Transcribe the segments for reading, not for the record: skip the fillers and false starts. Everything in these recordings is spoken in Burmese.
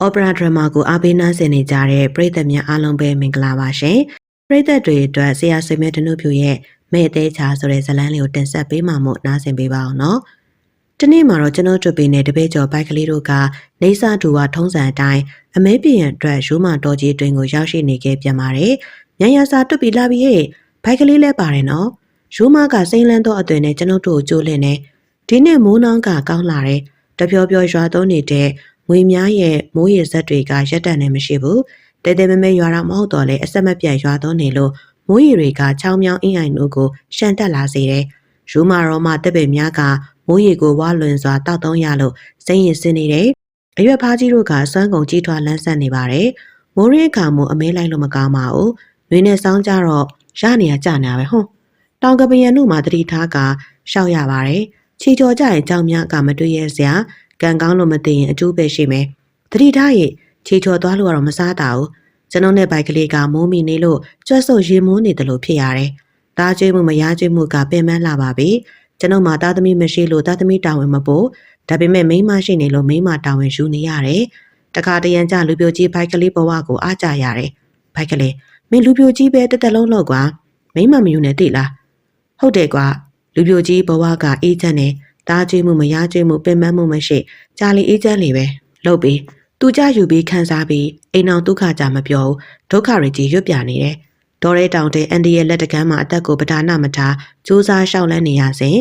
Opera drama ကိုအားပေးနားဆင်နေကြတဲ့ပရိသတ်များအားလုံးပဲမင်္ဂလာပါရှင်။ပရိသတ်တွေအတွက်ဆရာဆွေမြတ်တနုဖြူရဲ့မဲ့သေးချာဆိုတဲ့ဇာတ်လမ်းလေးကိုတင်ဆက်ပေးမှာမို့နားဆင်ပေးပါအောင်နော်။ဒီနေ့မှာတော့ကျွန်တော်တို့ပြည်နယ်တပည့်ကျော်ဘိုက်ကလေးတို့ကနေစာတူဝါထုံးစံအတိုင်းအမဲပြင်းအတွက်ရိုးမတော်ကြီးတွင်ကိုရောက်ရှိနေခဲ့ပြန်ပါတယ်။ညံရစာတွတ်ပြီးလာပြီးဟဲ့ဘိုက်ကလေးလဲပါတယ်နော်။ရိုးမကစိမ့်လန်းသောအသွင်နဲ့ကျွန်တော်တို့ကိုကြိုးလင့်နေဒီနေ့မိုးနှောင်းကကောင်းလာတယ်။တဖြောဖြောရွာသွန်းနေတဲ့ငွေများရဲ့မိုးရေစက်တွေကရက်တန်နေမရှိဘူးတဲတဲမဲမဲရွာတော့မဟုတ်တော့လေအဆက်မပြတ်ရွာသွန်းနေလို့မိုးရေတွေကချောင်းမြောင်းအင်းအိုင်တို့ကိုရှန်တက်လာစေတယ်ရူမာရောမတက်ပေများကမိုးရေကိုဝါလွန်စွာတောက်သုံးရလို့စိမ့်ရင်စင်းနေတယ်အရွက်ဖားကြီးတို့ကစွမ်းကုန်ကြီးထွားလန်းဆန်းနေပါတယ်မိုးရင်းခါမို့အမဲလိုက်လို့မကောင်းပါဘူးမင်းနဲ့စောင်းကြတော့ရနေရကြနေပဲဟုတ်တောင်ကပယံတို့မှတတိထားကရှောက်ရပါတယ်ချီကျော်ကြရင်ကြောင်များကမတွေ့ရစရာကံကောင်းလို့မသိရင်အကျိုးပဲရှိမယ်။တတိထားရဲ့ချီချော်သွားလို့ကတော့မစားတာဘူး။ကျွန်တော်နဲ့ဘိုက်ကလေးကမိုးမီနေလို့ကြွတ်ဆုပ်ရေမိုးနေတယ်လို့ဖြစ်ရတယ်။တားကျွေးမှုမရကျွေးမှုကပင်ပန်းလာပါပြီ။ကျွန်တော်မှသားသမီးမရှိလို့သားသမီးတာဝန်မပို့။ဒါပေမဲ့မိန်းမရှိနေလို့မိန်းမတာဝန်ယူနေရတယ်။တခါတရံကြလူပြိုကြီးဘိုက်ကလေးဘဝကိုအားကြရတယ်။ဘိုက်ကလေးမင်းလူပြိုကြီးပဲတက်တက်လုံးလောက်ကွာ။မိန်းမမယူနဲ့တိလား။ဟုတ်တယ်ကွာလူပြိုကြီးဘဝကအေးချမ်းနေတားကျွေးမှုမရကျွေးမှုပင်ပန်းမှုမရှိဂျာလီအေးချမ်းလေးပဲလုပ်ပြီးသူကြယူပြီးခန်းစားပြီးအိမ်အောင်ဒုက္ခကြမပြောဘူးဒုက္ခတွေကြီးရွတ်ပြနေတယ်ဒေါ်ရဲတောင်တဲ့အန်ဒီရဲ့လက်တကမ်းမှာအသက်ကိုပဒါနမထားစူးစားရှောက်လန်းနေရစဉ်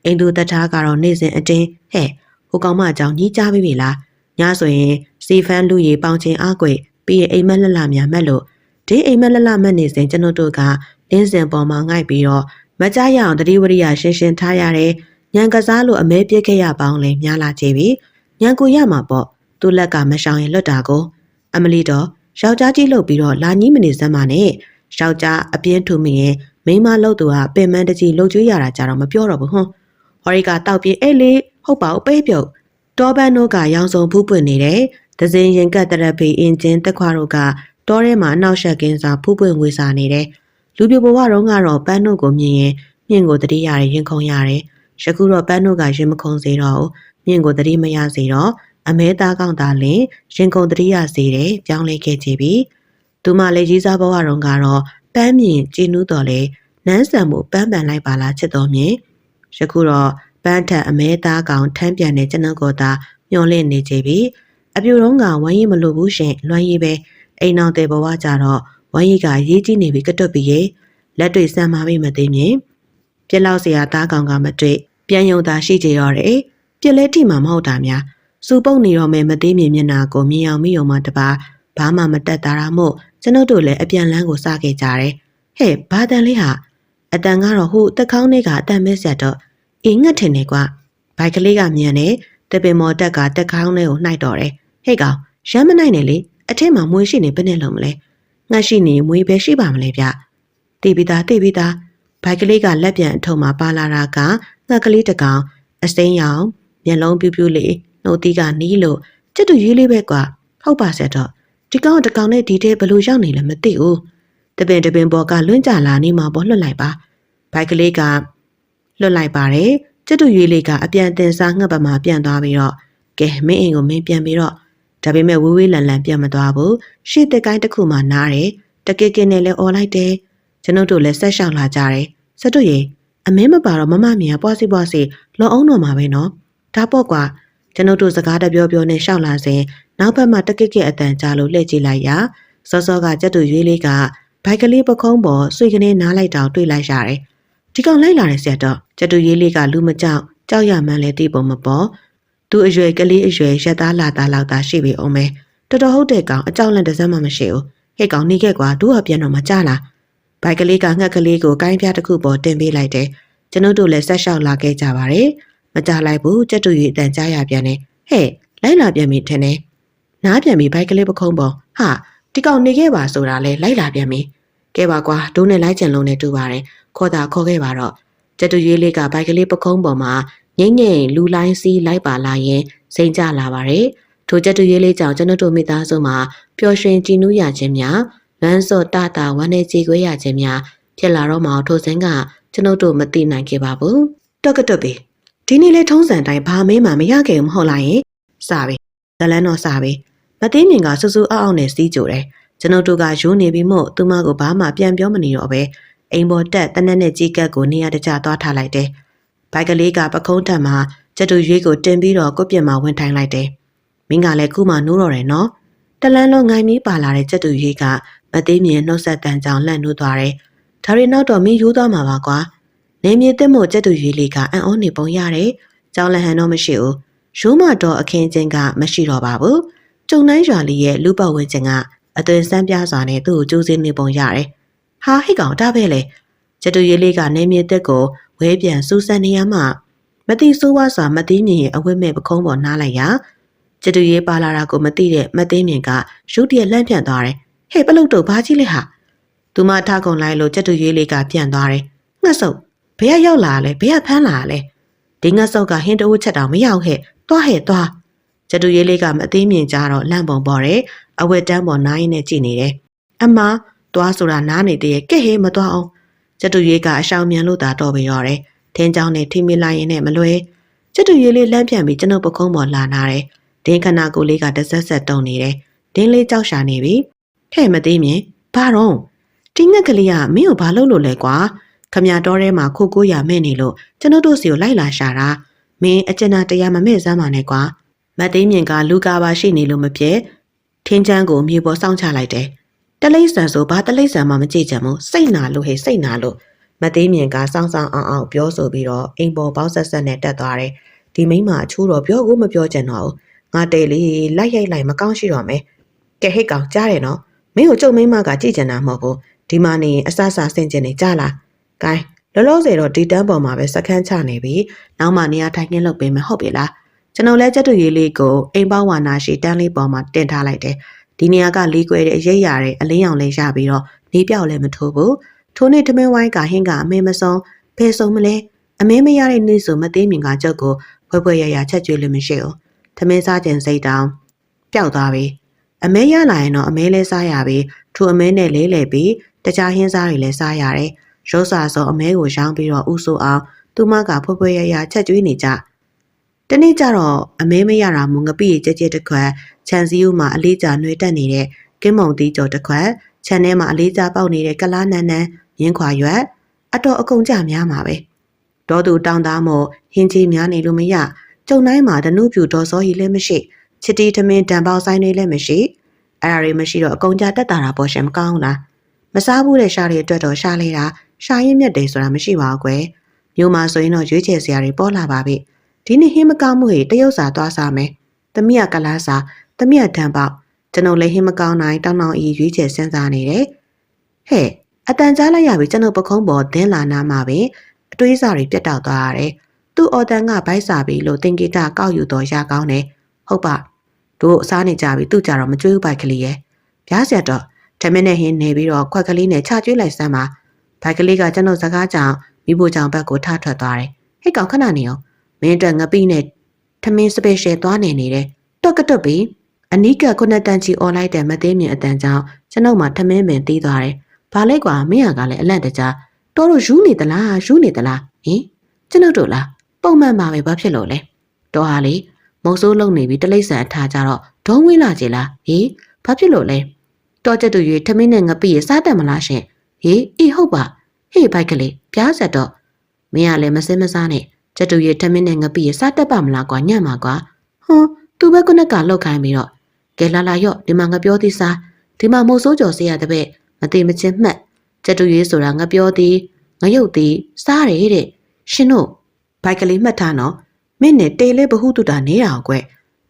အိမ်သူတထားကတော့နေစဉ်အတင်းဟဲ့ဟိုကောင်မအကြောင်းညီးကြပြီလားညဆိုရင်စီဖန်းလူရီပေါင်ချင်းအားကွေပြီးရင်အိမ်မက်လက်လာများမက်လို့ဒီအိမ်မက်လက်လာမက်နေစဉ်ကျွန်တော်တို့ကလင်းစင်ပေါ်မှာငိုက်ပြီးတော့မကြရအောင်တတိဝရိယရှင်းရှင်းထားရတယ်ညံကစားလို့အမဲပြစ်ခဲ့ရပေါင်းလဲများလာကြပြီညံကိုရမှာပေါ့သူ့လက်ကမရှောင်ရင်လွတ်တာကိုအမလီတော့ယောက်ျားကြီးလှုပ်ပြီးတော့လာကြီးမနေစမ်းပါနဲ့ယောက်ျားအပြင်းထူမိရင်မိန်းမလှုပ်သူကပင်မတကြီးလှုပ်ကျွေးရတာကြတော့မပြောတော့ဘူးဟွန်းဟော်ရီကတောက်ပြေးအေးလေဟုတ်ပါဘူးပေးပြုတ်တောပန်းတို့ကရောင်စုံဖူးပွင့်နေတယ်ဒဇင်ရင်ကတ်တရက်ဖေးအင်ဂျင်တက်ခွားတို့ကတောထဲမှာအနောက်ရှက်ကင်းစာဖူးပွင့်ငွေစာနေတယ်လူပြိုဘဝတော့ကတော့ပန်းတို့ကိုမြင်ရင်မြင့်ကိုတတိရရင်ခုံရတယ်ယခုတော့ပန်းတို့ကရင်မခုံစေတော့မြင့်ကိုတတိမရစေတော့အမဲသားကောင်းသားလင်ရင်ခုံတတိယစေတယ်ပြောင်းလဲခဲ့ကြပြီသူမလည်းရေးစားဘဝတုန်းကတော့ပန်းမြင့်ကျင်းနူးတော်လေနန်းဆန်မှုပန်းပန်လိုက်ပါလားချစ်တော်မြင်ယခုတော့ပန်းထက်အမဲသားကောင်ထမ်းပြန်တဲ့ကျွန်တော်ကသာမျောလင့်နေကြပြီအပြူတုံးကဝမ်းရည်မလို့ဘူးရှင်လွမ်းရည်ပဲအိမ်အောင်တဲ့ဘဝကြတော့ဝမ်းရည်ကရေးကြီးနေပြီကတွတ်ပြီးရဲ့လက်တွေဆန်မာပြီမသိမြင်ပြက်လောက်เสียသားကောင်ကမတွေ့ပြန်ယုံသာရှိကြရောတယ်ပြက်လဲထိမှမဟုတ်တာများစူပုတ်နေတော့မယ်မသေးမြင်မျက်နာကိုမြင်အောင်မိယုံမှတပါဘာမှမတက်တာတာမို့ကျွန်ုပ်တို့လည်းအပြန်လန်းကိုစခဲ့ကြတယ်ဟဲ့ဘာတန်လေးဟာအတန်ကတော့ဟိုတက်ခေါင်းလေးကအတန်မဲဆက်တော့အင်းငတ်ထင်နေကွာဘိုက်ကလေးကမြန်နေတပင်မော်တက်ကတက်ခေါင်းလေးကိုနှိုက်တော့တယ်ဟဲ့ကောင်ရမ်းမနိုင်နဲ့လေအထက်မှာမွေးရှိနေဘယ်နဲ့လုံးမလဲငှက်ရှိနေမွေးပဲရှိပါမလဲဗျတိပိသားတိပိသားဘိုက်ကလေးကလက်ပြန်အထုံမှာပါလာတာကငှက်ကလေးတကောင်အစိမ်းရောင်မျက်လုံးပြူးပြူးလေးနှုတ်သီးကနီးလို့ကျက်တူရေးလေးပဲကွာဟုတ်ပါဆက်တော့ဒီကောင်တကောင်နဲ့ဒီတဲဘလို့ရောက်နေလဲမသိဘူးတပင်ပေါ်ကလွင့်ကြလာနေမှာပေါ့လွတ်လိုက်ပါဘိုက်ကလေးကလွတ်လိုက်ပါတယ်ကျက်တူရေးလေးကအပြန်တင်စားငှက်ပမာပြန်သွားပြီးတော့ကဲမင်းအိမ်ကိုမင်းပြန်ပြီးတော့ဒါပေမဲ့ဝေးဝေးလန်လန်ပြန်မသွားဘူးရှေ့တက်ကိုင်းတစ်ခုမှနားတယ်တကယ်ကင်းနဲ့လဲអော်လိုက်တယ်ကျွန်ုပ်တို့လည်းဆက်လျှောက်လာကြတယ်စတို့ရေအမင်းမပါတော့မမမြင်ပွားစီလောအောင်တော့မှာပဲနော်ဒါပေါ့ကွာကျွန်ုပ်တို့စကားတပြောနဲ့ရှောက်လာစဉ်နောက်ဘက်မှာတကက်အတန်ကြားလို့လှည့်ကြည့်လိုက်ရာစောစောကကျက်တူရွေးလေးကဘိုက်ကလေးပခုံးပေါ်ဆွေကနေနားလိုက်တောင်တွေ့လိုက်ရတယ်ဒီကောင်လိုက်လာတဲ့ဆက်တော့ကျက်တူရွေးလေးကလူမကြောက်ရမှန်းလဲသိပုံမပေါ်သူအရွယ်ကလေးအရွယ်ရက်သားလာသားလောက်သာရှိပြီအောင်မဲတော်တော်ဟုတ်တဲ့ကောင်အကြောက်လန့်တစ်စမ်းမှမရှိဘူးဟဲ့ကောင်နေခဲ့ကွာတို့ကပြန်တော့မကြလားဘိုက်ကလေးကငှက်ကလေးကိုကိုင်းပြားတစ်ခုပေါ်တင်ပေးလိုက်တယ်ကျွန်ုပ်တို့လည်းဆက်လျှောက်လာခဲ့ကြပါတယ်မကြလိုက်ဘူးကြက်တူရီအတန်ကြားရပြန်တယ်ဟဲ့လိုက်လာပြန်ပြီထင်တယ်နားပြန်ပြီဘိုက်ကလေးပခုံးပေါ်ဟာဒီကောင်နေခဲ့ပါဆိုတာလဲလိုက်လာပြန်ပြီကဲပါကွာဒိုးနဲ့လိုက်ချင်လုံးနဲ့တူပါတယ်ခေါ်တာခေါ်ခဲ့ပါတော့ကြက်တူရီလေးကဘိုက်ကလေးပခုံးပေါ်မှာငိမ့်လူလိုင်းစီးလိုက်ပါလာရင်စိန်ကြလာပါတယ်ထိုကြက်တူရီလေးကြောင့်ကျွန်ုပ်တို့မိသားစုမှာပျော်ရွှင်ကြည်နူးရခြင်းများလမ်းစော့တတာဝမ်းနေကြေခွေးရခြင်းများဖြစ်လာတော့မှထိုစဉ်ကကျွန်ုပ်တို့မသိနိုင်ခဲ့ပါဘူးတော့ကတွတ်ပြီဒီနေ့လဲထုံးစံတိုင်းဘာမင်းမှမရခဲ့ဘူးမဟုတ်လားယင်စပြီဇလန်းတော့စပြီမ သိမြင်ကဆူဆူအောက်အောက်နဲ့စီးကြိုတယ်ကျွန်ုပ်တို့ကရိုးနေပြီးမို့သူမကိုဘာမှပြန်ပြောမနေတော့ပဲအိမ်ပေါ်တက်တနက်နဲ့ကြီးကပ်ကိုနေရာတကျသွားထားလိုက်တယ်ဘိုက်ကလေးကပခုံးထက်မှာကျတူရွေးကိုတင်ပြီးတော့ကိုပြစ်မှာဝင်ထိုင်လိုက်တယ်မင်းကလည်းခုမှနိုးတော့တယ်နော်တလန်းလုံးငိုင်းပြီးပါလာတဲ့ကျတူရွေးကမသိမြင်နှုတ်ဆက်တန်ကြောင်လှန့်နိုးသွားတယ်ဒါရီနောက်တော့မင်းယူသွားမှာပါကွာနေမြေတက်မို့ကျတူရွေးလေးကအံ့ဩနေပုံရတယ်ကြောင်လဟန်တော့မရှိဘူးရိုးမတော်အခင်းချင်းကမရှိတော့ပါဘူးကျုံနှန်းရွာလေးရဲ့လူပတ်ဝန်းကျင်ကအသွင်ဆန်းပြစွာနဲ့သူ့ကိုကြိုးစင်းနေပုံရတယ်ဟာဟိတ်ကောင်ဒါပဲလေကျတူရွေးလေးကနေမြေတက်ကိုဝဲပြန်စူးစမ်းနေရမှမတိဆိုးဝါစွာမသိမြင်ရဲ့အဝတ်မဲ့ပခုံးပေါ်နှားလိုက်ရာကျတူရွေးပါလာတာကိုမသိတဲ့မသိမြင်ကရုတ်တရက်လှမ်းပြန်သွားတယ်ဟဲ့ပလုတ်တို့ဘာကြီးလဲဟာသူမထခုန်လိုက်လို့ကျတူရွေးလေးကပြန်သွားတယ်ငှက်ဆုပ်ဘယ်ရောက်လာလဲဘယ်ဖမ်းလာလဲဒီငှက်ဆုပ်ကဟင်းတဝက်ချက်တောင်မရောက်ဟဲ့သွားဟဲ့သွားကျတူရွေးလေးကမသိမြင်ကြတော့လန့်ပုံပေါ်တယ်အဝတ်တန်းပေါ်နားရင်းနဲ့ကြည့်နေတယ်အမသွားဆိုတာနားနေတည်းကဲဟဲ့မသွားအောင်ကျတူရွေးကအရှောင်မြန်လို့သာတော့ပြီးတော့တယ်ထင်းချောင်းနဲ့ထိမိလိုက်ရင်နဲ့မလွဲကျတူရွေးလေးလမ်းပြန်ပြီးကျွန်ုပ်ပခုံးပေါ်လာနာတယ်ဒင်းခနာကိုလေးကတဆက်ဆက်တုံနေတယ်ဒင်းလေးကြောက်ရှာနေပြီဟဲ့မသိမြင်ဘာတော့ဒီငှက်ကလေးကမင်းကိုဘာလုပ်လို့လဲကွာခမရတော်ထဲမှာခိုးကိုရမဲ့နေလို့ကျွန်တော်တို့စီကိုလိုက်လာရှာတာမင်းအကျဉ်းတရားမမဲ့စမ်းပါနဲ့ကွာမသိမြင်ကလူကာပါရှိနေလို့မဖြစ်ထင်းချမ်းကိုမြေပေါ်စောင့်ချလိုက်တယ်တလိမ့်ဆန်ဆိုဘာတလိမ့်ဆန်မှမကြည့်ကြဘူးစိတ်နာလို့ဟဲ့စိတ်နာလို့မသိမြင်ကစောင့်ဆောင်အောင်ပြောဆိုပြီးတော့အိမ်ပေါ်ပေါက်ဆက်ဆက်နဲ့တက်သွားတယ်ဒီမိန်းမအချိုးတော့ပြောကိုမပြောချင်တော့ဘူးငါတဲလေးလိုက်ရိုက်လိုက်မကောင်းရှိတော့မယ်ကဲဟိတ်ကောင်ကြားတယ်နော်မင်းကိုကျုပ်မိန်းမကကြည့်ချင်တာမဟုတ်ဘူးဒီမနေအဆဆဆင်ကျင်နေကြလားဂိုင်းလောလောဆယ်တော့ဒီတန်းပေါ်မှာပဲစခန်းချနေပြီနောက်မှနေရာထိုင်ခင်းလုပ်ပေးမယ်ဟုတ်ပြီလားကျွန်တော်လဲကျက်တူရေးလေးကိုအိမ်ပေါဝါနာရှိတန်းလေးပေါ်မှာတင်ထားလိုက်တယ်ဒီနေရာကလေးကွဲတဲ့အရိပ်ရတဲ့အလင်းရောင်လေးရပြီးတော့နေပြောက်လည်းမထိုးဘူးထိုးနေထမင်းဝိုင်းကဟင်းကအမေမဆုံးဖဲဆုံးမလဲအမေမရတဲ့နေ့ဆိုမသိမြင်ကကျုပ်ကိုဖွဲဖွဲရရချက်ကျွေးလို့မရှိဘူးထမင်းစားခြင်းစိတ်တောင်ပျောက်သွားပြီအမဲရလာရင်တော့အမဲလဲစားရပြီထိုအမဲနဲ့လေးလေပြီးတခြားဟင်းစားတွေလည်းစားရတယ်ရုပ်စာစောအမဲကိုရောင်းပြီးတော့ဥဆိုအောင်သူမကဖွဲဖွဲရရချက်ကျွေးနေကြတနေ့ကျတော့အမဲမရတာမို့ငပိကြဲကြဲတစ်ခွက်ခြံစည်းဦးမှာအလေးကျနှွေတက်နေတဲ့ကင်းမုံတီးကြော်တစ်ခွက်ခြံထဲမှာအလေးကျပေါက်နေတဲ့ကလားနန်းနန်းရင်းခွာရွက်အတော်အကုန်ကြများမှာပဲဒေါ်သူတောင်းသားမို့ဟင်းကြီးများနေလို့မရကျုံတိုင်းမှာဒနုပြူဒေါ်စောကြီးလည်းမရှိချစ်တီထမင်းတံပေါဆိုင်တွေလည်းမရှိအဲ့ဒါတွေမရှိတော့အကုန်ကြတက်တာပေါ်ရှင်မကောင်းလားမစားဘူးတဲ့ရှားတွေအတွက်တော့ရှားလေတာရှားရင်မြက်တယ်ဆိုတာမရှိပါဘူးကွယ်မျိုးမဆိုရင်တော့ရွေးချယ်စရာတွေပေါ်လာပါပြီဒီနေ့ဟင်းမကောင်းမှုတွေတရုတ်စာသွားစားမယ်သမီးကကလားစာသမီးကတံပေါကျွန်တော်လည်းဟင်းမကောင်းနိုင်တောင်းတောင်းအီရွေးချယ်စဉ်းစားနေတယ်ဟဲ့အတန်ကြားလိုက်ရပြီကျွန်တော်ပခုံးပေါ်ဒင်းလာနာမှာပဲအတွေးစာတွေပြတ်တောက်သွားရတယ်သူ့အော်တန်ကဘိုက်စာပြီးလို့တင်ဂီတာကောက်ယူတော့ရကောင်းတယ်ဟုတ်ပါတို့အစားနေကြပြီသူ့ကြတော့မကြွေးဘူးဘိုက်ကလေးရဲ့ပြားဆက်တော့ထမင်းနဲ့ဟင်းနေပြီးတော့ခွက်ကလေးနဲ့ချကျွေးလိုက်စမ်းပါဘိုက်ကလေးကကျွန်တော်စကားကြောင်မိဖို့ကြောင်ဘက်ကိုထထွက်သွားတယ်ဟဲ့ကောင်ခဏနေအောင်မင်းတက်ငပိနဲ့ထမင်းစပယ်ရှယ်သွားနေတယ်တွက်ကတွက်ပြီအနီးကခုနှစ်တန်ချီអော်လိုက်တဲ့မသေးမြင်အတန်ကြောင်ကျွန်ုပ်မှထမင်းပင်တီးသွားတယ်ဘာလဲကွာမင်းကလည်းအလန့်တကြားတော်တို့ယူနေသလားယူနေသလားဟင်ကျွန်ုပ်တို့လားပုံမှန်ပါပဲဘာဖြစ်လို့လဲတော်ဟာလေမုံစိုးလုံနေပြီတလိမ့်ဆန်အထားကြတော့ဒုံးဝေးလာကြလားဟေးဘာဖြစ်လို့လဲတော်ကျက်တူရွေထမင်းနဲ့ငပိရစားတတ်မလားရှင်ဟေးအေးဟုတ်ပါဟေးဘိုက်ကလေးပြားဆက်တော့မင်းကလည်းမစင်းမစားနဲ့ကျက်တူရထမင်းနဲ့ငပိရစားတတ်ပါမလားကွာညံ့မှာကွာဟွန်းသူပဲခုနကလောက်ခိုင်းပြီးတော့ကဲလာလာရော့ဒီမှာငပြောသေးစားဒီမှာမို့ဆိုးကြော်စေရတဲ့ပဲမသိမချင်းမှတ်ကျက်တူရဆိုတာငပြောသေးငရုတ်သေးစားတယ်တဲ့ရှင်တို့ဘိုက်ကလေးမှတ်ထားနော်မင်းနဲ့တေလေးဘဟုတုတာနေတာကွ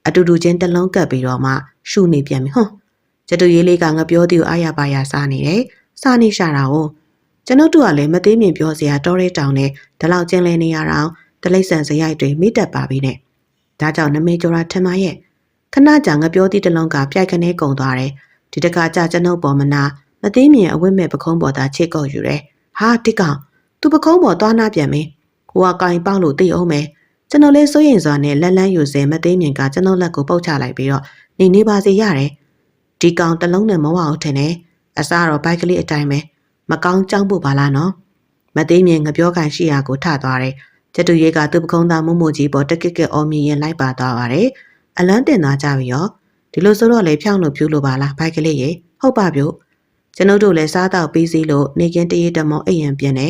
အတူတူချင်းတလုံးကပ်ပြီးတော့မှရှူနေပြန်ပြီဟွန်းကျက်တူရေးလေးကငပြောသေးကိုအားရပါရစားနေတယ်စားနေရှာတာကိုကျွန်ုပ်တို့ကလည်းမသေးမြင်ပြောစရာတော်ရဲတောင်နဲ့ဒီလောက်ကျင်းလဲနေရအောင်တလိမ့်ဆန်စရိုက်တွေမိတက်ပါပြီနဲ့ဒါကြောင့်နမေကျော်ရာထမရဲ့ခဏကြာငပြောသည့်တလုံးကပြိုက်ကနေကုံသွားတယ်ဒီတခါကြာကျွန်ုပ်ပေါ်မနာမသေးမြင်အဝတ်မဲ့ပခုံးပေါ်သားချစ်ကောက်ယူတယ်ဟာတိကောင်သူပခုံးပေါ်သွားနာပြန်မင်းဟိုကကင်ပေါက်လို့သိအောင်မယ်ကျွန်တော်လေးစိုးရင်စွာနဲ့လက်လန်းယူစဲမသေးမြင်ကကျွန်တော်လက်ကိုပုတ်ချလိုက်ပြီးတော့နေပါစေရတယ်ဒီကောင်တလုံးနဲ့မဝအောင်ထင်တယ်အစားတော့ဘိုက်ကလေးအတိုင်းပဲမကောင်းကြောင်းဖို့ပါလားနော်မသေးမြင်ငပြောခိုင်ရှိရာကိုထသွားတယ်ကျတူရဲကသူ့ပခုံးသားမုံမို့ကြီးပေါ်တက်ကက်အော်မြင်ရင်လိုက်ပါသွားပါတယ်အလန်းတင်သွားကြပြီရော ဒီလိုဆိုတော့လေဖြောင်းလို့ဖြူလို့ပါလားဘိုက်ကလေးရေဟုတ်ပါဗျကျွန်ုပ်တို့လည်းစားတော့ပြီးစီလို့နေကင်းတရေတမောအိမ်ရန်ပြင်းနေ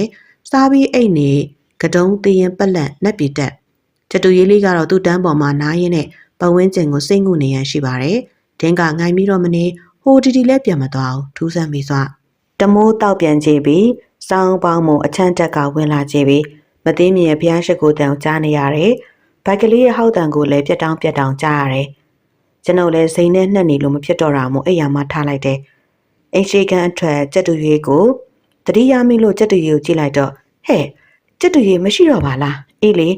စားပြီးအိတ်နေကတုံးသရင်ပက်လက်နှက်ပြတက်ကျတူရေးလေးကတော့သူ့တန်းပေါ်မှာနားရင်းနဲ့ပဝင်းကျင်ကိုစိတ်ငုနေရန်ရှိပါတယ်ဒင်းကငိုင်ပြီးတော့မနေဟိုတီတီလည်းပြန်မသွားဘူးထူးဆန်းပြီးစွတမိုးတောက်ပြန်ကြည့်ပြီးစောင်းပေါင်းမအချမ်းတက်ကဝင်လာကြည့်ပြီးမသိမြင်ရဲ့ဘုရားရှိခိုးတန်ကြားနေရတယ်ဘိုက်ကလေးရဲ့ဟောက်တန်ကိုလည်းပြက်တောင်းကြားရတယ်ကျွန်ုပ်လည်းစိန်နဲ့နှက်နေလို့မဖြစ်တော့တာမို့အိယာမထားလိုက်တယ်အိမ်ရှိကန်အထွက်ကြက်တူရွေးကိုတတိယမိလို့ကြက်တူရွေးကိုကြည့်လိုက်တော့ဟဲ့ကြက်တူရွေးမရှိတော့ပါလားအေးလေ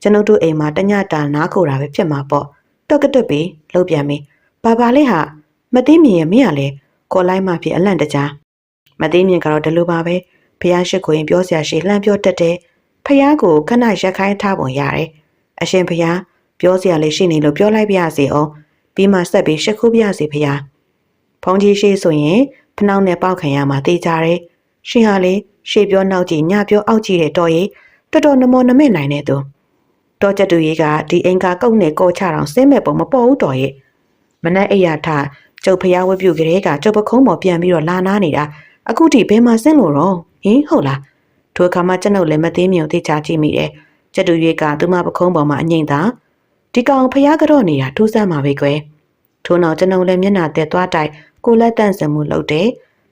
ကျွန်ုပ်တို့အိမ်မှာတညတာနားခိုတာပဲဖြစ်မှာပေါ့တော့ကတွတ်ပြီးလှုပ်ပြန်ပြီဘာလေးဟာမသိမြင်ရဲ့မင်းကလည်းခေါ်လိုက်မှဖြစ်အလန့်တကြားမသိမြင်ကတော့ဒီလိုပါပဲဖះရှိခိုရင်ပြောစရာရှိလှမ်းပြောတတ်တယ်ဖះကိုခဏရက်ခိုင်းထားပုံရတယ်အရှင်ဖះပြောစရာလေးရှိနေလို့ပြောလိုက်ပြရစီအောင်ပြီးမှဆက်ပြီးရှစ်ခုပြရစီဖះဖုန်းကြီးရှိဆိုရင်ဖနှောင်းနဲ့ပေါက်ခံရမှာတေးကြတယ်ရှင်ဟာလေရှေ့ပြောနောက်ကြည့်ညပြောအောက်ကြည့်တဲ့တော်ကြီးတော်တော်နမောနမဲ့နိုင်တဲ့သူတော်ချက်တူကြီးကဒီအင်္ဂါကုတ်နဲ့ကောချတောင်ဆင်းမဲ့ပုံမပေါ်ဘူးတော်ရဲ့မနဲ့အိယာထကျုပ်ဖျားဝတ်ပြုကလေးကကျုပ်ပခုံးပေါ်ပြန်ပြီးတော့လာနာနေတာအခုထိဘယ်မှာဆင်းလို့တော့ဟင်ဟုတ်လားထိုအခါမှကျွန်ုပ်လည်းမသိမြင်သိချကြည့်မိတယ်ချက်တူကြီးကသူမပခုံးပေါ်မှာအငိမ့်သာဒီကောင်ဖျားကြော့နေတာထူးဆန်းပါပဲကွယ်ထို့နောက်ကျွန်ုပ်လည်းမျက်နှာတက်သွားတိုက်ကိုလက်တန့်စင်မှုလုပ်တယ်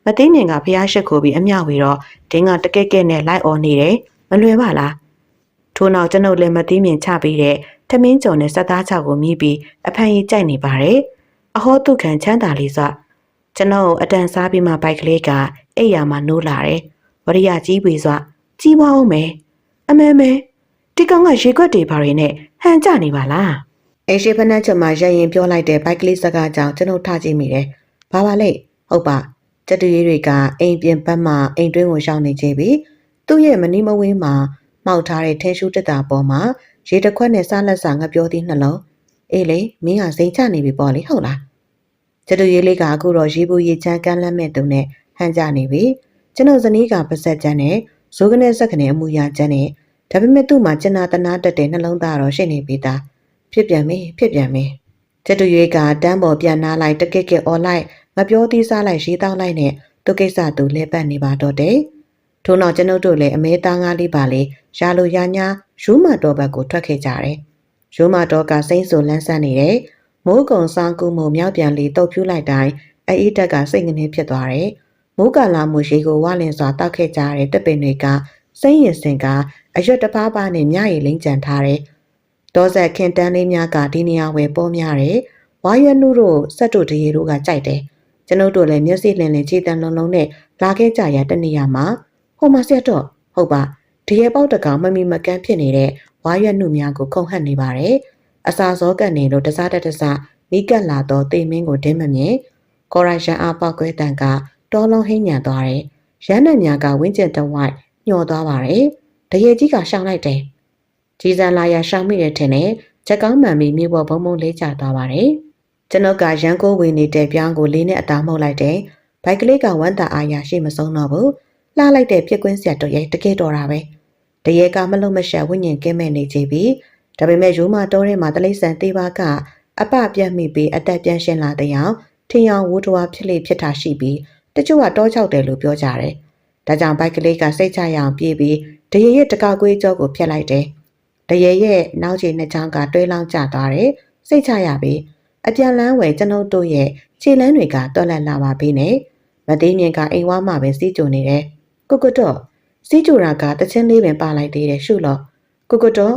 မသိမြင်ကဖျားရှိခိုးပြီးအမြောက်ပြီးတော့ဒင်းကတကက်ကက်နဲ့လိုက်អော်နေတယ်မလွယ်ပါလားထို့နောက်ကျွန်ုပ်လည်းမသိမြင်ချပြီးတဲ့ထမင်းကြော်နဲ့စက်သားချောက်ကိုမြည်ပြီးအဖန်ကြီးကြိုက်နေပါတယ်အဟောတုခံချမ်းသာလေးစွကျွန်တော်အတန်စားပြီးမှဘိုက်ကလေးကအိယာမှာနိုးလာတယ်ဝရိယကြီးပေစွကြီးပွားအောင်မယ်အမဲဒီကောင်ကရေခွက်တွေဘာတွေနဲ့ဟန်ကြနေပါလားအိရှိဖနက်ချက်မှာရရင်ပြောလိုက်တဲ့ဘိုက်ကလေးစကားကြောင့်ကျွန်တော်ထားကြည့်မိတယ်ဘာပါလဲဟုတ်ပါကျတူရီတွေကအိမ်ပြင်ဘက်မှအိမ်တွင်းကိုရှောင်နေကြပြီးသူ့ရဲ့မနီးမဝေးမှာမှောက်ထားတဲ့ထင်းရှူးတက်တာပေါ်မှာရေတစ်ခွက်နဲ့စားလက်စာငှက်ပြောသည်နှလုံးအေးလေမင်းကစိန်ချနေပြီပေါ့လေဟုတ်လားကျတူရီလေးကအခုတော့ရေဘူးရေချမ်းကမ်းလမ်းမဲ့သူနဲ့ဟန်ကြနေပြီကျွန်တော်ဇနီးကပါဆက်ချမ်းနဲ့ဇိုးကနေဆက်ကနေအမူအရာချမ်းနဲ့ဒါပေမဲ့သူ့မှာကျင်နာတနာတက်တဲ့နှလုံးသားတော့ရှိနေပြီသားဖြစ်ပြန်ပြီကျတူရီကတန်းပေါ်ပြန်နားလိုက်တကက်ကက်အော်လိုက်ငပြောသေးစားလိုက်ရေးတောင်းလိုက်နဲ့သူကိစ္စသူလဲပတ်နေပါတော့တယ်ထို့နောက်ကျွန်ုပ်တို့လည်းအမဲသားငါးလေးပါလေရာလိုရညာရိုးမတော်ဘက်ကိုထွက်ခဲ့ကြတယ်ရိုးမတော်ကစိမ့်ဆိုလန်းဆန်းနေတယ်မိုးကုံဆောင်ကူမှုမြောက်ပြန်လီတုတ်ဖြူးလိုက်တိုင်းအေးတက်ကစိတ်ငနေဖြစ်သွားတယ်မိုးကလာမှုရှိကိုဝါလင်စွာတောက်ခဲ့ကြတဲ့တပ်ပင်တွေကစိမ့်ရင်စင်ကအရွက်တပါးပါးနဲ့မြရည်လိမ့်ကြံထားတယ်တောဆက်ခင်တန်းလေးများကဒီနေရာဝယ်ပေါ်များတယ်ဝါရွက်နုတို့စက်တို့တရေတို့ကကြိုက်တယ်ကျွန်ုပ်တို့လည်းမျက်စိလင်းလင်းခြေတန်းလုံးလုံးနဲ့လာခဲ့ကြရတဲ့နေရာမှာဟိုမှာဆက်တော့ဟုတ်ပါဒီရဲ့ပေါက်တကောင်မမီမကန်းဖြစ်နေတဲ့ဝါရွက်နုများကိုခုန်ဟပ်နေပါတယ်အစာစောကန်နေလို့တစားတစားမိကက်လာတော့တိမ်မင်းကိုဒင်းမမြင်ကော်ရိုင်ရှန်အားပေါက်ကွဲတန်ကတောလုံးဟိညံသွားတယ်ရန်နံများကဝင်းကျင်တဝိုက်ညှော်သွားပါတယ်တရေကြီးကရှောင်လိုက်တယ်ကြီးစံလာရရှောင်မိတယ်ထင်တယ်ချက်ကောင်းမှန်ပြီးမြေပေါ်ဘုံဘုံလေးကျသွားပါတယ်ကျွန်ုပ်ကရန်ကိုဝင်နေတဲ့ပြောင်းကိုလေးနဲ့အသားမှုတ်လိုက်တယ်ဘိုက်ကလေးကဝမ်းသာအားရရှိမဆုံးတော့ဘူးလှလိုက်တဲ့ပြက်ကွင်းဆက်တော့ရိုက်တကယ်တော်တာပဲတရေကမလုံးမရှက်ဝိညာဉ်ကင်းမဲ့နေကြပြီဒါပေမဲ့ရိုးမတော်ထဲမှာတလိษံသေးပါကအပပြတ်မိပြီးအသက်ပြန်ရှင်လာတဲ့အောင်ထင်အောင်ဝူတော်ဖြစ်လေဖြစ်တာရှိပြီးတချို့ကတောချောက်တယ်လို့ပြောကြတယ်ဒါကြောင့်ဘိုက်ကလေးကစိတ်ချရအောင်ပြေးပြီးတရေရဲ့တကောက်ကွေးကြောကိုဖျက်လိုက်တယ်တရေရဲ့နောက်ခြေနှစ်ချောင်းကတွဲလောင်းကျသွားတယ်စိတ်ချရပြီးအပြန်လန်းဝယ်ကျွန်ုပ်တို့ရဲ့ခြေလန်းတွေကတော်လက်လာပါပြီနဲ့မသိမြင်ကအိမ်ဝါမှာပဲစီးကြုံနေတယ်ကိုကတော့စီးကြူရာကတချင်းလေးပင်ပါလိုက်သေးတယ်ရှုလို့ကိုကတော့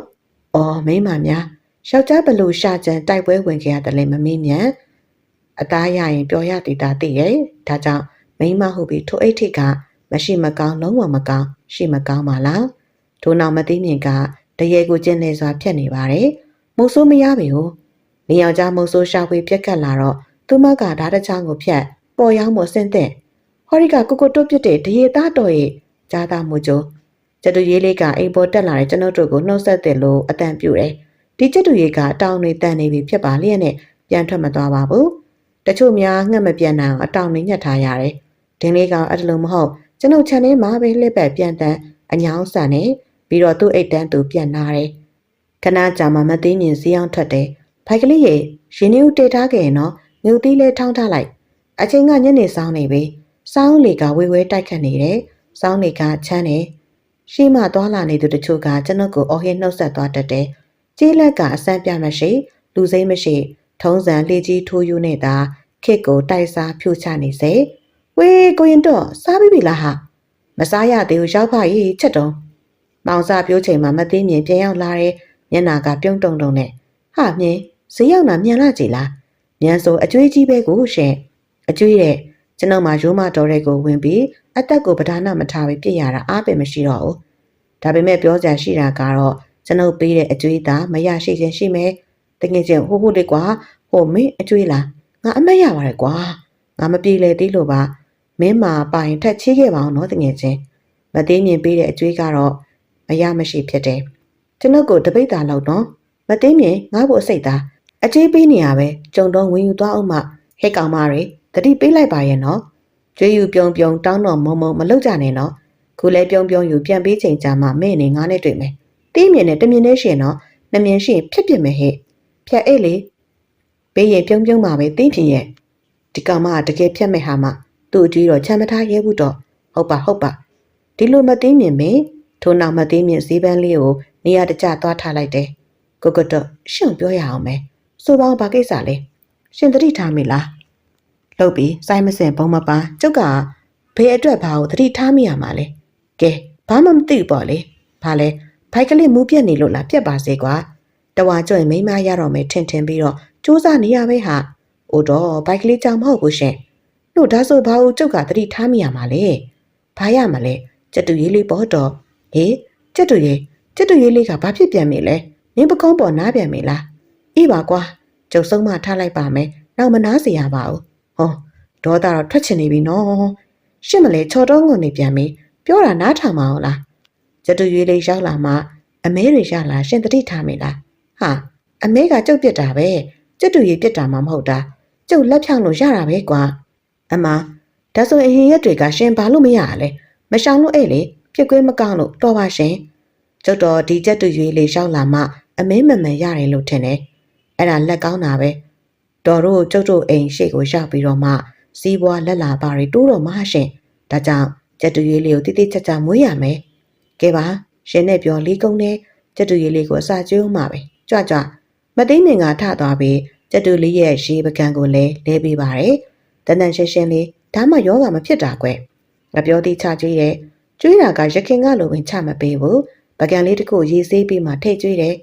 အော်မိမများယောက်ျားဘလို့ရှာကြံတိုက်ပွဲဝင်ခဲ့ရတယ်လည်းမမေးမြန်အသားရရင်ပြောရတည်တာသိရဲ့ဒါကြောင့်မိမဟုတ်ပြီးထိုအိတ်ထိကမရှိမကောင်းလုံးဝမကောင်းရှိမကောင်းပါလားထို့နောက်မသိမြင်ကတရေကိုကျင်းနေစွာဖြတ်နေပါတယ်မုတ်ဆိုးမရပြီဟိုနေယောက်ျားမုတ်ဆိုးရှာဖွေပြက်ကတ်လာတော့သူမကဓာတ်တချောင်းကိုဖြတ်ပေါ်ရောက်မှုအဆင့်တဲ့ဟောဒီကကိုကိုတုတ်ပြတဲ့တရေသားတော်ရဲ့ကြားသားမှုကြိုးကျတူရေးလေးကအိမ်ပေါ်တက်လာတဲ့ကျွန်ုပ်တို့ကိုနှုတ်ဆက်တယ်လို့အတန်ပြူတယ်ဒီကျတူရေးကတောင်းနေတန်နေပြီဖြစ်ပါလျက်နဲ့ပြန်ထွက်မသွားပါဘူးတချို့များငှက်မပြန်နိုင်အောင်အတောင်နေညှက်ထားရတယ်ဒင်းလေးကအဲ့လိုမဟုတ်ကျွန်ုပ်ခြံထဲမှာပဲလှည့်ပတ်ပြန်တန်းအညောင်းဆန်နေပြီးတော့သူ့အိတ်တန်းသူပြန်လာတယ်ခဏကြာမှမသိမြင်စီအောင်ထွက်တယ်ဖိုက်ကလေးရေရင်းနှီးဦးတေထားခဲ့ရင်တော့င ငူတီးလဲထောင်းထားလိုက်အချိန်ကညနေဆောင်နေပြီစောင်းလေကဝေဝဲတိုက်ခတ်နေတယ်စောင်းလေကချမ်းနေရှိမှသွားလာနေသူတချို့ကကျွန်ုပ်ကိုအော်ဟစ်နှုတ်ဆက်သွားတတ်တယ်ကြေးလက်ကအစမ်းပြမရှိလူစိမ့်မရှိထုံးစံလေကြီးထိုးယူနေတာခစ်ကိုတိုက်စားဖြူချနေစေဝေးကိုရင်တော့စားပြီလားဟာမစားရသေးဘူးရောက်ဖကြီးချက်တုံးမောင်စာပြိုးချိန်မှာမသိမြင်ပြန်ရောက်လာတဲ့မျက်နာကပြုံးတုံတုံနဲ့ဟာမြင်ဈေးရောက်လာမြန်လာကြည်လားမြန်ဆိုအကျွေးကြီးပဲကိုရှင်အကျွေးတဲ့ကျွန်တော်မှရိုးမတော်တဲ့ကိုဝင်ပြီးအသက်ကိုပဓာနမထားပြီးပြစ်ရတာအားပဲမရှိတော့ဘူးဒါပေမဲ့ပြောစရာရှိတာကတော့ကျွန်ုပ်ပေးတဲ့အကျွေးသားမရရှိခြင်းရှိမယ်တကယ်ချင်းဟိုးဟိုးလေးကွာဟိုမင်းအကျွေးလားငါအမတ်ရပါတယ်ကွာငါမပြေလေသေးလို့ပါမင်းမာပိုင်ထက်ချီးခဲ့ပါအောင်နော်တကယ်ချင်းမသေးမြင်ပေးတဲ့အကျွေးကတော့မရမရှိဖြစ်တယ်ကျွန်ုပ်ကိုတပိတ်တာလောက်တော့မသေးမြင်ငါ့ကိုအစိတ်သားအကျွေးပေးနေရပဲကြုံတော့ဝင်ယူသွားအောင်မှဟဲ့ကောင်မတွေတတိပေးလိုက်ပါရဲ့နော်ကျွေးယူပြုံးပြုံးတောင်းတော့မုံမုံမလုပ်ကြနဲ့နော်ခုလဲပြုံးပြုံးယူပြန်ပေးချိန်ကြာမှမဲ့နေငါနဲ့တွေ့မယ်တီးမြင်နဲ့တမြင်နဲ့ရှင်နော်နှမြင်ရှင်ဖြစ်ဖြစ်မယ်ဟဲ့ဖြတ်အိတ်လေဘေးရင်ပြုံးပြုံးမှာပဲတင်းဖြစ်ရဲ့ဒီကောင်မတကယ်ဖြတ်မဲ့ဟာမှသူ့အကျွေးတော့ချမ်းမထားရဲဘူးတော့ဟုတ်ပါဒီလိုမသိမြင်မင်းထို့နောက်မသိမြင်ဈေးပန်းလေးကိုနေရာတကျသွားထားလိုက်တယ်ကိုကတော့ရှင့်ပြောရအောင်မယ်ဆိုပေါင်းဘာကိစ္စလဲရှင်သတိထားမိလားလှုပ်ပြီးစိုင်းမစင်ဘုံမပါကျုပ်ကဘေးအတွက်ဘာကိုသတိထားမိရမှာလဲကဲဘာမှမသိပေါ့လေဘာလဲဘိုက်ကလေးမူးပြက်နေလို့လားပြက်ပါစေကွာတဝါကျွင်မိမရတော့မယ်ထင်ပြီးတော့စူးစမ်းနေရပဲဟာအိုတော့ဘိုက်ကလေးကြောင်မဟုတ်ဘူးရှင်လို့ဒါဆိုဘာကိုကျုပ်ကသတိထားမိရမှာလဲဘာရမှာလဲကျက်တူရေးလေးပေါ့တော့ဟေးကျက်တူရေးလေးကဘာဖြစ်ပြန်ပြီလဲမင်းပကုံးပေါ်နားပြန်ပြီလားအေးပါကွာကျုပ်ဆုံးမထားလိုက်ပါမယ်နောက်မနားစေရပါဘူးဟောဒေါသတော့ထွက်ချင်နေပြီနော်ရှင့်မလဲချော်တော့ငုံနေပြန်ပြီပြောတာနားထောင်မအောင်လားကျက်တူရေးလေးရောက်လာမှအမဲတွေရလာရှင်တတိထားမိလားဟာအမဲကကျုပ်ပြစ်တာပဲကျက်တူရေးပြစ်တာမှမဟုတ်တာကျုပ်လက်ဖြောင်းလို့ရတာပဲကွာအမဒါဆိုအရင်ရက်တွေကရှင်ဘာလို့မရရလဲမရှောင်လို့အဲ့လေပြစ်ကွေးမကောင်းလို့တော်ပါရှင်ကျုပ်တော်ဒီကျက်တူရေးလေးရောက်လာမှအမဲမမှန်ရတယ်လို့ထင်တယ်အဲ့ဒါလက်ကောင်းတာပဲတော်တို့ကျုပ်တို့အိမ်ရှိကိုရောက်ပြီးတော့မှစီးပွားလက်လာပါတွေတိုးတော့မှရှင်ဒါကြောင့်ကျက်တူရေးလေးကိုတိတိကျကျမွေးရမယ်ကဲပါရှင်နဲ့ပြောလေးကုန်းနဲ့ကျက်တူရေးလေးကိုအစာကျွေးအောင်ပါပဲကြွမသိမြင်ကထသွားပြီးကျက်တူလေးရဲ့ရေပကံကိုလည်းလဲပေးပါတယ်တန်တန်ရှင်းရှင်းလေးဒါမှယောဂမဖြစ်တာကွငါပြောသေးချကျွေးတယ်ကျွေးတာကရခင်ကလိုဝင်ချမပေးဘူးပကံလေးတစ်ခုရေးဆေးပြီးမှထိတ်ကျွေးတယ်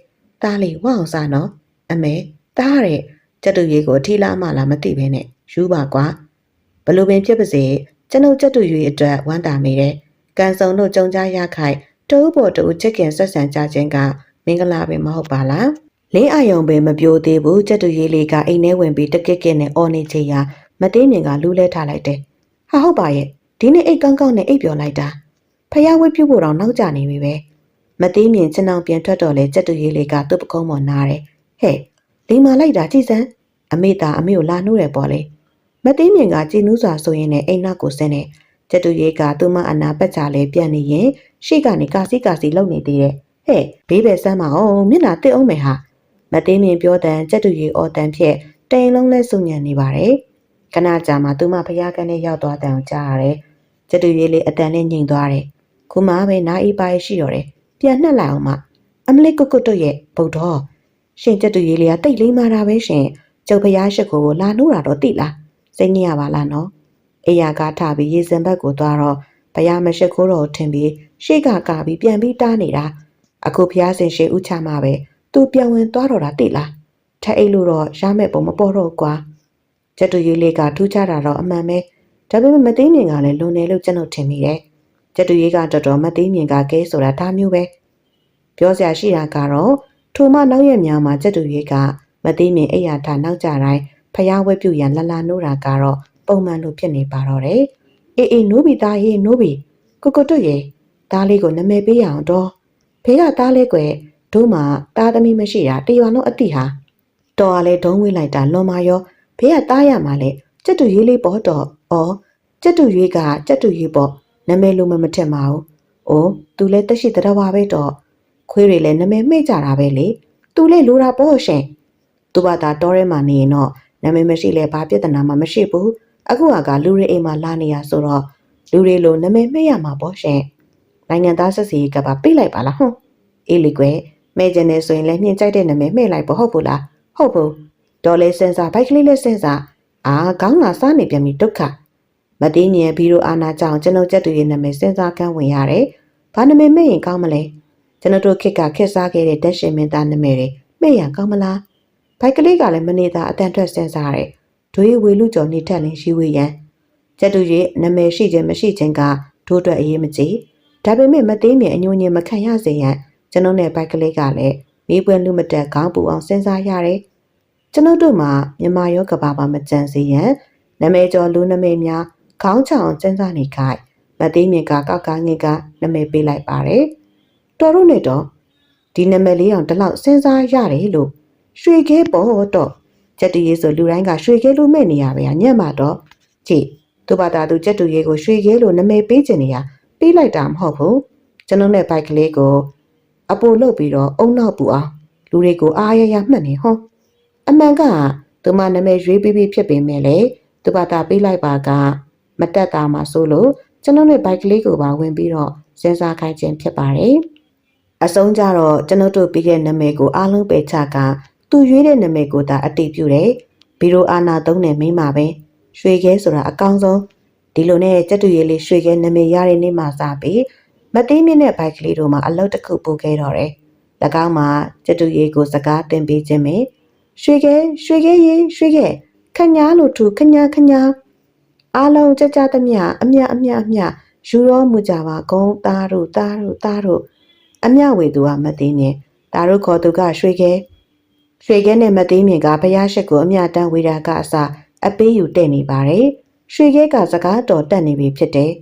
တားလေးဝအောင်စားနော်အမေတားတဲ့ကျက်တူရေးကိုအထီးလားမလားမသိဘဲနဲ့ယူပါကွာဘလို့ပင်ဖြစ်ပါစေကျွန်ုပ်ကျက်တူရေးအတွက်ဝမ်းတာမိတယ်ကန်စုံတို့ကြုံကြရခိုက်တိုးပေါ်တိုးချစ်ခင်ဆက်ဆံကြခြင်းကမင်္ဂလာပင်မဟုတ်ပါလားလင်းအယုံပင်မပြိုသေးဘူးကျက်တူရေးလေးကအိမ်ထဲဝင်ပြီးတကက်ကက်နဲ့အော်နေချေရာမသိမြင်ကလူးလဲထားလိုက်တယ်ဟာဟုတ်ပါရဲ့ဒီနေ့အိတ်ကောင်းကောင်းနဲ့အိတ်ပြော်လိုက်တာဖျားဝဲပြုတ်ဖို့တော့နောက်ကျနေပြီပဲမသိမြင်ကျွန်တော်ပြန်ထွက်တော့လဲကျက်တူရေးလေးကသူ့ပကုံးပေါ်နားတယ်ဟဲ့လိမ္မာလိုက်တာကြည်စမ်းအမေသာအမေကိုလာနှိုးတယ်ပေါ့လေမသိမြင်ကကြည်နူးစွာဆိုရင်လည်းအိမ်နောက်ကိုဆင်းတယ်ကျက်တူရေးကသူ့မအနာပတ်ချလဲပြန်နေရင်ရှေ့ကနေကာစီလုံနေသေးတယ်ဟဲ့ဘေးပဲဆမ်းမအောင်မျက်နှာတစ်အောင်မယ်ဟာမသိမြင်ပြောတဲ့ကျက်တူရေးအော်တန်ဖြစ်တိမ်လုံးလဲစုညံနေပါတယ်ခဏကြာမှသူမဖျားကန်နဲ့ရောက်သွားတဲ့အောင်ကြားရတယ်ကျက်တူရေးလေးအတန်နဲ့ညှိန်သွားတယ်ခုမှပဲနားအေးပါရှိတော့တယ်ပြန်နှက်လိုက်အောင်မှအမလေးကုတ်တို့ရဲ့ဗုဒ္ဓရှင်ကျက်တူရေးလေးကတိတ်လေးမာတာပဲရှင်ကျုပ်ဖျားရှိခိုးကိုလာနှိုးတာတော့တိလားစိတ်ညစ်ရပါလားနော်အေးရကားထပြီးရေစံဘက်ကိုသွားတော့ဖျားမရှိခိုးတော့ထင်ပြီးရှေ့ကပြီးပြန်ပြီးတားနေတာအခုဖျားစင်ရှိဥချမှာပဲသူပြန်ဝင်သွားတော့တာတိလားထအိတ်လို့တော့ရမဲ့ပုံမပေါ်တော့ကွာကျက်တူရေးလေးကထူးခြားတာတော့အမှန်ပဲဒါပေမဲ့မသိမြင်ကလည်းလွန်တယ်လို့ကျွန်တော်ထင်မိတယ်ကျက်တူရေးကတော်တော်မသိမြင်ကကဲဆိုတာဒါမျိုးပဲပြောစရာရှိတာကတော့ထိုမှနောက်ရက်များမှာကျက်တူရေးကမသိမြင်အိယာထနောက်ကြတိုင်းဖျားဝဲပြုတ်ရန်လာနိုးတာကတော့ပုံမှန်လိုဖြစ်နေပါတော့တယ်အေးနိုးပြီသားရေးနိုးပြီကိုတို့ရေသားလေးကိုနာမည်ပေးရအောင်တော့ဖေးကသားလေးကွယ်တို့မှသားသမီးမရှိတာတရွာလုံးအတိဟာတော်ကလည်းဒုံးဝေးလိုက်တာလွန်မာရောဖေးကသားရမှာလေကျက်တူရေးလေးပေါ့တော့ဩကျက်တူရေးကကျက်တူရေးပေါ့နာမည်လိုမထက်မအောင်အိုးသူလည်းတက်ရှိတရဝါပဲတော့ခွေးတွေလည်းနာမည်မှိတ်ကြတာပဲလေသူလည်းလိုတာပေါ့ရှင်သူ့ဘာသာတော်ထဲမှာနေရင်တော့ နာမည်မရှိလဲဘာပြဿနာမှမရှိဘူးအခုကလူတွေအိမ်မှာလာနေရဆိုတော့လူတွေလိုနာမည်မှတ်ရမှာပေါ့ရှင်နိုင်ငံသားစစ်စီကပါပြလိုက်ပါလားဟုတ်အေးလေကွယ်မဲကျင်နေဆိုရင်လည်းမြင်ကြိုက်တဲ့နာမည်မှဲ့လိုက်ပေါ့ဟုတ်ဘူးလားဟုတ်ဘူးဒေါ်လေးစင်စာဘိုက်ကလေးလေးစင်စာခေါင်းလာစားနေပြန်ပြီဒုက္ခမသိမြင်ဘီရိုအာနာကြောင့်ကျွန်တော်ကြက်တူရဲ့နာမည်စင်စာကန်းဝင်ရတယ်ဘာနာမည်မှဲ့ရင်ကောင်းမလဲကျွန်တော်တို့ခက်ကခက်စားခဲ့တဲ့တက်ရှင်မင်းသားနာမည်တွေမှဲ့ရကောင်းမလားဘိုက်ကလေးကလည်းမနေတာအတန်ထွက်စင်စားတယ်ဒွေဝေလူကျော်နေထက်လင်းရှိဝေးရန်ကျက်တူရဲ့နာမည်ရှိခြင်းမရှိခြင်းကတို့အတွက်အရေးမကြီးဒါပေမဲ့မသိမြင်အညိုညင်မခံရစေရန်ကျွန်တော်နဲ့ဘိုက်ကလေးကလည်းမိပွင့်လူမတက်ခေါင်းပူအောင်စဉ်းစားရတယ်ကျွန်တော်တို့မှာမြန်မာရောကဘာပါမကြံစေရန်နာမည်ကျော်လူနာမည်များခေါင်းချောင်စဉ်းစားနေခိုင်မသိမြင်ကကောက်ကငင်ကနာမည်ပေးလိုက်ပါတယ်တော်တို့နဲ့တော့ဒီနာမည်လေးအောင်တလောက်စဉ်းစားရတယ်လို့ရွှေခဲပေါ်တော့ကျက်တူရေးဆိုလူတိုင်းကရွှေခဲလို့မဲ့နေရပဲညံ့မှာတော့ကြည့်သူဘာသာသူကျက်တူရေးကိုရွှေခဲလို့နာမည်ပေးခြင်းနေရပေးလိုက်တာမဟုတ်ဘူးကျွန်တော်နဲ့ဘိုက်ကလေးကိုအပိုလုပ်ပြီးတော့အုံနောက်ပူအောင်လူတွေကိုအားရရမှတ်နေဟောအမှန်ကသူမနာမည်ရွေးပြီးဖြစ်ပေမဲ့လေသူဘာသာပေးလိုက်ပါကမတက်တာမှဆိုလို့ကျွန်တော်နဲ့ဘိုက်ကလေးကိုပါဝင်ပြီးတော့စဉ်းစားခိုင်းခြင်းဖြစ်ပါတယ်အဆုံးကြတော့ကျွန်တော်တို့ပြီးခဲ့နာမည်ကိုအားလုံးပယ်ချကသူရွေးတဲ့နာမည်ကိုသာအတိပြုတယ်ဘီရိုအာနာသုံးနဲ့မိမှာပဲရွှေခဲဆိုတာအကောင်းဆုံးဒီလိုနဲ့ကျက်တူရေးလေးရွှေခဲနာမည်ရတဲ့နေ့မှစပြီးမသိမြင့်တဲ့ဘိုက်ကလေးတို့မှာအလုပ်တစ်ခုပို့ခဲ့တော့တယ်၎င်းမှာကျက်တူရေးကိုစကားတင်ပေးခြင်းပဲရွှေခဲရေခညာလို့ထူခညာအားလုံးကြကြသမျှအမြယူရောမူကြပါကုန်းသားတို့အမြဝေသူကမသိမြင်ဒါတို့ခေါ်သူကရွှေခဲနဲ့မသိမြင်ကဘုရားရှိခိုးအမြတန်းဝေတာကအစအပေးယူတဲ့နေပါတယ်ရွှေခဲကစကားတော်တက်နေပြီဖြစ်တယ်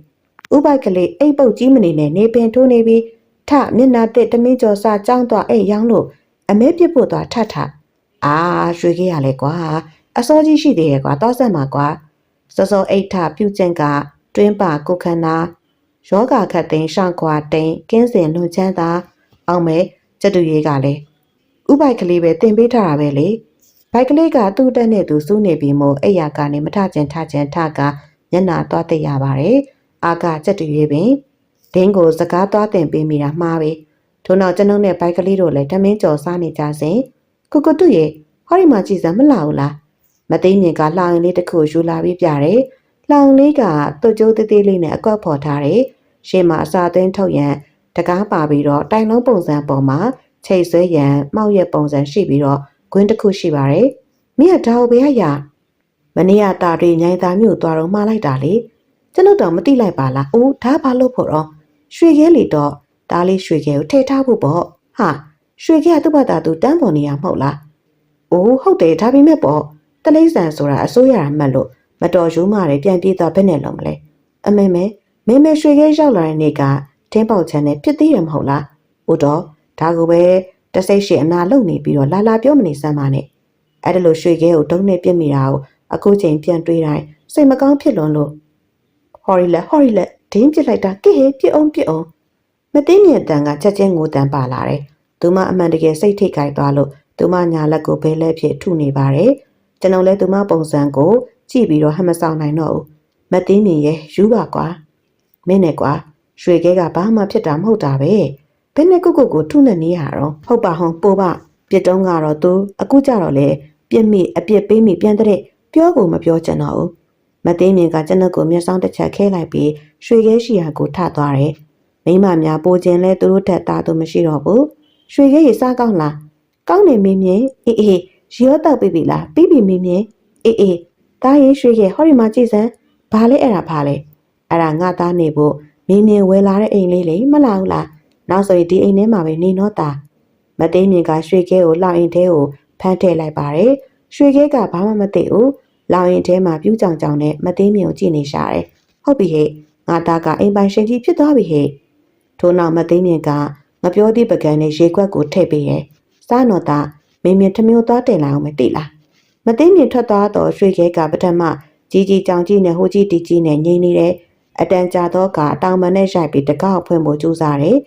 ဥပိုက်ကလေးအိတ်ပုတ်ကြီးမနေနဲ့နေပင်ထိုးနေပြီးထမျက်နာတစ်တမင်းကျော်စာကြောင်းသွားရောင်းလို့အမဲပြစ်ဖို့သွားထရွှေခဲရလဲကွာအစောကြီးရှိသေးရဲ့ကွာတောဆက်မှာကွာစောအိတ်ထပြုတ်ကျင့်ကတွင်းပါကိုခန္ဓာယောဂခတ်သိမ်းရှောင်းခွာတိန်ကင်းစင်လွန်ချမ်းသာအောင်မဲကျက်တူရေးကလည်းဥပိုက်ကလေးပဲတင်ပေးထားတာပဲလေဘိုက်ကလေးကသူ့တက်နဲ့သူစူးနေပြီးမို့အိယာကနေမထကျင်ထကမျက်နာသွားသိရပါတယ်အာကကျက်တူရေးပင်ဒင်းကိုစကားသွားတင်ပေးမိတာမှားပဲထို့နောက်ကျွန်ုပ်နဲ့ဘိုက်ကလေးတို့လည်းတမင်းကျော်စားနေကြစဉ်ကုတုရေဟောဒီမှာကြည်စမ်းမလာဘူးလားမသိမြင်ကလှောင်လေးတစ်ခုယူလာပြီးပြတယ်လှောင်လေးကသူ့ကျိုးသေးသေးလေးနဲ့အကွက်ဖော်ထားတယ်ရှေ့မှာအစာသွင်းထုတ်ရန်တကားပါပြီးတော့တိုင်လုံးပုံစံပေါ်မှာချိတ်ဆွဲရန်မှောက်ရက်ပုံစံရှိပြီးတော့ဂွင်းတစ်ခုရှိပါတယ်။မိရဒါကိုဘယ်ရမနေ့ကတာတွေညိုင်သားမြို့သွားတော့မှားလိုက်တာလေကျွန်တော်တော့မသိလိုက်ပါလား။အိုးဒါဘာလို့ဖို့တော့ရွှေခဲလီတော့ဒါလေးရွှေခဲကိုထည့်ထားဖို့ပေါ့။ဟာရွှေခဲကသူ့ဘာသာသူတန်းပေါ်နေရမဟုတ်လား။အိုးဟုတ်တယ်ဒါပေမဲ့ပေါ့တလိမ့်ဆန်ဆိုတာအစိုးရတာမှတ်လို့မတော်ရိုးမာတွေပြန်ပြေးသွားဘယ်နဲ့လုံးမလဲ။အမေရွှေခဲရောက်လာတဲ့နေ့ကတင်းပေါက်ချမ်းနဲ့ပြစ်သေးတယ်မဟုတ်လား။ဟုတ်တော့ဒါကိုပဲတစိတ်ရှိအနာလုံနေပြီးတော့လာပြောမနေစမ်းပါနဲ့အဲ့ဒါလို့ရွှေခဲကိုတုံးနဲ့ပြစ်မိတာကိုအခုချိန်ပြန်တွေးတိုင်းစိတ်မကောင်းဖြစ်လွန်းလို့ဟော်ရီလက်ဒင်းပြစ်လိုက်တာကိဟေပြစ်အောင်မသိမြင်တန်ကချက်ချင်းငိုတန်ပါလာတယ်သူမအမှန်တကယ်စိတ်ထိတ်ခိုက်သွားလို့သူမညာလက်ကိုဘဲလဲဖြစ်ထုနေပါတယ်ကျွန်တော်လည်းသူမပုံစံကိုကြည့်ပြီးတော့ဟမဆောင်နိုင်တော့ဘူးမသိမြင်ရဲ့ယူပါကွာမင်းနဲ့ကွာရွှေခဲကဘာမှဖြစ်တာမဟုတ်တာပဲဘယ်နဲ့ကိုထုနေနေရတော့ဟုတ်ပါဟောပို့ပါပြစ်တုံးကတော့သူအခုကြတော့လေပြစ်မိအပြစ်ပေးမိပြန်တဲ့ပြောကိုမပြောချင်တော့ဘူးမသိမြင်ကကျွန်တော်ကိုမျက်စောင်းတစ်ချက်ခဲလိုက်ပြီးရွှေခဲရှိရာကိုထသွားတယ်မိမများပိုခြင်းလဲသူတို့ထက်သားသူမရှိတော့ဘူးရွှေခဲရေစားကောင်းလားကောင်းနေမင်းမြင်အေးရောတောက်ပြီလားပြီးပြီမင်းမြင်အေးတားရေးရွှေခဲဟောဒီမှာကြည့်စမ်းဘာလဲအဲ့ဒါငါသားနေဖို့မင်းမြင်ဝယ်လာတဲ့အိမ်လေးလေမလာဘူးလားနောက်ဆိုရင်ဒီအိမ်ထဲမှာပဲနေတော့တာမသိမြင်ကရွှေခဲကိုလောင်အိမ်ထဲကိုဖမ်းထည့်လိုက်ပါတယ်ရွှေခဲကဘာမှမသိဘူးလောင်အိမ်ထဲမှာပြူးကြောင်နဲ့မသိမြင်ကိုကြည့်နေရှာတယ်ဟုတ်ပြီဟဲ့ငါသားကအိမ်ပိုင်ရှင်ကြီးဖြစ်သွားပြီဟဲ့ထို့နောက်မသိမြင်ကငပြောသည့်ပကံနဲ့ရေခွက်ကိုထည့်ပေးရဲ့စားတော့တာမင်းမြင်ထမျိုးသွားတင်လိုက်အောင်မသိလားမသိမြင်ထွက်သွားတော့ရွှေခဲကပထမကြီးကြောင်ကြီးနဲ့ဟိုကြီးတီကြီးနဲ့ငိမ့်နေတယ်အတန်ကြာတော့ကအတောင်မနဲ့ရိုက်ပြီးတကားဖွင့်ဖို့ကြိုးစားတယ်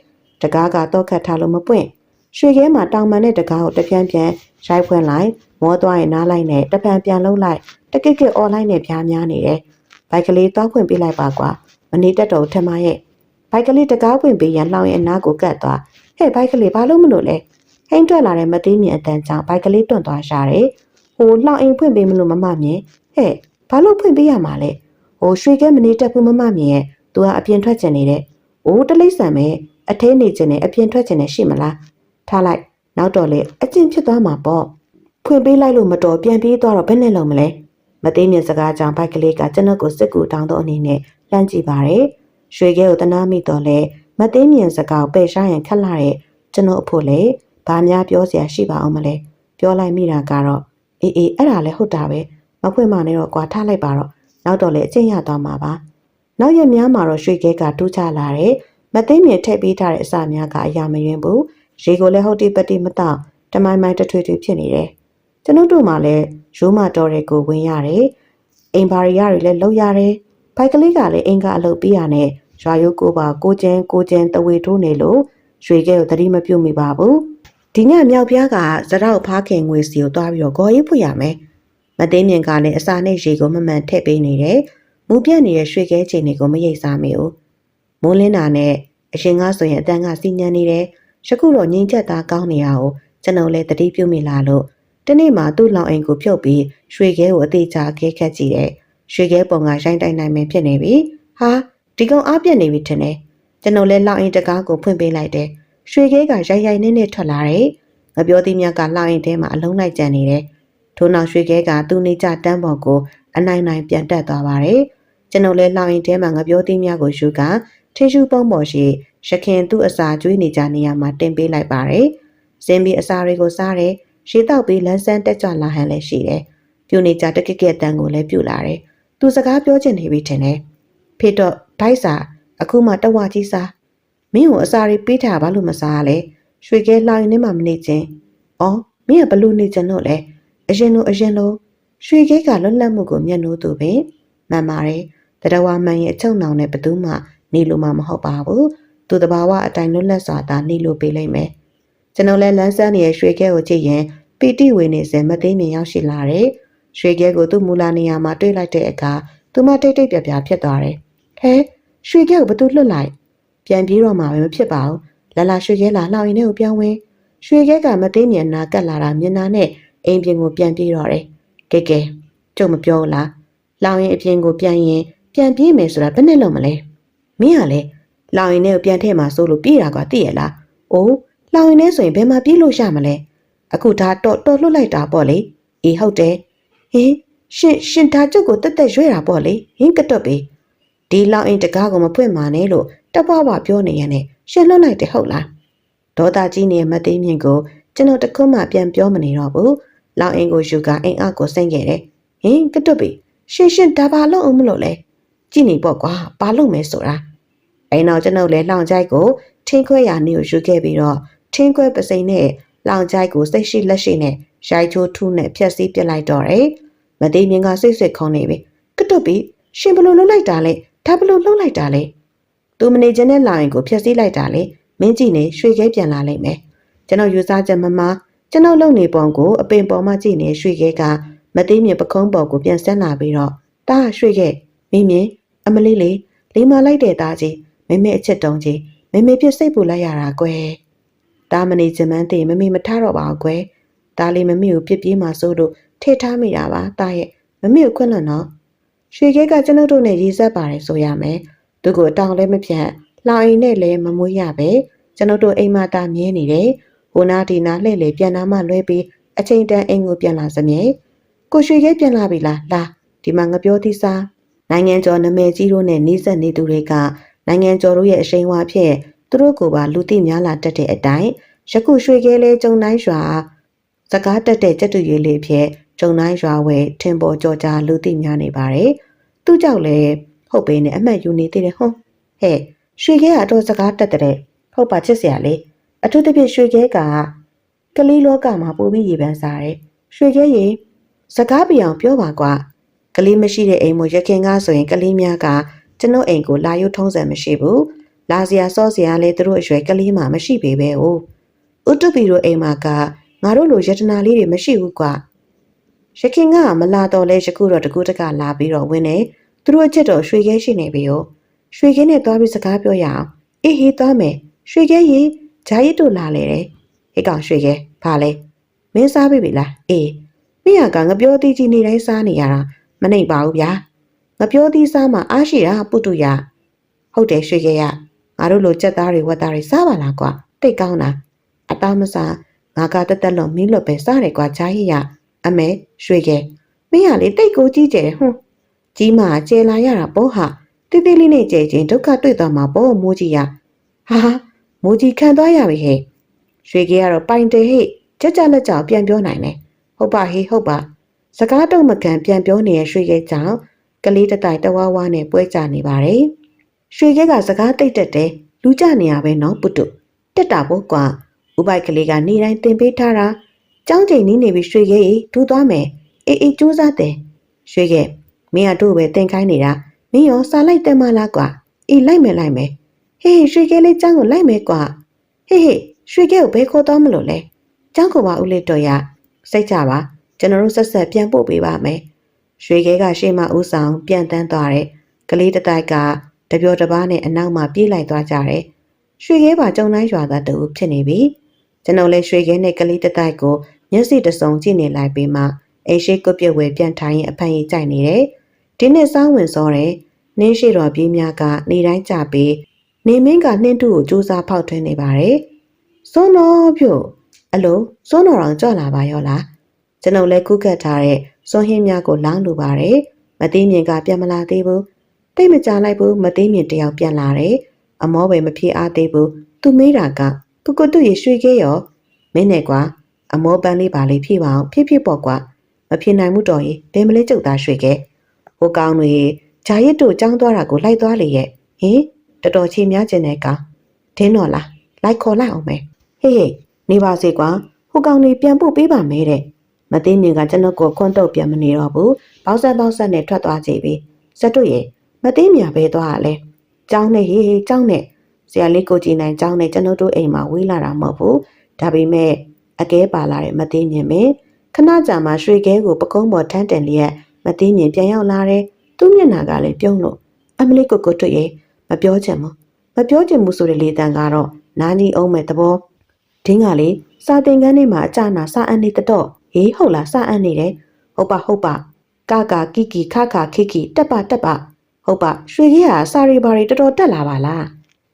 တကားကတော့ခတ်ထားလို့မပွင့်ရွှေခဲမှာတောင်မနဲ့တကားကိုတပြန်းရိုက်ဖွင့်လိုက် မောသွားရင်နားလိုက်နဲ့တပံပြန်လုံးလိုက်တကစ်အွန်လိုင်းနဲ့ပြားများနေတယ်ဘိုက်ကလေးတောက်ခွင့်ပေးလိုက်ပါကွာမနေတတ်တော့ထမရဲ့ဘိုက်ကလေးတကားပွင့်ပေးရန်လှောင်ရဲ့အနားကိုကတ်သွားဟဲ့ဘိုက်ကလေးဘာလို့မလို့လဲဟိန်းထွက်လာတဲ့မသိမြင်အတန်ကြောင့်ဘိုက်ကလေးတွန့်သွားရှာတယ်ဟိုလှောင်အိမ်ဖွင့်ပေးမလို့မမမြင်ဟဲ့ဘာလို့ဖွင့်ပေးရမှာလဲဟိုရွှေကဲမနေတတ်ဘူးမမမြင်ရဲ့သူကအပြင်ထွက်ချင်နေတဲ့အိုးတလိမ့်ဆန်ပဲအထဲနေချင်တဲ့အပြင်ထွက်ချင်နေရှိမလားထားလိုက်နောက်တော့လေအကျင့်ဖြစ်သွားမှာပေါ့ဖွင့်ပေးလိုက်လို့မတော်ပြန်ပြေးသွားတော့ဘယ်နဲ့လုံးမလဲမသိမြင်စကားကြောင့်ဘိုက်ကလေးကကျွန်တော်ကိုစစ်ကူတောင်းတော့အနေနဲ့လှမ်းကြည့်ပါတယ်ရွှေကဲကိုတနာမိတော့လေမသိမြင်စကားကိုပယ်ရှားရင်ခက်လာတဲ့ကျွန်တော်အဖို့လေဘာများပြောစရာရှိပါအောင်မလဲပြောလိုက်မိတာကတော့အေးအဲ့ဒါလည်းဟုတ်တာပဲမဖွင့်မနဲ့တော့ကွာထားလိုက်ပါတော့နောက်တော့လေအကျင့်ရသွားမှာပါနောက်ရက်များမှာတော့ရွှေကဲကတူးချလာတယ်မသိမြင်ထည့်ပေးထားတဲ့အစာများကအရာမယွင်းဘူးရေကိုလည်းဟုတ်တိပတိမတော့တမိုင်းမိုင်းတထွေထွေဖြစ်နေတယ်ကျွန်တော်တို့မှလည်းရိုးမတော်တဲ့ကိုဝင်ရတယ်အိမ်ဘာရီရတွေလည်းလှုပ်ရတယ်ဘိုက်ကလေးကလည်းအင်ကအလုပ်ပေးရနဲ့ရွာရိုးကိုပါကိုချင်းတဝေထိုးနေလို့ရွှေကဲကိုသတိမပြုတ်မိပါဘူးဒီညမြောက်ပြားကဇရောက်ဖားခင်ငွေစီကိုတွားပြီးတော့ဂေါ်ရေးဖွင့်ရမယ်မသိမြင်ကလည်းအစာနဲ့ရေကိုမမှန်ထည့်ပေးနေတယ်မူပြတ်နေတဲ့ရွှေကဲချိန်တွေကိုမရိပ်စားမိဘူးမိုးလင်းတာနဲ့အရှင်ကဆိုရင်အတန်းကစီညံနေတယ်ယခုတော့ငိမ့်ချက်သားကောင်းနေရအောင်ကျွန်တော်လည်းသတိပြုမိလာလို့တနေ့မှသူ့လောင်အိမ်ကိုဖြုတ်ပြီးရွှေခဲကိုအသေးချာခဲခတ်ကြည့်တယ်ရွှေခဲပုံကရိုင်းတိုက်နိုင်မှဖြစ်နေပြီဟာဒီကောင်အားပြက်နေပြီထင်တယ်ကျွန်တော်လည်းလောင်အိမ်တကားကိုဖွင့်ပေးလိုက်တယ်ရွှေခဲကရိုက်နဲ့ထွက်လာတယ်ငပြောသီးမြတ်ကလောင်အိမ်ထဲမှာအလုံးလိုက်ကြံနေတယ်ထို့နောက်ရွှေခဲကသူ့နေကြတန်းပေါ်ကိုအနိုင်ပြန်တက်သွားပါတယ်ကျွန်တော်လည်းလောင်အိမ်ထဲမှာငပြောသီးမြတ်ကိုယူကထေရှူပုံပေါ်ရှိရခင်သူ့အစာကျွေးနေကြနေရမှာတင်ပေးလိုက်ပါတယ်စင်ပြီးအစာတွေကိုစားတယ်ရေတောက်ပြီးလန်းဆန်းတက်ကြွလာဟန်လည်းရှိတယ်ပြူနေကြတကက်ကက်တန်ကိုလည်းပြူလာတယ်သူစကားပြောချင်နေပြီထင်တယ်ဖေတော့ဒိုက်စာအခုမှတဝကြီးစားမင်းကိုအစာတွေပေးထားဘာလို့မစားလဲရွှေကဲလှောင်နေမှမနေချင်းအော်မင်းကဘလို့နေချင်လို့လဲအရင်လိုရွှေကဲကလွတ်လပ်မှုကိုမျက်နှိုးသူပင်မှန်ပါတယ်တရဝမှန်ရဲ့အချုံနောင်နဲ့ဘသူမှနေလို့မှမဟုတ်ပါဘူးသူတဘာဝအတိုင်းလွတ်လပ်စွာသာနေလို့ပေးလိုက်မယ်ကျွန်တော်လည်းလန်းဆန်းနေတဲ့ရွှေကဲကိုကြည့်ရင်ပီတိဝင်နေစဉ်မသိမြင်ရောက်ရှိလာတယ်ရွှေကဲကိုသူ့မူလာနေရာမှာတွေ့လိုက်တဲ့အခါသူမတိတ်ပြပြဖြစ်သွားတယ်ဟဲရွှေကဲကိုဘသူလွတ်လိုက်ပြန်ပြေးတော့မှပဲမဖြစ်ပါဘူးလာရွှေကဲလာလှောင်ရင်လည်းပြောင်းဝင်ရွှေကဲကမသိမြင်နာကတ်လာတာမြင်နာနဲ့အိမ်ပြင်ကိုပြန်ပြေးတော့တယ်ကဲကျုပ်မပြောလားလှောင်ရင်အပြင်ကိုပြန်ရင်ပြန်ပြေးမယ်ဆိုတာဘယ်နဲ့လုံးမလဲမင်းကလည်းလောင်ရင်နဲ့ပြန်ထဲမှာစိုးလို့ပြေးတာကွာသိရလား။အိုးလောင်ရင်နဲ့ဆိုရင်ဘယ်မှာပြေးလို့ရမလဲ။အခုဒါတော့လွတ်လိုက်တာပေါ့လေ။အေးဟုတ်တယ်။ဟင်ရှင်ဒါကျုပ်ကိုတက်ရွဲတာပေါ့လေ။ဟင်ကတွတ်ပြီ။ဒီလောင်ရင်တကားကိုမဖွင့်ပါနဲ့လို့တပွားပွားပြောနေရနဲ့ရှင်လွတ်လိုက်တယ်ဟုတ်လား။ဒေါသကြီးနေမသိမြင့်ကိုကျွန်တော်တခုမှပြန်ပြောမနေတော့ဘူး။လောင်ရင်ကိုယူကအိမ်အောက်ကိုစိမ့်ခဲ့တယ်။ဟင်ကတွတ်ပြီ။ရှင်ဒါဘာလို့အောင်မလို့လဲ။ကြည့်နေပေါ့ကွာဘာလို့မဲဆိုတာ။အိမ်နောက်ကျွန်ုပ်လည်းလောင်ကြိုက်ကိုထင်းခွဲရာနေကိုယူခဲ့ပြီးတော့ထင်းခွဲပစိန်နဲ့လောင်ကြိုက်ကိုစိတ်ရှိလက်ရှိနဲ့ရိုက်ချိုးထူးနဲ့ဖြက်စီးပစ်လိုက်တော့တယ်။မသိမြင်ကစိတ်ခုံနေပြီ။ကတွတ်ပြီးရှင်ဘလို့လှုပ်လိုက်တာလဲဒါဘလို့လှုပ်လိုက်တာလဲ။သူမနေခြင်းနဲ့လောင်ရင်ကိုဖြက်စီးလိုက်တာလေမင်းကြည့်နေရွှေခဲပြန်လာလိမ့်မယ်။ကျွန်တော်ယူစားချက်မမကျွန်တော်လုံနေပုံကိုအပင်ပေါ်မှကြည့်နေရွှေခဲကမသိမြင်ပခုံးပေါ်ကိုပြန်ဆက်လာပြီးတော့တာရွှေခဲမင်းမြင်အမလေးလေးလေးမလိုက်တဲ့သားကြီးမေအချက်တုံးကြီးမေပြစ်စိတ်ပူလိုက်ရတာကွယ်ဒါမနေချင်မှန်းသိမမေမထားတော့ပါဘူးကွယ်ဒါလေးမမေကိုပြစ်ပြေးမှဆိုးလို့ထိထားမိတာပါတာရဲ့မမေကိုခွင့်လွှတ်နော်ရွှေခဲကကျွန်ုပ်တို့နဲ့ရေးဆက်ပါတယ်ဆိုရမယ်သူကိုတောင်းလည်းမဖြတ်လှောင်အိမ်နဲ့လည်းမမွေးရပဲကျွန်ုပ်တို့အိမ်မတာမြဲနေတယ်ဟိုနာဒီနာလှည့်လေပြန်နာမှလွဲပြီးအချိန်တန်အိမ်ကိုပြန်လာစမြဲကိုရွှေခဲပြန်လာပြီလားလာဒီမှာငပြောသီးစားနိုင်ငံကျော်နမဲကြီးတို့နဲ့နှီးစပ်နေသူတွေကနိုင်ငံကျော်တို့ရဲ့အရှိန်အဝါဖြင့်သူတို့ကိုပါလူသိများလာတတ်တဲ့အတိုင်းယခုရွှေခဲလဲကျုံတိုင်းရွာစကားတက်တဲ့ကြက်တူရွေးလေးဖြစ်ကျုံတိုင်းရွာဝဲထင်ပေါ်ကြော်ကြားလူသိများနေပါတယ်သူ့ကြောင့်လဲဟုတ်ပေနဲ့အမှတ်ယူနေသေးတယ်ဟုတ်ဟဲ့ရွှေခဲကတော့စကားတက်တဲ့ဟုတ်ပါချစ်စရာလေအထူးသဖြင့်ရွှေခဲကကလေးလောကမှာပိုပြီးရေပန်းစားတယ်ရွှေခဲရေစကားပြောင်ပြောပါကွာကလေးမရှိတဲ့အိမ်မို့ရခင်ကဆိုရင်ကလေးများကကျွန်ုပ်အိမ်ကိုလာရုပ်ထုံးစံမရှိဘူးလာစရာစောစရာလည်းသူတို့အရွယ်ကလေးမှမရှိပေပဲဟုတ်ဥတုပီတို့အိမ်မှာကငါတို့လိုယတနာလေးတွေမရှိဘူးကွာ ရခင်ကမလာတော့လဲယခုတော့တကူတကလာပြီးတော့ဝင်းနေသူတို့အချက်တော့ရွှေခဲရှိနေပြီရောရွှေခဲနဲ့သွားပြီးစကားပြောရအောင်အေးဟေးသွားမယ်ရွှေခဲရေဂျာရစ်တို့လာလေတယ်ဟေ့ကောင်ရွှေခဲဘာလဲမင်းစားပြီလားအေးမင်းကငပြောသေးကြီးနေတိုင်းစားနေရတာမနှိပ်ပါဘူးဗျာငပြောသေးစားမှအားရှိတာပုတုရဟုတ်တယ်ရွှေခဲရငါတို့လိုကြက်သားတွေဝက်သားတွေစားပါလားကွာတိတ်ကောင်းတာအသားမစားငါကတက်တက်လွန်မင်းလွတ်ပဲစားတယ်ကွာဂျာရစ်ရအမေရွှေခဲမင်းကလေတိတ်ကိုကြီးကျယ်ဟွန်းကြီးမကျဲလာရတာပေါ့ဟာတိတိလေးနဲ့ကျဲချင်းဒုက္ခတွေ့သွားမှာပေါ့မိုးကြီးရဟာမိုးကြီးခံသွားရပြီဟဲ့ရွှေကြီးကတော့ပိုင်တယ်ဟဲ့ကြက်ကြလက်ကြောင်ပြန်ပြောနိုင်တယ်ဟုတ်ပါဟေးဟုတ်ပါစကားတုံးမကန်ပြန်ပြောနေတဲ့ရွှေကြီးကြောင့်ကလေးတတိုက်တဝါဝါနဲ့ပွဲကြနေပါတယ်ရွှေကြီးကစကားတိတ်တက်တယ်လူကြနေရပဲနော်ပုတုတက်တာပေါ့ကွာဥပိုက်ကလေးကနေတိုင်းတင်ပေးထားတာကျောင်းချိန်နီးနေပြီရွှေကြီးထူသွားမယ်အေးကြိုးစားတယ်ရွှေကြီးမင်းကတို့ပဲတင်ခိုင်းနေတာမင်းရောစားလိုက်တယ်မလားကွာအေးလိုက်မယ်ဟေးရွှေကဲလေးចောင်းကိုလိုက်မယ်ကွာဟေးရွှေကဲကိုဘယ်ခေါ်တော့မလို့လဲចောင်းကိုပါဦးလေးတော်ရစိတ်ကြပါကျွန်တော်တို့ဆက်ဆက်ပြန်ပို့ပေးပါမယ်ရွှေကဲကရှေ့မှဦးဆောင်ပြန်တန်းသွားတယ်ကလေးတတိုက်ကတပြောတပားနဲ့အနောက်မှာပြေးလိုက်သွားကြတယ်ရွှေကဲပါကြုံတိုင်းရွာသားတူဖြစ်နေပြီကျွန်တော်လည်းရွှေကဲနဲ့ကလေးတတိုက်ကိုမျက်စိတစုံကြည့်နေလိုက်ပြီးမှအိရှိကုတ်ပြဝဲပြန်ထိုင်ရင်အဖန်ကြီးကြိုက်နေတယ်ဒီနေ့စောင်းဝင်စောတယ်နင်းရှိတော်ပြေးများကနေတိုင်းကြပြီးနေမင်းကနှင်းတူကိုစူးစားဖောက်ထွင်းနေပါတယ်စွန်းတော်ဖြို့အလိုစွန်းတော်အောင်ကြွလာပါရောလားကျွန်ုပ်လည်းခုကတ်ထားတဲ့စွန်းဟင်းများကိုလောင်းလိုပါတယ်မသိမြင်ကပြန်မလာသေးဘူးတိတ်မကြလိုက်ဘူးမသိမြင်တယောက်ပြန်လာတယ်အမောပဲမဖြစ်အားသေးဘူးသူမေးတာကကိုတို့ရရွှေခဲရောမင်းနဲ့ကွာအမောပန်းလေးပါလေးဖြည့်ပါအောင်ဖြစ်ပေါ့ကွာမဖြစ်နိုင်မှုတော့ရင်ဘယ်မလဲကျုပ်သားရွှေခဲဟိုကောင်းတွေဂျာရစ်တို့ចောင်းသွားတာကိုလိုက်သွားလေရဲ့ဟင်တော်တော်ချေများကျင်တဲ့ကောင်ဒင်းတော်လားလိုက်ခေါ်လိုက်အောင်မယ်ဟေးနေပါစေကွာဟိုကောင်တွေပြန်ပို့ပေးပါမယ်တဲ့မသိမြင်ကကျွန်တော်ကိုခွန်းတော့ပြန်မနေတော့ဘူးပေါက်ဆက်နဲ့ထွက်သွားကြပြီစက်တို့ရဲ့မသိမြပဲသွားရလဲចောင်းနဲ့ဟေးចောင်းနဲ့ဆရာလေးကိုကြည်နိုင်ចောင်းနဲ့ကျွန်တော်တို့အိမ်မှာဝေးလာတာမဟုတ်ဘူးဒါပေမဲ့အကဲပါလာတဲ့မသိမြင်မင်းခဏကြာမှရွှေခဲကိုပကုံးပေါ်ထမ်းတင်လျက်မသိမြင်ပြန်ရောက်လာတယ်သူ့မျက်နှာကလည်းပြုံးလို့အမလေးကိုတွေ့ရဲ့မပြောချင်ဘူးဆိုတဲ့လေတန်ကတော့နားကြီးအောင်မဲ့သဘောဒင်းကလေစာတင်ကန်းထဲမှာအကြနာစာအပ်နေတော့ဟေးဟုတ်လားစာအပ်နေတယ်ဟုတ်ပါကာကီခခခိတက်ပါဟုတ်ပါရွှေကြီးဟာစာရီဘာတွေတော်တော်တက်လာပါလား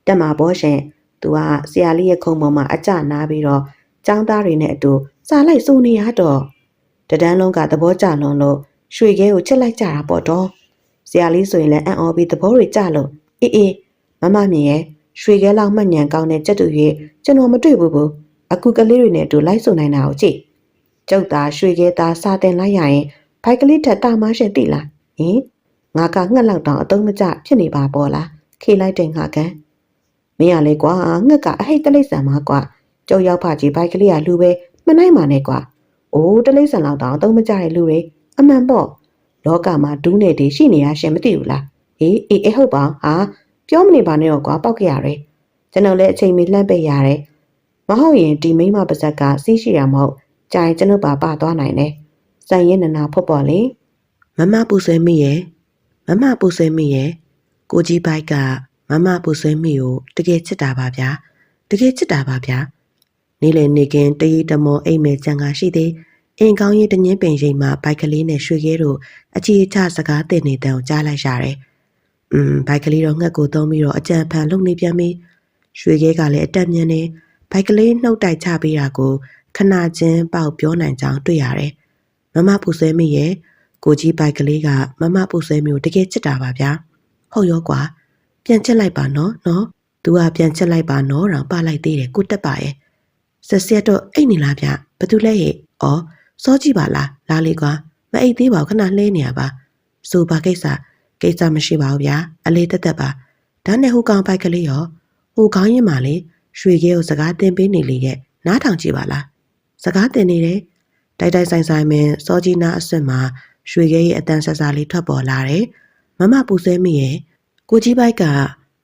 တက်မှာဘောရှင်သူကဆရာလေးရဲ့ခုံပေါ်မှာအကြနာပြီးတော့ចောင်းသားတွေနဲ့အတူစာလိုက်စုံနေရတော့တဒန်းလုံးကသဘောကျလွန်လို့ရွှေခဲကိုချက်လိုက်ကြတာပေါ့တော့ဆရာလေးဆိုရင်လည်းအံ့ဩပြီးသဘောတွေကျလို့အေးမမမြင်ရဲ့ရွှေခဲလောက်မှတ်ညံကောင်းတဲ့ကြက်တူရဲ့ကျွန်တော်မတွေ့ဘူးအခုကလေးတွေနဲ့အတူလိုက်စုံနိုင်တာကိုကြည့်ကျုပ်သားရွှေခဲသားစာတင်လိုက်ရရင်ဘိုက်ကလေးထက်တာမရှိသိလားဟင်ငါကငှက်လောက်တောင်အတုံးမကျဖြစ်နေပါပေါ်လားခေလိုက်တဲ့ငါကန်မင်းရလေကွာငှက်ကအဟိတ်တလိမ့်ဆန်ပါကွာကျုပ်ရောက်ဖကြီးဘိုက်ကလေးကလူပဲမနိုင်ပါနဲ့ကွာအိုးတလိမ့်ဆန်လောက်တောင်အတုံးမကျတဲ့လူတွေအမှန်ပေါ့လောကမှာဒူးနေတည်ရှိနေရရှင်မသိဘူးလားအေးဟုတ်ပါဟာပြောမနေပါနဲ့တော့ကွာပောက်ကြရတယ်ကျွန်တော်လည်းအချိန်မီလှမ်းပေးရတယ်မဟုတ်ရင်ဒီမိမပါဇက်ကစီးရှိရမဟုတ်ကြိုင်ကျွန်ုပ်ပါသွားနိုင်တယ်စိုင်ရင်နနာဖွတ်ပေါ်လေမမပူဆွဲမိရဲ့ကိုကြီးဘိုက်ကမမပူဆွဲမိကိုတကယ်ချစ်တာပါဗျာနေလေနေကင်းတရီတမောအိမ်မဲကြံကရှိသေးအင်ကောင်းရင်တငင်းပင်ရိမ်မှာဘိုက်ကလေးနဲ့ရွှေခဲတို့အချီအချစကားတင်နေတဲ့ကိုကြားလိုက်ရတယ်ဘိုက်ကလေးတော့ငှက်ကိုသုံးပြီးတော့အကြံဖန်လုပ်နေပြန်ပြီရွှေခဲကလည်းအတက်မြန်းနေဘိုက်ကလေးနှုတ်တိုက်ချပေးတာကိုခဏချင်းပေါက်ပြောနိုင်ကြောင်းတွေ့ရတယ်မမပူဆွဲမိရဲ့ကိုကြီးဘိုက်ကလေးကမမပူဆွဲမျိုးတကယ်ချစ်တာပါဗျာဟုတ်ရောကွာပြန်ချစ်လိုက်ပါနော်သူကပြန်ချစ်လိုက်ပါနော်တော့ပါလိုက်သေးတယ်ကိုတက်ပါရဲ့ဆက်တော့အိတ်နေလားဗျဘာတူလဲရဲ့ဩစောကြည့်ပါလားလာလေကွာမအိတ်သေးပါဘူးခဏလှဲနေရပါဆိုပါကိစ္စမရှိပါဘူးဗျာအလေးတက်ပါဒါနဲ့ဟိုကောင်ဘိုက်ကလေးရောဟိုကောင်းရင်မှလေရွှေခဲကိုစကားတင်ပေးနေလေရဲ့နားထောင်ကြည့်ပါလားစကားတင်နေတယ်တိုက်ဆိုင်မင်းစောကြီးနာအဆွတ်မှာရွှေခဲရဲ့အတန်းဆဆလေးထွက်ပေါ်လာတယ်မမပူဆွဲမိရဲ့ကိုကြီးဘိုက်က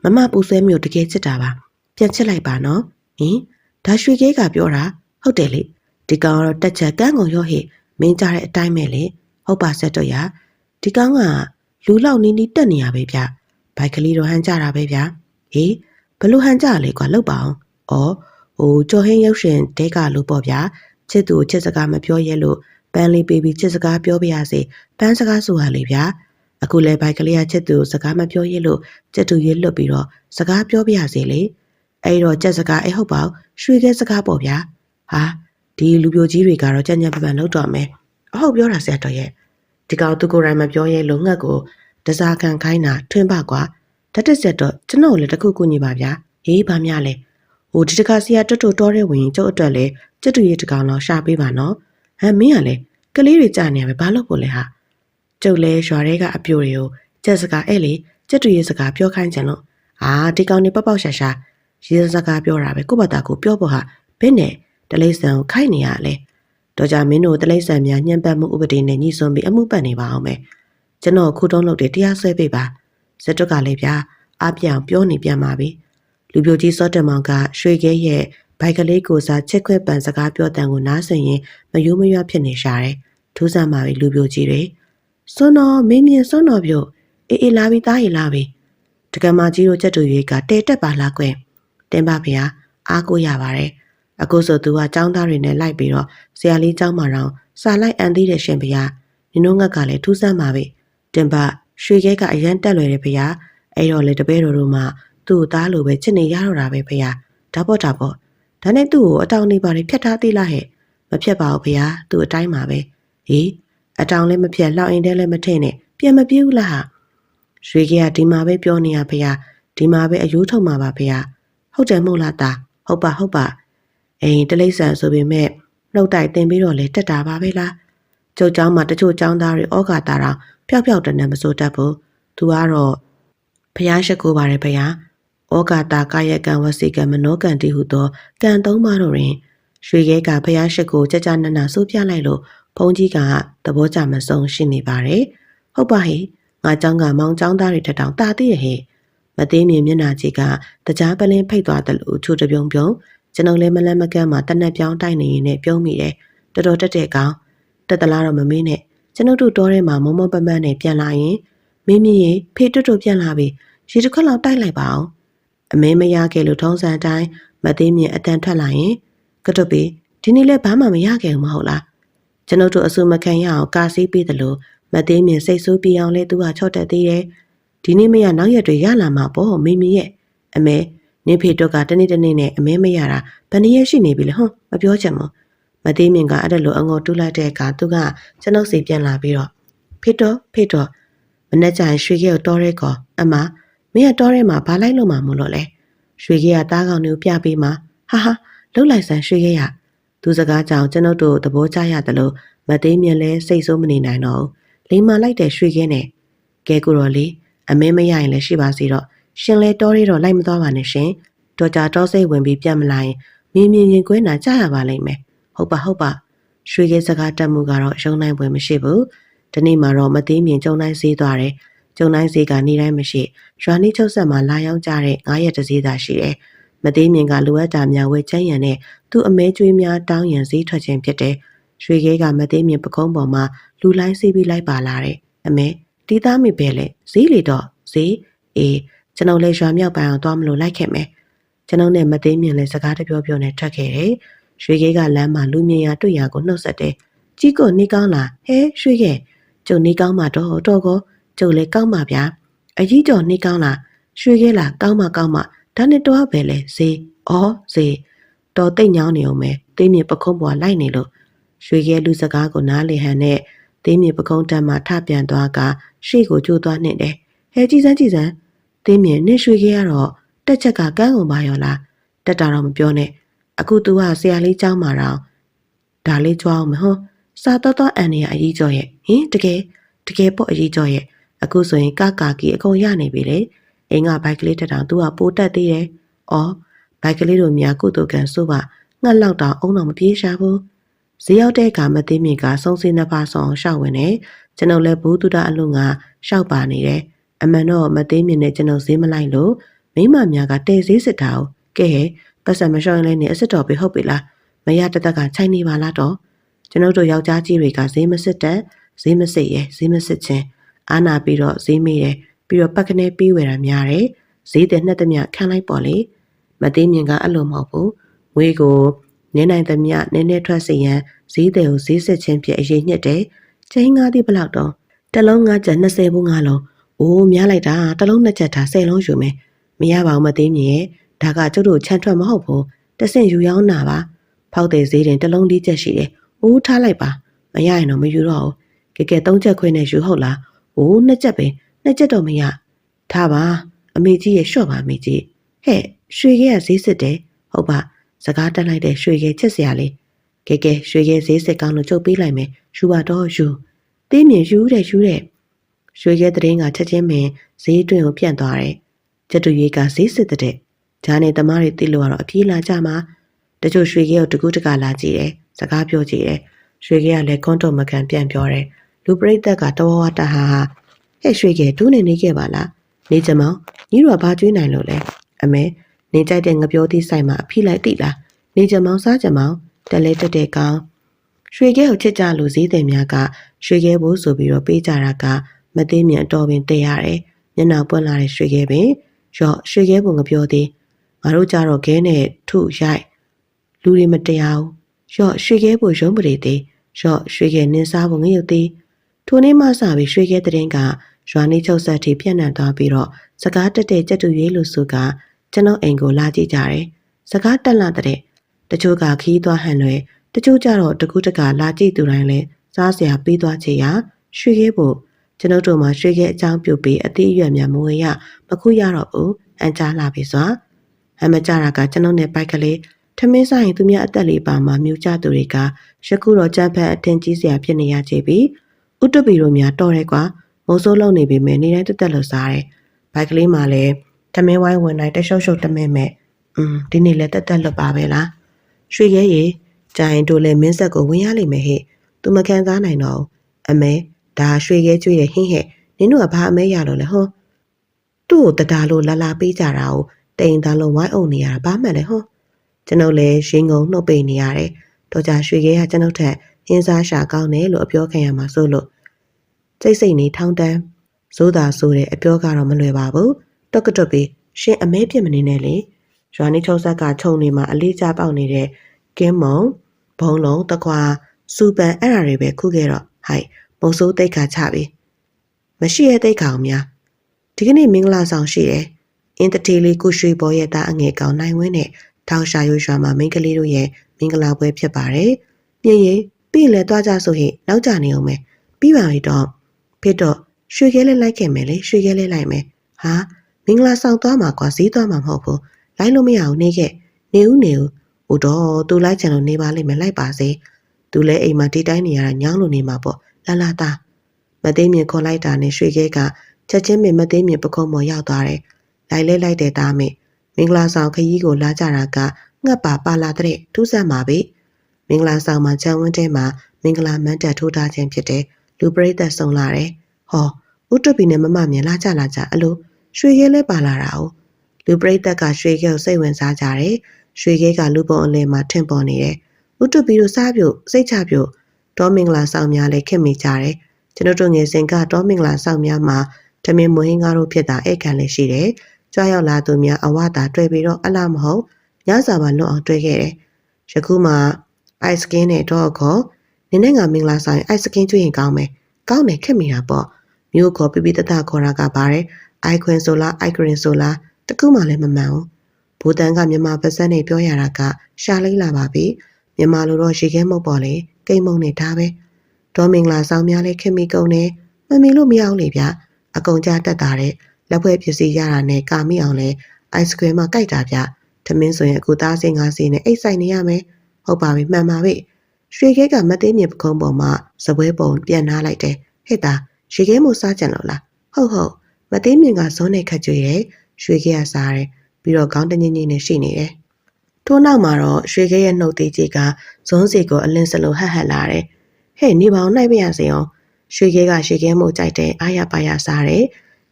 မမပူဆွဲမျိုးတကယ်ချစ်တာပါပြန်ချစ်လိုက်ပါနော်ဟင်ဒါရွှေခဲကပြောတာဟုတ်တယ်လေဒီကောင်ကတော့တက်ချက်ကန်းကုန်ရောဟေ့ မင်းကြားတဲ့အတိုင်းပဲလေဟုတ်ပါဆက်တော့ရဒီကောင်ကလူလောက်နီးနီးတက်နေရပဲဗျဘိုက်ကလေးတော့ဟန်ကြတာပဲဗျဟေးဘလို့ဟန်ကြလဲကွာလောက်ပါအောင်ကျော်ဟင်းရုပ်ရှင်တဲကလို့ပေါ့ဗျာချစ်သူချစ်စကားမပြောရဲလို့ပန်းလေးပေးပြီးချစ်စကားပြောပြရစေပန်းစကားဆိုရလေဗျာအခုလဲဘိုက်ကလေးကချစ်သူစကားမပြောရဲလို့ချစ်သူရွေးလွတ်ပြီးတော့စကားပြောပြရစေလေအဲ့တော့ချက်စကားဟုတ်ပါရွှေခဲစကားပေါ့ဗျာဟာဒီလူပြိုကြီးတွေကတော့ကြံ့ကြံ့ပပန်လောက်တော့မယ်အဟုတ်ပြောတာဆရာတော်ရဲ့ဒီကောင်သူကိုယ်တိုင်မပြောရဲလို့ငှက်ကိုတစားခံခိုင်းတာထွင်းပါကွာဓာတ်တက်ဆက်တော့ကျွန်တော်လည်းတခုခုညီပါဗျာဟေးဘာများလဲဒီတခါဆရာတော်တော်တဲ့ဝင်ကျုပ်အတွက်လေကျတူရဲ့တကောင်တော့ရှာပေးပါနော်ဟမ်မင်းကလေကလေးတွေကြာနေရမယ်ဘာလို့ကိုလဲဟာကျုပ်လဲရွာထဲကအပြိုတွေကိုချက်စကားလေကျတူရဲ့စကားပြောခိုင်းကြလို့ဒီကောင်နေပေါက်ရှာရှာရေးစကားပြောတာပဲကိုယ့်ဘာသာကိုပြောဖို့ဟာဘယ်နဲ့တလိษံကိုခိုက်နေရလဲတော့ကြမင်းတို့တလိษံများညှဉ်းပန်းမှုဥပဒေနဲ့ညှိစွန်းပြီးအမှုပတ်နေပါအောင်မယ်ကျွန်တော်ခုတုံးလုပ်တယ်တရားစွဲပေးပါစက်တုတ်ကလည်းဗျာအပြောင်ပြောနေပြန်ပါပြီလူပြိုကြီးစောတမောင်ကရွှေခဲရဲ့ဘိုက်ကလေးကိုစားချစ်ခွဲပန်စကားပြောတန်ကိုနားဆင်ရင်မယိုးမရွဖြစ်နေရှာတယ်ထူးဆန်းပါပြီလူပြိုကြီးတွေစွန်းတော်မင်းမြင်စွန်းတော်ပြို့အေးလာပြီသားရီလာပြီတက္ကမကြီးတို့ချက်တူရွေးကတဲတက်ပါလားကွယ်တင်ပါဗျာအားကိုရပါတယ်အခုဆိုသူကចောင်းသားတွေနဲ့လိုက်ပြီးတော့ဆရာလေးចောင်းမှာတော့စာလိုက်အန်သေးတယ်ရှင်ဗျာနင်တို့ငက်ကလည်းထူးဆန်းပါပြီတင်ပါရွှေခဲကအရန်တက်လွယ်တယ်ဗျာအဲ့တော့လေတပည့်တော်တို့မှသူ့သားလိုပဲချစ်နေရတော့တာပဲဗျာဒါပေါ့ဒါနဲ့သူ့ကိုအတောင်နေပါလေဖြတ်ထားသေးလားဟဲ့မဖြတ်ပါဘူးဗျာသူ့အတိုင်းပါပဲဟေးအတောင်လည်းမဖြတ်လောက်ရင်တည်းလည်းမထည့်နဲ့ပြန်မပြေးဘူးလားဟာရွှေခဲကဒီမှာပဲပြောနေရဗျာဒီမှာပဲအယိုးထုတ်မှာပါဗျာဟုတ်တယ်မဟုတ်လားသားဟုတ်ပါတလိษံဆိုပေမဲ့နှုတ်တိုက်တင်ပြီးတော့လေတက်တာပါပဲလားကျုပ်เจ้าမှာတချို့เจ้าသားတွေဩဃာတာတော့ဖျောက်တနေမစိုးတတ်ဘူးသူကတော့ဖျားရှိခိုးပါတယ်ဗျာဩဃာတာကာယကံဝစီကံမနောကံတိဟုသောကံသုံးပါတော့ရင်ရွှေခဲကဖျားရှိခိုးကြနနစိုးပြလိုက်လို့ဘုန်းကြီးကသဘောကျမဆုံးရှိနေပါတယ်ဟုတ်ပါဟိငါเจ้าကမောင်เจ้าသားတွေထထောင်တာသေးရဲ့ဟိမသေးမြင်မျက်နာကြီးကတကြားပလင်းဖိတ်သွားတယ်လို့ချူတပြုံကျွန်တော်လည်းမလန့်မကန့်မှာတနက်ပြောင်းတိုက်နေရင်နဲ့ပြုံးမိတယ်တော်တော်တက်တဲ့ကောင်တက်တလားတော့မမင်းနဲ့ကျွန်တော်တို့တောထဲမှာမုံမပန်းပန်းနဲ့ပြန်လာရင်မင်းကြီးဖေးတွတ်ပြန်လာပြီရေတစ်ခွက်လောက်တိုက်လိုက်ပါအောင်အမင်းမရခဲ့လို့ထုံးစံအတိုင်းမသေးမြင်အတန်ထွက်လာရင်ကတွတ်ပြီဒီနေ့လည်းဘာမှမရခဲ့ဘူးမဟုတ်လားကျွန်တော်တို့အဆူမခံရအောင်ကာစီးပေးတယ်လို့မသေးမြင်စိတ်ဆိုးပြအောင်လဲသူကချော့တက်သေးတယ်ဒီနေ့မရနောက်ရက်တွေရလာမှာပေါ့မင်းရဲ့အမေနင်းဖေတော့ကတနေ့နဲ့အမဲမရတာဘယ်နည်းရရှိနေပြီလဲဟွန်းမပြောချင်ဘူးမသေးမြင်ကအဲ့ဒါလိုအငေါ်တူးလိုက်တဲ့အခါသူကကျွန်ုပ်စီပြန်လာပြီးတော့ဖေတော့မနေ့ကျရင်ရွှေကြီးကိုတောရဲကောအမမင်းကတောရဲမှာဘာလိုက်လို့မှမလို့လဲရွှေကြီးကတားကောင်မျိုးပြပေးမှာဟာလှုပ်လိုက်စမ်းရွှေကြီးရသူစကားကြောင့်ကျွန်ုပ်တို့သဘောကျရတယ်လို့မသေးမြင်လဲစိတ်ဆိုးမနေနိုင်တော့ဘူးလိမ္မာလိုက်တဲ့ရွှေကြီးနဲ့ကဲကိုတော်လေးအမဲမရရင်လည်းရှိပါစီတော့ရှင်လဲတောရဲတော့လိုက်မသွားပါနဲ့ရှင်တော်ကြတောစိတ်ဝင်ပြီးပြန်မလာရင်မြင်ရင်ကွဲနာကြရပါလိမ့်မယ်ဟုတ်ပါရွှေခဲစကားတက်မှုကတော့ရုံနိုင်ပွဲမရှိဘူးဒီနေ့မှာတော့မသေးမြင်ကျုံတိုင်းဈေးသွားတယ်ကျုံတိုင်းဈေးကနေတိုင်းမရှိရွာနီးချုပ်ဆက်မှာလာရောက်ကြတဲ့9ရက်တစည်းသာရှိတယ်မသေးမြင်ကလိုအပ်တာများဝဲချမ်းရံနဲ့သူ့အမဲကျွေးများတောင်းရန်ဈေးထွက်ခြင်းဖြစ်တယ်ရွှေခဲကမသေးမြင်ပကုံးပေါ်မှာလူလိုင်းစီးပြီးလိုက်ပါလာတယ်အမဲတီးသားမိပဲလေဈေးလေတော့ဈေးကျွန်တော်လည်းရွာမြောက်ပိုင်းအောင်သွားမလို့လိုက်ခဲ့မယ်ကျွန်ုပ်နဲ့မသေးမြင်လဲစကားတပြောနဲ့ထွက်ခဲ့တယ်။ရွှေခဲကလမ်းမှာလူမြင်ရတွေ့ရကိုနှုတ်ဆက်တယ်။ကြီးကိုနေကောင်းလားဟဲရွှေခဲကျုံနေကောင်းမှာတော့ကောကျုံလည်းကောင်းပါဗျာ။အကြီးကျော်နေကောင်းလားရွှေခဲလားကောင်းမှဒါနဲ့တော့ပဲလေဈေးတော်တိတ်ညောင်းနေအောင်မယ်သေးမြင်ပခုံးပေါ်လိုက်နေလို့ရွှေခဲလူစကားကိုနားလေဟန်နဲ့သေးမြင်ပခုံးတက်မှထပြန်သွားကရှေ့ကိုကျိုးသွားနှင့်တယ်။ဟဲကြည်စမ်းသေးမြင်နဲ့ရွှေခဲကတော့တက်ချက်ကကန်းကုန်ပါရောလားတက်တာတော့မပြောနဲ့အခု तू ကဆရာလေးเจ้าမှာတော့ဒါလေးကြွားအောင်မဟုတ်စာတော့အန်နေရအကြီးကျော်ရဲ့ဟင်တကယ်ပေါ့အကြီးကျော်ရဲ့အခုဆိုရင်ကာကီအကုန်ရနေပြီလေအင်းကဘိုက်ကလေးတက်တောင် तू ကပိုးတက်သေးတယ်ဩဘိုက်ကလေးတို့များကုတုကန်ဆိုပါငှက်လောက်တောင်အုံတော့မပြေးရှာဘူးဈေးရောက်တဲ့အခါမသိမြင်ကစုံစင်းနှစ်ပါးဆောင်ရှောက်ဝင်နေကျွန်တော်လည်းဘူးတူတာအလုံးကရှောက်ပါနေတယ်အမှန်တော့မသိမြင်နဲ့ကျွန်တော်ဈေးမလိုက်လို့မိမများကတဲဈေးစစ်တာကိုကဲပတ်စံမလျှော့ရင်လည်းနေအစ်စ်တော်ပဲဟုတ်ပြီလားမရတသက်ကခြိုင်းနေပါလားတော့ ကျွန်ုပ်တို့ယောက်ျားကြီးတွေကဈေးမစစ်တက်ဈေးမစစ်ရဲဈေးမစစ်ချင်းအာနာပြီးတော့ဈေးမေးတယ်ပြီးတော့ပတ်ကနေပြီးဝယ်တာများတယ်ဈေးတဲ့နှစ်သမျှခံလိုက်ပေါ့လေမသိမြင်ကအဲ့လိုမဟုတ်ဘူးငွေကိုနင်းနိုင်သမျှနည်းနည်းထွက်စီရန်ဈေးတဲ့ကိုဈေးစစ်ချင်းဖြစ်အရေးညစ်တယ်ချင်းငါးသည့်ဘလောက်တော့တစ်လုံးငါးချက်20ဘူးငါလုံးအိုးများလိုက်တာတစ်လုံး2ချက်ထား10လုံးယူမယ်မရပါဘူးမသိမြင်ရဲ့ဒါကကျုပ်တို့ချမ်းထွက်မဟုတ်ဘူးတဆင့်ယူရောင်းတာပါဖောက်တဲ့ဈေးတင်တစ်လုံး4ချက်ရှိတယ်အိုးထားလိုက်ပါမရရင်တော့မယူတော့ဘူးကဲ3ချက်ခွဲနဲ့ယူဟုတ်လားအိုး2ချက်ပဲ2ချက်တော့မရထားပါအမေကြီးရဲ့ရှော့ပါအမေကြီးဟဲ့ရွှေခဲကဈေးစစ်တယ်ဟုတ်ပါစကားတက်လိုက်တဲ့ရွှေခဲချစ်စရာလေးကဲရွှေခဲဈေးစစ်ကောင်းလို့ချုပ်ပေးလိုက်မယ်ယူပါတော့ယူသေးမြင်ယူတဲ့ရွှေခဲတရင်ကချက်ချင်းပင်ဈေးတွင်ကိုပြန့်သွားတယ်ကျတူရွေးကဈေးစစ်တဲ့ဂျာနေသမားတွေတိလို့ကတော့အပြေးလာကြမှာတချို့ရွှေခဲကိုတကူးတကလာကြည့်တယ်စကားပြောကြည့်တယ်ရွှေခဲကလည်းကွန်းတော်မကန်ပြန်ပြောတယ်လူပရိသတ်ကတဝဝတဟာဟဲ့ရွှေခဲဒူးနေခဲ့ပါလားနေချမောင်ညီတို့ကဘာကျွေးနိုင်လို့လဲအမေနေကြိုက်တဲ့ငပြောသီးဆိုင်မှာအဖိလိုက်တိလားနေချမောင်စားချမောင်တက်လဲတက်တဲ့ကောင်ရွှေခဲကိုချစ်ကြလို့ဈေးတယ်များကရွှေခဲဘိုးဆိုပြီးတော့ပေးကြတာကမသိမြင်တော်ပင်တည်ရတယ်မျက်နှာပွင့်လာတဲ့ရွှေခဲပင်ရော့ရွှေခဲဘုံငပြောသည်ငါတို့ကြတော့ခဲနဲ့ထုရိုက်လူတွေမတရားဘူးရော့ရွှေခဲဘို့ရုံးပရိသေးရော့ရွှေခဲနင်းစားဖို့ငရုတ်သေးထိုနေ့မှစပြီးရွှေခဲတဲ့င်းကရွာနေချုပ်ဆက်ထိပြန့်နှံ့သွားပြီးတော့စကားတက်တဲ့ကြက်တူရွေးလို့ဆိုကကျွန်တော်အိမ်ကိုလာကြည့်ကြတယ်စကားတက်လာတဲ့တချို့ကခီးသွားဟန်လွယ်တချို့ကြတော့တကူးတကလာကြည့်သူတိုင်းလဲစားစရာပြီးသွားချေရရွှေခဲဖို့ကျွန်ုပ်တို့မှာရွှေခဲအကြောင်းပြုပြီးအသေးအရွယ်များမဝေရမခုရတော့ဘူးအန်ကြားလာပြီစွာအမကြတာကကျွန်ုပ်နဲ့ပိုက်ကလေးထမင်းဆိုင်သူများအသက်လေးပါမှာမြူကြသူတွေကရခုတော့ကြမ်းဖက်အထင်ကြီးစရာဖြစ်နေရကြပြီဥတုပီတို့များတော်ရဲကွာမုံဆိုးလုံးနေပြီမယ်နေတိုင်းတက်လို့စားတယ်ဘိုက်ကလေးမှလည်းထမင်းဝိုင်းဝင်တိုင်းတရှုပ်ရှုပ်တမဲမဲ့ဒီနေ့လည်းတက်လွတ်ပါပဲလားရွှေရဲရေကြိုင်တို့လည်းမင်းဆက်ကိုဝင်ရလိမ့်မယ်ဟဲ့သူမခံစားနိုင်တော့အမဲဒါရွှေရဲကျွေးတဲ့ဟင်းဟဲ့နင်တို့ကဘာအမဲရလို့လဲဟောသူ့ကိုတဒါလို့လာပေးကြတာကိုတိန်သားလုံးဝိုင်းအုံနေရတာဘာမှလည်းဟောကျွန်ုပ်လည်းရင်းငုံနှုတ်ပိတ်နေရတယ်တော့ကြရွှေခဲကကျွန်ုပ်ထက်ဟင်းစားရှာကောင်းတယ်လို့အပြောခံရမှာဆိုလို့စိတ်နေထောင်းတန်းစိုးတာဆိုတဲ့အပြောကတော့မလွယ်ပါဘူးတွတ်ပြီးရှင်အမဲပြစ်မနေနဲ့လေရွာနေချုံဆက်ကခြုံနေမှာအလေးကျပေါက်နေတဲ့ကင်းမုံဘုံလုံးတကွာစူပန်အဲ့ဓာတွေပဲခုခဲ့တော့ဟိုက်မုံစိုးတိတ်ခါချပြီမရှိရဲ့တိတ်ခါအောင်များဒီကနေ့မင်္ဂလာဆောင်ရှိတယ်အင်းတထေးလေးကုရွှေဘော်ရဲ့သားအငယ်ကောင်နိုင်ဝင်းနဲ့ထောင်ရှာရွရွာမှာမိန်းကလေးတို့ရဲ့မင်္ဂလာပွဲဖြစ်ပါတယ်မြင်ရင်ပြီးလဲသွားကြဆိုရင်နောက်ကြနေအောင်မယ်ပြီးပါပြီတော့ဖြစ်တော့ရွှေခဲလေးလိုက်ခဲ့မယ်လေရွှေခဲလေးလိုက်မယ်ဟာမင်္ဂလာဆောင်သွားမှာကွာဈေးသွားမှာမဟုတ်ဘူးလိုက်လို့မရဘူးနေခဲ့နေဦးဟိုတော့သူလိုက်ချင်လို့နေပါလိမ့်မယ်လိုက်ပါစေသူလည်းအိမ်မှာဒီတိုင်းနေရတာညောင်းလို့နေမှာပေါ့လာသားမသိမြင်ခေါ်လိုက်တာနဲ့ရွှေခဲကချက်ချင်းမသိမြင်ပခုံးပေါ်ရောက်သွားတယ်လိုက်တဲ့သားမေမင်္ဂလာဆောင်ခရီးကိုလာကြတာကငှက်ပါလာတဲ့ထူးဆန်းပါပဲမင်္ဂလာဆောင်မှာချမ်းဝင်းထဲမှာမင်္ဂလာမန်းတက်ထိုးထားခြင်းဖြစ်တဲ့လူပရိသတ်ဆုံလာတယ်ဟောဥတုပီနဲ့မမမြင်လာကြအလိုရွှေခဲလဲပါလာတာ哦လူပရိသတ်ကရွှေခဲကိုစိတ်ဝင်စားကြတယ်ရွှေခဲကလူပုံအလယ်မှာထင်ပေါ်နေတယ်ဥတုပီတို့စားပြုတ်စိတ်ချပြုတ်တောမင်္ဂလာဆောင်များလည်းခင်မိကြတယ်ကျွန်တို့ငယ်စဉ်ကတောမင်္ဂလာဆောင်များမှာထမင်းမွေးငါတို့ဖြစ်တာဧကန်လည်းရှိတယ်ကြွားရောက်လာသူများအဝတာတွေ့ပြီးတော့အလားမဟုတ်ညစာပါလွတ်အောင်တွေ့ခဲ့တယ်ယခုမှအိုက်စကင်းနဲ့တော့ခေါ်နင်းနဲ့ငါမင်္ဂလာဆောင်အိုက်စကင်းကျွေးရင်ကောင်းမယ်ကောင်းတယ်ခက်မိတာပေါ့မျိုးခေါ်ပြပြတတခေါ်တာကပါတယ်အိုက်ခွင်ဆိုလားအိုက်ကရင်ဆိုလားတကူမှလည်းမမှန်ဘူးဘူတန်ကမြန်မာပါစက်နဲ့ပြောရတာကရှာလိုက်လာပါပြီမြန်မာလိုတော့ရေခဲမုတ်ပေါ်လေကိတ်မုံနဲ့ထားပဲဒေါ်မင်္ဂလာဆောင်များလည်းခင်မိကုန်တယ်မမီလို့မရအောင်လေဗျအကုန်ကြတက်တာတဲ့လက်ဖွဲ့ပစ္စည်းရတာနဲ့ကာမိအောင်လဲအိုက်စခရီးမှာကြိုက်တာဗျထမင်းဆိုရင်အခုသားစင်ငါးစီနဲ့အိတ်ဆိုင်နေရမယ်ဟုတ်ပါပြီမှန်ပါပြီရွှေခဲကမသိမြင်ပခုံးပေါ်မှာစပွဲပုံပြန်နားလိုက်တယ်ဟဲ့သားရေခဲမို့စားကြံလို့လားဟုတ်မသိမြင်ကဇွန်းနဲ့ခတ်ကြွေတယ်ရွှေခဲကစားတယ်ပြီးတော့ခေါင်းတငင်းငင်းနဲ့ရှိနေတယ်ထိုးနောက်မှာတော့ရွှေခဲရဲ့နှုတ်သေးကြီးကဇွန်းစီကိုအလင်းစလိုဟတ်လာတယ်ဟဲ့နေပါအောင်နိုင်ပြရစေအောင်ရွှေခဲကရေခဲမို့ကြိုက်တယ်အားရပါရစားတယ်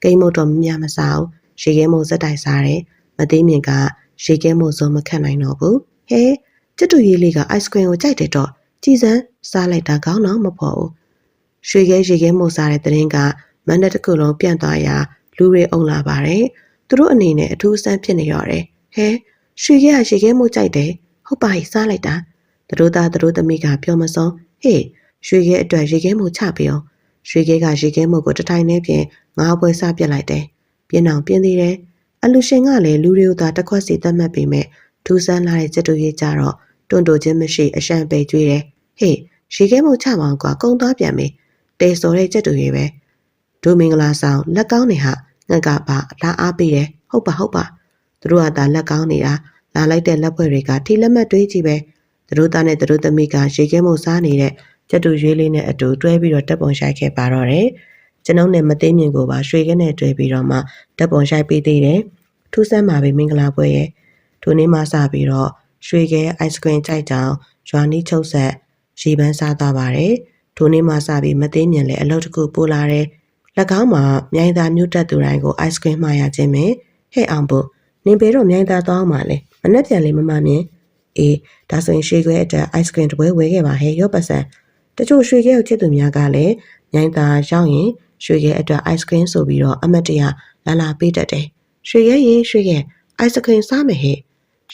ကိန်းမို့တော့မများမစားဘူးရေခဲမို့စက်တိုက်စားတယ်မသိမြင်ကရေခဲမို့ဇွန်းမခတ်နိုင်တော့ဘူးဟဲ့ကျတူရေးလေးကအိုက်စခရီးကိုကြိုက်တယ်တော့ ကြည်စမ်းစားလိုက်တာကောင်းတော့မဖို့ရွှေခဲရေခဲမို့စားတဲ့တဲ့င်းကမန္တတစ်ခုလုံးပြန့်သွားရာလူတွေအုံလာပါတယ်သူတို့အနေနဲ့အထူးအဆန်းဖြစ်နေရတယ်ဟဲရွှေခဲကရေခဲမို့ကြိုက်တယ်ဟုတ်ပါရဲ့စားလိုက်တာသူတို့သားသူတို့သမီးကပြောမစုံဟေးရွှေခဲအတွက်ရေခဲမို့ချပြီးအောင်ရွှေခဲကရေခဲမို့ကိုတထိုင်နဲ့ပြင်ငါးပွဲစားပြစ်လိုက်တယ်ပြင်းအောင်ပြင်းသေးတယ်အလူရှင်ကလည်းလူတွေကိုသာတစ်ခွက်စီသတ်မှတ်ပြီးမဲ့ထူးဆန်းလာတဲ့စက်တူရေးကြတော့တွန့်တိုချင်းမရှိအရှံပေကျွေးတယ်ဟေးရေခဲမို့ချပါအောင်ကွာကုံသွားပြန်ပြီတေစော်တဲ့စက်တူရေးပဲဒိုမင်္ဂလာဆောင်လက်ကောင်းနေဟာငှက်ကပါလာအားပေးတယ်ဟုတ်ပါသူတို့ကသာလက်ကောင်းနေတာလာလိုက်တဲ့လက်ဖွဲ့တွေကထီလက်မှတ်တွေးကြည့်ပဲသူတို့သားနဲ့သူတို့သမီးကရေခဲမို့စားနေတဲ့ကျက်တူရွေးလေးနဲ့အတူတွဲပြီးတော့တက်ပုံရှိုက်ခဲ့ပါတော့တယ်ကျွန်ုပ်နဲ့မသိမြင်ကိုပါရွှေခဲနဲ့တွဲပြီးတော့မှတက်ပုံရှိုက်ပေးသေးတယ်ထူးဆန်းပါပဲမင်္ဂလာပွဲရဲ့ထိုနေ့မှစပြီးတော့ရွှေခဲအိုက်စခရင်ကြိုက်ကြောင်ရွာနီးချုပ်ဆက်ရေပန်းစားသွားပါတယ်ထိုနေ့မှစပြီးမသိမြင်လဲအလုပ်တစ်ခုပို့လာတယ်လက်ကောင်းမှာမြိုင်သာမြို့တက်သူတိုင်းကိုအိုက်စခရင်မှာရခြင်းပဲဟဲ့အောင်ဖို့နင်ပေတော့မြိုင်သာသွားအောင်ပါလေမနှက်ပြန်လေမမမြင်အေးဒါဆိုရင်ရွှေခဲအတွက်အိုက်စခရင်တစ်ပွဲဝယ်ခဲ့ပါဟဲ့ရော့ပတ်စံတချို့ရွှေခဲကိုချစ်သူများကလည်းမြိုင်သာရောက်ရင်ရွှေခဲအတွက်အိုက်စခရင်ဆိုပြီးတော့အမတ်တရလာပေးတတ်တယ်ရွှေခဲရေရွှေခဲအိုက်စခရင်စားမယ်ဟဲ့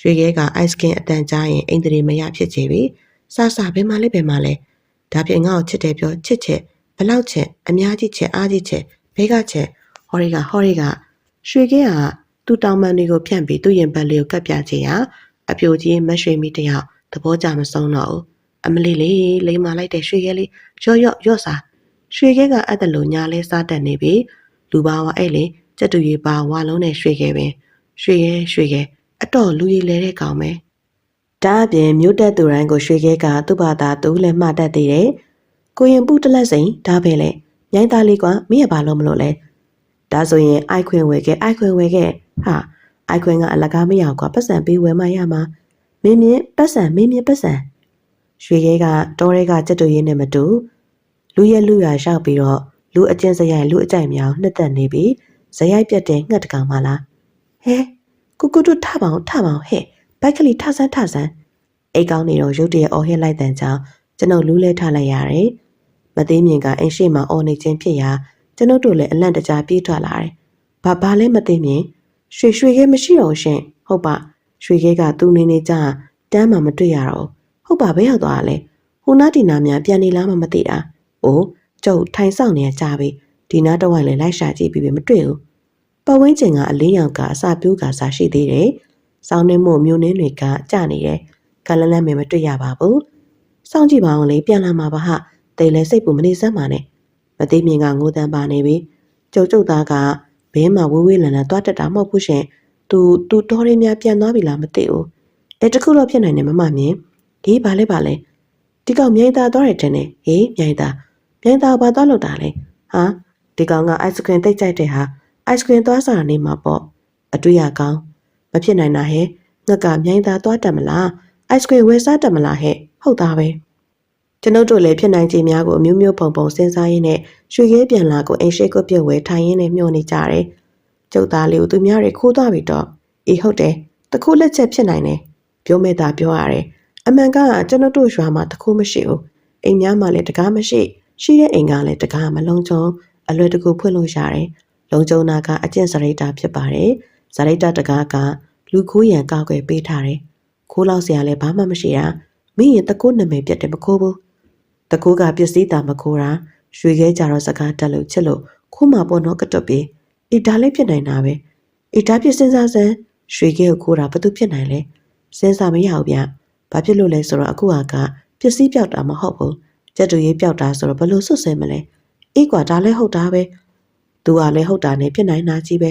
ရွှေခဲကအိုက်စခရင်အတန်ကြားရင်အိမ်တရီမရဖြစ်ချေပြီစဘယ်မှာလဲဒါဖြင့်ငါ့ကိုချစ်တယ်ပြောချစ်ဘလောက်ချစ်အများကြီးချစ်အားကြီးချစ်ဘေးကချစ်ဟော်ရီကရွှေခဲကသူ့တောင်ပန်တွေကိုဖြန့်ပြီးသူ့ရင်ဘတ်လေးကိုကပ်ပြချင်ရအပြိုကြီးမရွှေမီတယောက်သဘောကျမဆုံးတော့ဘူးအမလေးလေးလိမ္မာလိုက်တဲ့ရွှေခဲလေးရော့စားရွှေခဲကအပ်တယ်လို့ညာလဲစားတတ်နေပြီလူပါဝအဲ့လေစက်တူရီပါဝါလုံးနဲ့ရွှေခဲပင်ရွှေခဲအတော့လူရည်လဲတဲ့ကောင်ပဲဒါအပြင်မြို့တက်သူတိုင်းကိုရွှေခဲကသူ့ဘာသာသူလည်းမှတ်တတ်သေးတယ်ကိုရင်ပူတလက်စိန်ဒါပဲလေမြိုင်းသားလေးကမင်းရပါလို့မလို့လဲဒါဆိုရင်အိုက်ခွင်ဝယ်ခဲ့ဟာအိုက်ခွင်ကအလကားမရကွာပတ်စံပေးဝယ်မှရမှာမင်းမြင့်ပတ်စံရွှေခဲကတောရဲကစက်တူရင်းနဲ့မတူလူရရောက်ပြီးတော့လူအကျဉ်စရိုက်လူအကြိုက်မြောင်နှစ်သက်နေပြီးဇရိုက်ပြတ်တဲ့ငှက်တကောင်မလားဟဲကုတို့ထပါအောင်ဟဲ့ဘိုက်ကလေးထဆန်းအိတ်ကောင်းနေတော့ရုတ်တရက်အော်ဟစ်လိုက်တဲ့ကြောင်ကျွန်ုပ်လူးလဲထလိုက်ရတယ်မသိမြင်ကအိမ်ရှိမှအော်နေခြင်းဖြစ်ရာကျွန်ုပ်တို့လည်းအလန့်တကြားပြေးထွက်လာတယ်ဘာလဲမသိမြင်ရွှေခဲမရှိတော့ရှင်ဟုတ်ပါရွှေခဲကသူ့နေကြတန်းမှမတွေ့ရတော့ဟုတ်ပါဘယ်ရောက်သွားလဲဟိုနားဒီနားများပြန်နေလားမသိတာအိုးကျုပ်ထိုင်ဆောင်နေကြပြီဒီနားတဝိုင်းလည်းလိုက်ရှာကြည့်ပြီးမတွေ့ဘူးပတ်ဝန်းကျင်ကအလင်းရောင်ကအစာပြိုးကစားရှိသေးတယ်စောင်းနှင်းမို့မျိုးနှင်းတွေကကျနေတယ်ကလလန်းမတွေ့ရပါဘူးစောင့်ကြည့်ပါအောင်လေပြန်လာမှာပါဟာတိတ်လဲစိတ်ပူမနေစမ်းပါနဲ့မသိမြင်ကငိုတန်းပါနေပြီကျုပ်သားကဘင်းမှာဝေးလန်သွားတက်တာမဟုတ်ဘူးရှင်သူတော်ရင်းများပြန်သွားပြီလားမသိဘူးတခုတော့ဖြစ်နိုင်တယ်မမမြင်ဟေးဘာလဲဒီကောင်မြိုင်သာသွားတယ်တဲ့နဲ့ဟေးမြိုင်သာဘာသွားလို့တာလဲဟာဒီကောင်ကအိုက်စခရင်တိတ်ကြိုက်တဲ့ဟာအိုက်စခရင်သွားစားနေမှာပေါ့အတွေ့ရကောင်းမဖြစ်နိုင်တာဟဲ့ငှက်ကမြိုင်သာသွားတတ်မလားအိုက်စခရင်ဝယ်စားတတ်မလားဟဲ့ဟုတ်သားပဲကျွန်ုပ်တို့လည်းဖြစ်နိုင်ခြေများကိုအမျိုးမျိုးပုံစဉ်းစားရင်းနဲ့ရွှေခဲပြန်လာကိုအိမ်ရှိကိုပြည့်ဝဲထိုင်ရင်းနဲ့မျှော်နေကြတယ်ကျုပ်သားလေးကိုသူများတွေခိုးသွားပြီတော့အေးဟုတ်တယ်တခုလက်ချက်ဖြစ်နိုင်တယ်ပြောမဲ့တာပြောရတယ်အမှန်ကကျွန်ုပ်တို့ရွာမှာတခုမရှိဘူးအိမ်များမှာလည်းတကားမရှိရှိတဲ့အိမ်ကလည်းတကားမလုံးချုံအလွယ်တကူဖွင့်လို့ရတယ်လုံးချုံနာကအကျင့်စရိတ်တာဖြစ်ပါတယ်စရိတ်တာတကားကလူခိုးရန်ကောက်ွယ်ပေးထားတယ်ခိုးလောက်စရာလည်းဘာမှမရှိတာမင်းရင်တကူနာမည်ပြတ်တယ်မခိုးဘူးတကူကပစ္စည်းတာမခိုးတာရွှေခဲကြတော့စကားတက်လို့ချစ်လို့ခိုးမှာပေါ့နော်ကတွတ်ပြီးအေးဒါလည်းဖြစ်နိုင်တာပဲအေးဒါဖြစ်စဉ်းစားစမ်းရွှေခဲကိုခိုးတာဘာလို့ဖြစ်နိုင်လဲစဉ်းစားမရဘူးဗျဘာဖြစ်လို့လဲဆိုတော့အခုကပစ္စည်းပြောက်တာမဟုတ်ဘူးကျက်တူရေးပြောက်တာဆိုတော့ဘလို့ဆွတ်ဆဲမလဲအေးကွာဒါလည်းဟုတ်တာပဲသူကလည်းဟုတ်တာနဲ့ဖြစ်နိုင်တာကြီးပဲ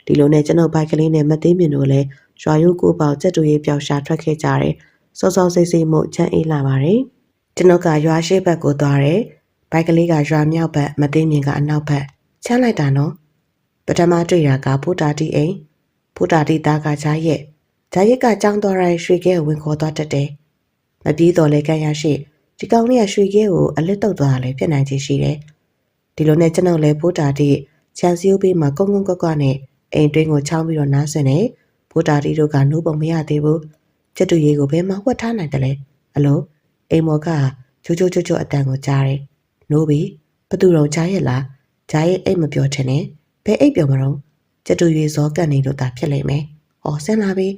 ဒီလိုနဲ့ကျွန်ုပ်ဘိုက်ကလေးနဲ့မသိမြင်တို့လည်းရွာရိုးကိုပေါက်ကျက်တူရေးပြောက်ရှာထွက်ခဲ့ကြတယ်စောစောစိတ်မှုချမ်းအေးလာပါတယ်ကျွန်ုပ်ကရွာရှိဘက်ကိုသွားတယ်ဘိုက်ကလေးကရွာမြောက်ဘက်မသိမြင်ကအနောက်ဘက်ချမ်းလိုက်တာနော်ပထမတွေ့တာကဖူတာတီအိမ်ဖူတာတီသားကဂျာရက်ကကြောင်းတော်ရိုင်းရွှေခဲကိုဝင်ခေါ်သွားတတ်တယ်မပြေးတော်လဲကန်ရရှိဒီကောင်လေးကရွှေခဲကိုအလစ်တုတ်သွားတာလည်းဖြစ်နိုင်ချေရှိတယ်ဒီလိုနဲ့ကျွန်ုပ်လည်းဖူတာတီချန်စီယိုပေးမှာကုန်းကွက်နဲ့အိမ်တွင်းကိုချောင်းပြီးတော့နားဆင်နေဖူတာတီတို့ကနှိုးပုံမရသေးဘူးကျက်တူရီကိုဘယ်မှာဝှက်ထားနိုင်တယ်လဲအလုံးအိမ်မော်က ချိုချိုအတန်ကိုကြားတယ်နိုးပြီဘသူတော့ကြားရဲ့လားကြားရဲ့အိတ်မပြောချင်နဲ့ဘယ်အိတ်ပြောမလို့ကျတူရွေစောကန်နေလို့သာဖြစ်လိမ့်မယ်ဟောဆင်းလာပြီ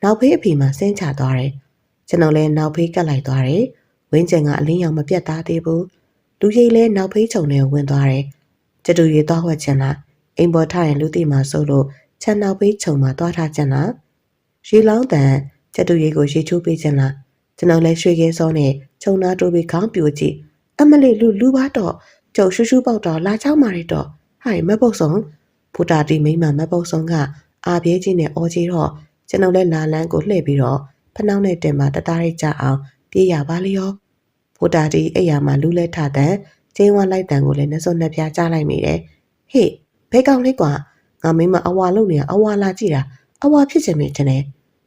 နောက်ဖေးအဖေမှဆင်းချသွားတယ်ကျွန်တော်လည်းနောက်ဖေးကတ်လိုက်သွားတယ်ဝင်းကျင်ကအလင်းရောင်မပြတ်သားသေးဘူးလူရိတ်လည်းနောက်ဖေးချုံထဲဝင်သွားတယ်ကျတူရွေသွားဝှက်ချင်လားအိမ်ပေါ်ထားရင်လူသိမှဆိုလို့ချန်နောက်ဖေးချုံမှာသွားထားချင်လားရေလောင်းတန်ကျတူရွေကိုရေချိုးပေးချင်လားကျွန်တော်လည်းရွှေခဲစောနဲ့ခြုံနာတိုးပြီးခေါင်းပြိုကြည့်အမလေးလူပါတော့ကျုပ်ရှူးရှူးပေါက်တော့လာချောင်းမာရီတော့ဟိုင်မပုတ်ဆုံးဖူတာတီမိမမပုတ်ဆုံးကအာပြဲကြီးနဲ့အော်ကြီးတော့ကျွန်တော်လည်းလာလန်းကိုလှည့်ပြီးတော့ဖနှောင်းနဲ့တင်မှာတသားရိတ်ကြအောင်ပြေးရပါလေရောဖူတာတီအိယာမှာလူလဲထတဲ့ကျင်းဝလိုက်တန်ကိုလည်းနှစုံနှပြကြားလိုက်မိတယ်ဟေ့ဘဲကောင်းလေးကွာငါမိမအဝါလုံးနေအဝါလာကြည့်တာအဝါဖြစ်ချင်မိတယ်နဲ့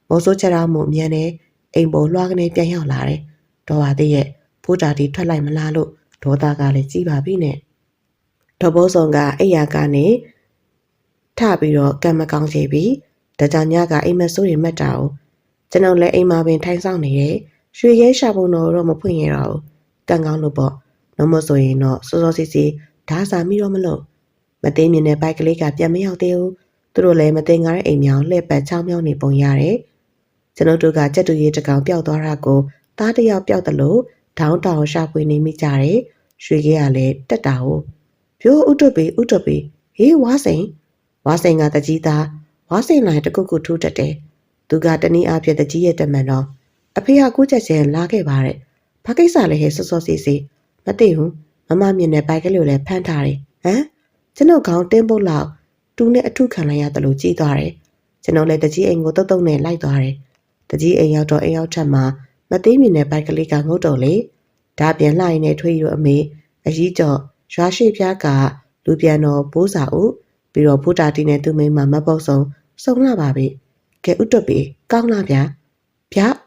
မိုးစိုးချရာမှုအမြန်နဲ့အိမ်ပေါ်လွှားကနေပြန်ရောက်လာတယ်တော်ပါသေးရဲ့ဖူတာတီထွက်လိုက်မလားလို့ဒေါသကလည်းကြီးပါပြီနဲ့ဒေါ်ဘိုးဆောင်ကအိယာကနေထပြီးတော့ကံမကောင်းချေပြီးတကြညကအိမ်မဆိုးရင်မှတ်တာ哦ကျွန်တော်လည်းအိမ်မှာပင်ထိုင်ဆောင်နေတယ်ရွှေရဲရှာပုံတော့မဖွင့်ရတော့ဘူးကံကောင်းလို့ပေါ့နှမဆိုရင်တော့စောစောစီစီဓာစာမိတော့မလို့မသိမြင်တဲ့ဘိုက်ကလေးကပြန်မရောက်သေးဘူးသူတို့လည်းမသိငါတဲ့အိမ်မြောင်လှည့်ပတ်ချောင်းမြောင်းနေပုံရတယ်ကျွန်တော်တို့ကကြက်တူရီတကောင်ပျောက်သွားတာကိုသားတယောက်ပျောက်တယ်လို့ထောင်းတောင်ရှာဖွေနေမိကြတယ်ရွှေကြီးကလည်းတက်တာ哦ပြိုးဥတုပီဟေးဝါစိန်ကတကြီးသားဝါစိန်လိုက်တကုတ်ကုထူးတက်တယ်သူကတနည်းအားဖြင့်တကြီးရဲ့တမန်တော့အဖေကကိုချက်ချင်းလာခဲ့ပါတဲ့ဘာကိစ္စလဲဟဲ့စောစောစီစီမသိဘူးမမမြင်တဲ့ဘိုက်ကလေးကိုလည်းဖမ်းထားတယ်ဟမ်ကျွန်တော်ခေါင်းတင်းပုတ်လောက်တူနဲ့အထုခံလိုက်ရတယ်လို့ကြည်သွားတယ်ကျွန်တော်လည်းတကြီးအိမ်ကိုတုတ်နဲ့လိုက်သွားတယ်တကြီးအိမ်ရောက်တော့အိမ်ရောက်ထက်မှာမသိမြင်တဲ့ဘိုက်ကလေးကငုတ်တော့လေဒါပြန်လှရင်နဲ့ထွေးရအမေအကြီးကျော်ရွာရှိဖျားကလူပြန်တော်ဘိုးစာဦးပြီးတော့ဖူတာတီနဲ့သူ့မိန်းမမပုတ်စုံလာပါပြီကဲဥတွတ်ပြီကောင်းလားဗျာ